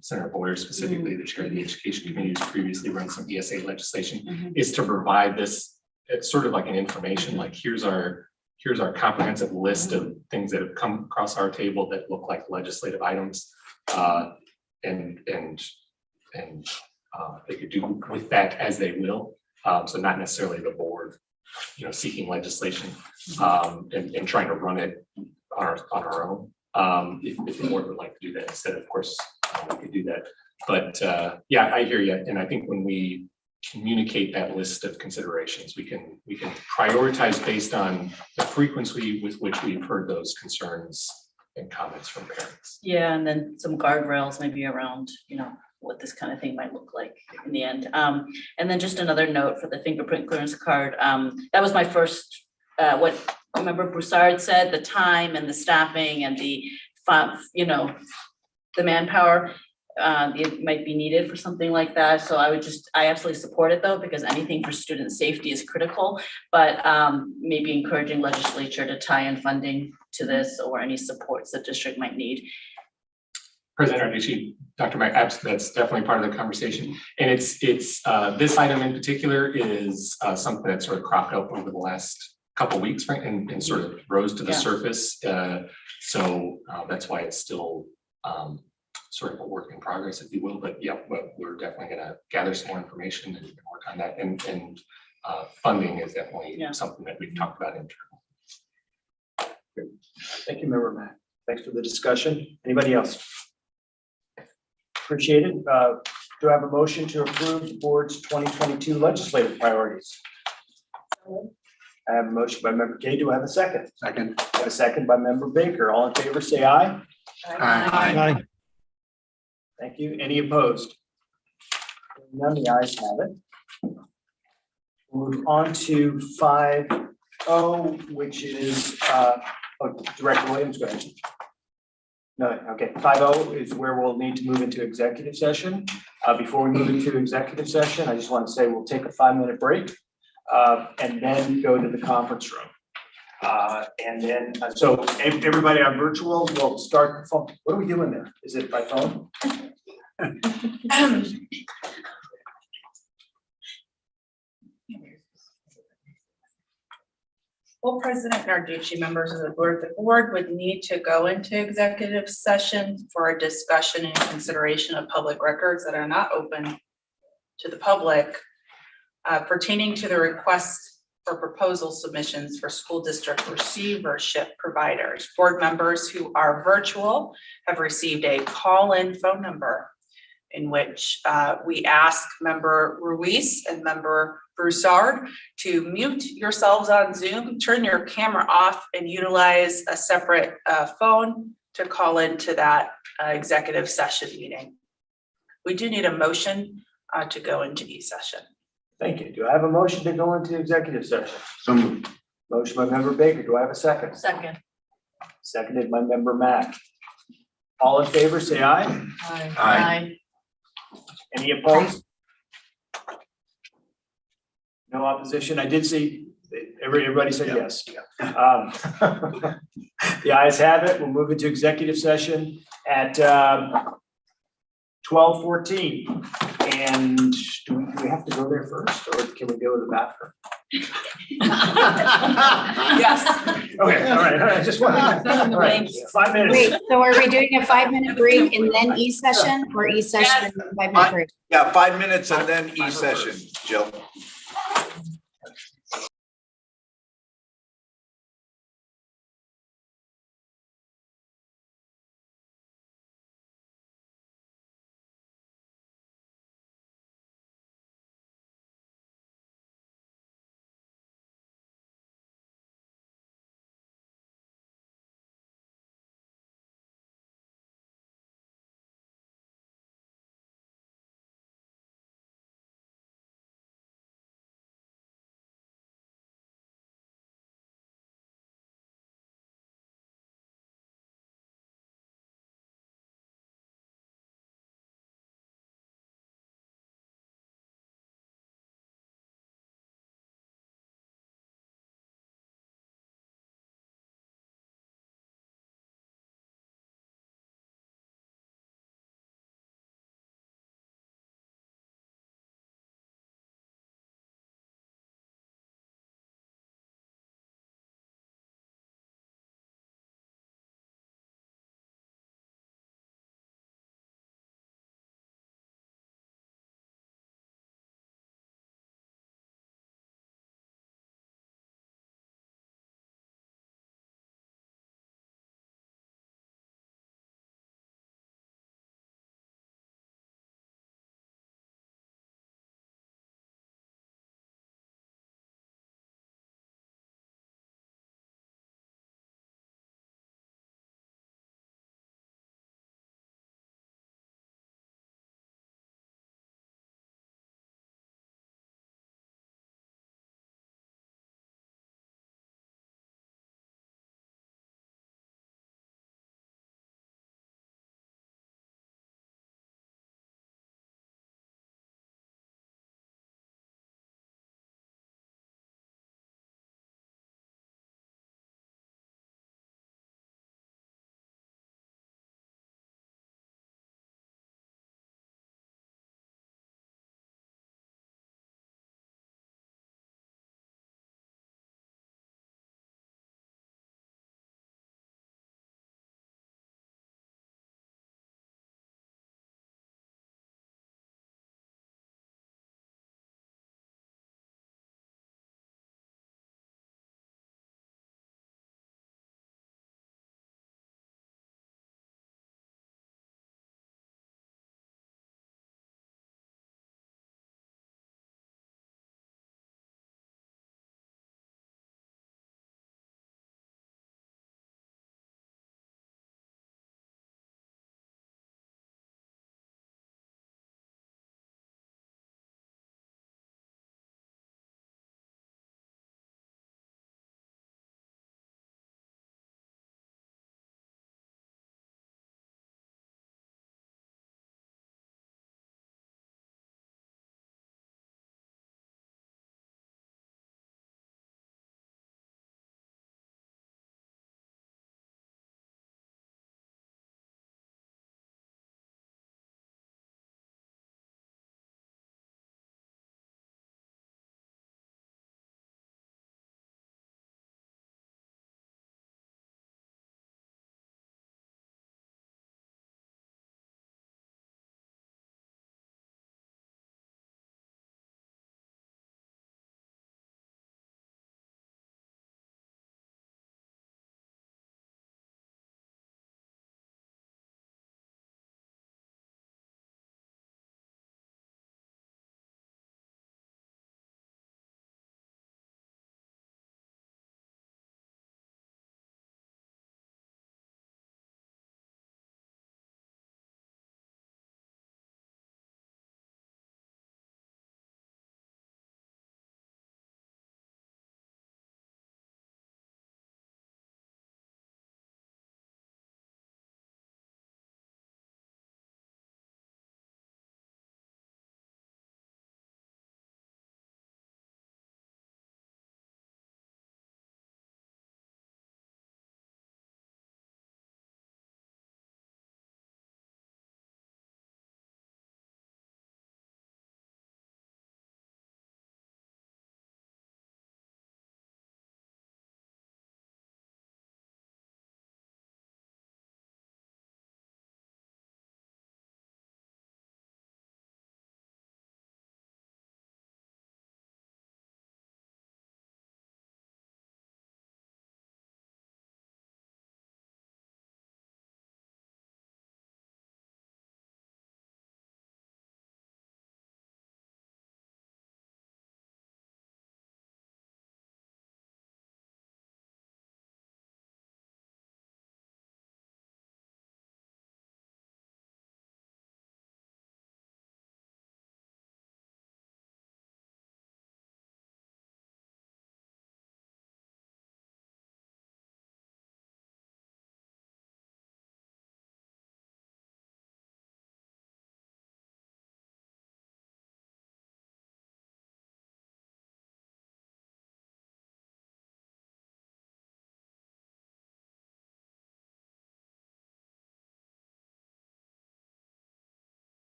Senator Boyer, specifically the chair of the Education Committee, who's previously run some ESA legislation, is to provide this. It's sort of like an information, like here's our comprehensive list of things that have come across our table that look like legislative items, and they could do with that as they will. So not necessarily the board, seeking legislation and trying to run it on our own. If the board would like to do that instead, of course, we could do that. But yeah, I hear you, and I think when we communicate that list of considerations, we can prioritize based on the frequency with which we've heard those concerns and comments from parents. Yeah, and then some guardrails maybe around, what this kind of thing might look like in the end. And then just another note for the fingerprint clearance card. That was my first, what Member Broussard said, the time and the staffing and the manpower. It might be needed for something like that. So I absolutely support it though, because anything for student safety is critical, but maybe encouraging legislature to tie in funding to this or any supports the district might need. President Arducci, Dr. Mack, that's definitely part of the conversation. And it's this item in particular is something that sort of cropped up over the last couple of weeks, right? And sort of rose to the surface. So that's why it's still sort of a work in progress, if you will. But yeah, we're definitely going to gather some more information and work on that. And funding is definitely something that we've talked about internally. Thank you, Member Mack. Thanks for the discussion. Anybody else? Appreciate it. Do I have a motion to approve the board's 2022 legislative priorities? I have a motion by Member Kay. Do I have a second? Second. I have a second by Member Baker. All in favor, say aye. Aye. Thank you. Any opposed? None, the ayes have it. We'll move on to 5O, which is Oh, Director Williams, go ahead. No, okay, 5:00 is where we'll need to move into executive session. Before we move into executive session, I just want to say we'll take a 5-minute break and then go to the conference room. And then, so everybody on virtual, we'll start the phone. What are we doing there? Is it by phone? Well, President Narducci, members of the board would need to go into executive session for a discussion and consideration of public records that are not open to the public pertaining to the request for proposal submissions for school district receivership providers. Board members who are virtual have received a call-in phone number in which we ask member Ruiz and member Broussard to mute yourselves on Zoom, turn your camera off, and utilize a separate phone to call into that executive session meeting. We do need a motion to go into e-session. Thank you. Do I have a motion to go into executive session? So moved. Motion by member Baker. Do I have a second? Second. Seconded by member Mack. All in favor, say aye. Aye. Any opposed? No opposition. I did see, everybody said yes. The ayes have it. We'll move into executive session at 12:14. And do we have to go there first, or can we go to the bathroom? Yes. Okay, all right. Just want all right, 5 minutes. Wait, so are we doing a 5-minute break and then e-session or e-session and 5-minute break? Yeah, 5 minutes and then e-session, Jill.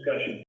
Discussion.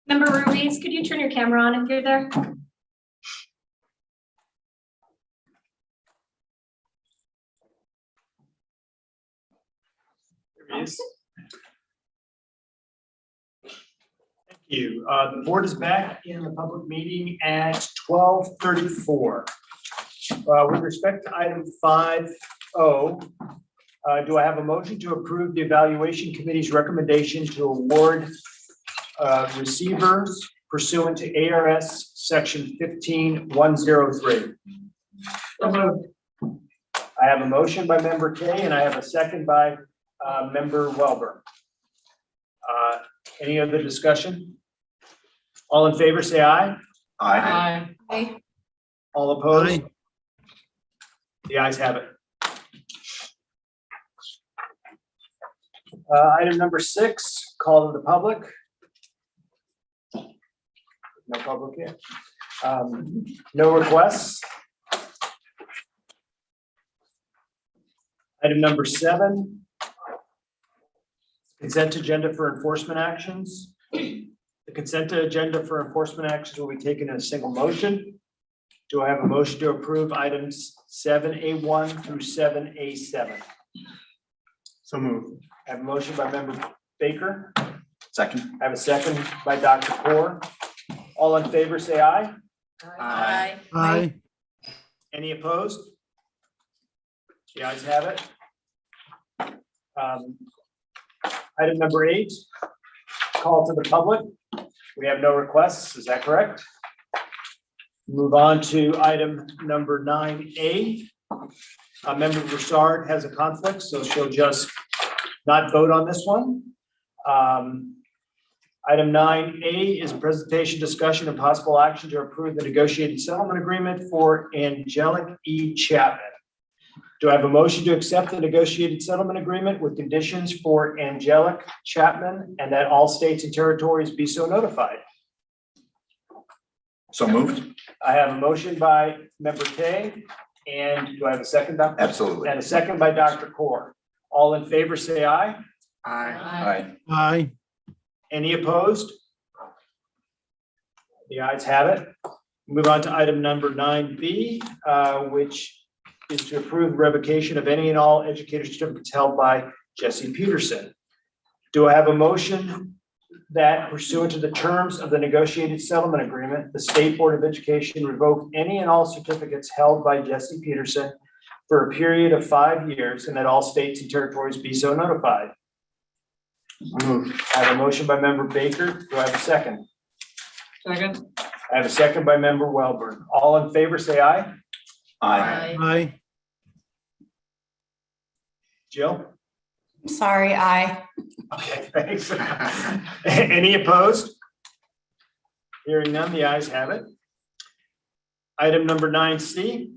Member Ruiz, could you turn your camera on if you're there? There he is. Thank you. The board is back in the public meeting at 12:34. With respect to item 5O, do I have a motion to approve the evaluation committee's recommendation to award receivers pursuant to ARS section 15103? I have a motion by member Kay and I have a second by member Welber. Any other discussion? All in favor, say aye. Aye. Aye. All opposed? The ayes have it. Item number 6, call to the public. No public yet. No requests. Item number 7, consent agenda for enforcement actions. The consent agenda for enforcement actions will be taken in a single motion. Do I have a motion to approve items 7A1 through 7A7? So moved. I have a motion by member Baker. Second. I have a second by Dr. Core. All in favor, say aye. Aye. Aye. Any opposed? The ayes have it. Item number 8, call to the public. We have no requests, is that correct? Move on to item number 9A. Member Broussard has a conflict, so she'll just not vote on this one. Item 9A is a presentation, discussion, and possible action to approve the negotiated settlement agreement for Angelic E. Chapman. Do I have a motion to accept the negotiated settlement agreement with conditions for Angelic Chapman and that all states and territories be so notified? So moved. I have a motion by Member Tay, and do I have a second, Dr.? Absolutely. And a second by Dr. Core. All in favor, say aye. Aye. Aye. Any opposed? The ayes have it. Move on to item number 9B, which is to approve the revocation of any and all educator certificates held by Jesse Peterson. Do I have a motion that pursuant to the terms of the negotiated settlement agreement, the State Board of Education revoke any and all certificates held by Jesse Peterson for a period of 5 years and that all states and territories be so notified? I have a motion by Member Baker. Do I have a second? Second. I have a second by Member Welborn. All in favor, say aye. Aye. Aye. Jill? Sorry, aye. Okay, thanks. Any opposed? Hearing none, the ayes have it. Item number 9C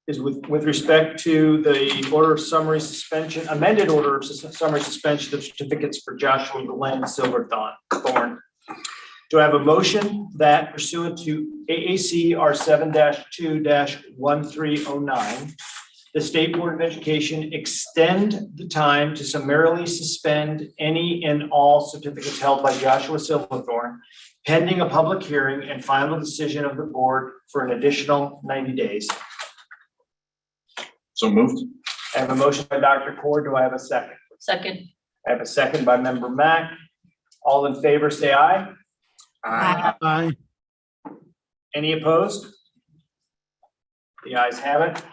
is with respect to the order of summary suspension, amended order of summary suspension of certificates for Joshua Glenn Silverthorne. Do I have a motion that pursuant to AAC R7-2-1309, the State Board of Education extend the time to summarily suspend any and all certificates held by Joshua Silverthorne pending a public hearing and final decision of the board for an additional 90 days? So moved. I have a motion by Dr. Core. Do I have a second? Second. I have a second by Member Mack. All in favor, say aye. Aye. Any opposed? The ayes have it.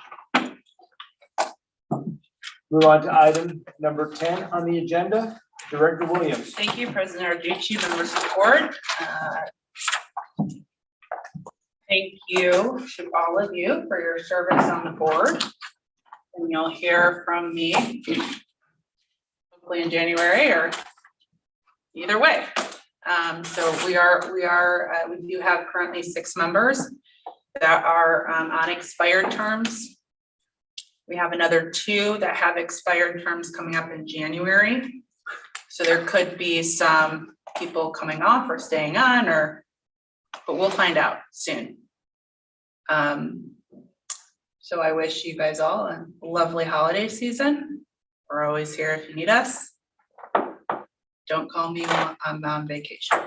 Move on to item number 10 on the agenda. Director Williams. Thank you, President Arducci, members of the board. Thank you to all of you for your service on the board. And you'll hear from me hopefully in January or either way. So we do have currently 6 members that are on expired terms. We have another 2 that have expired terms coming up in January. So there could be some people coming off or staying on, but we'll find out soon. So I wish you guys all a lovely holiday season. We're always here if you need us. Don't call me when I'm on vacation.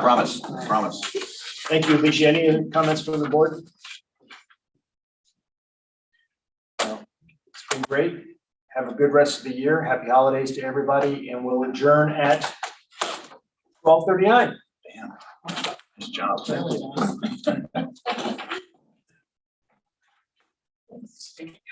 Promise. Thank you, Alicia. Any comments from the board? No. It's been great. Have a good rest of the year. Happy holidays to everybody, and we'll adjourn at 12:39. Damn. Nice job. Thank you.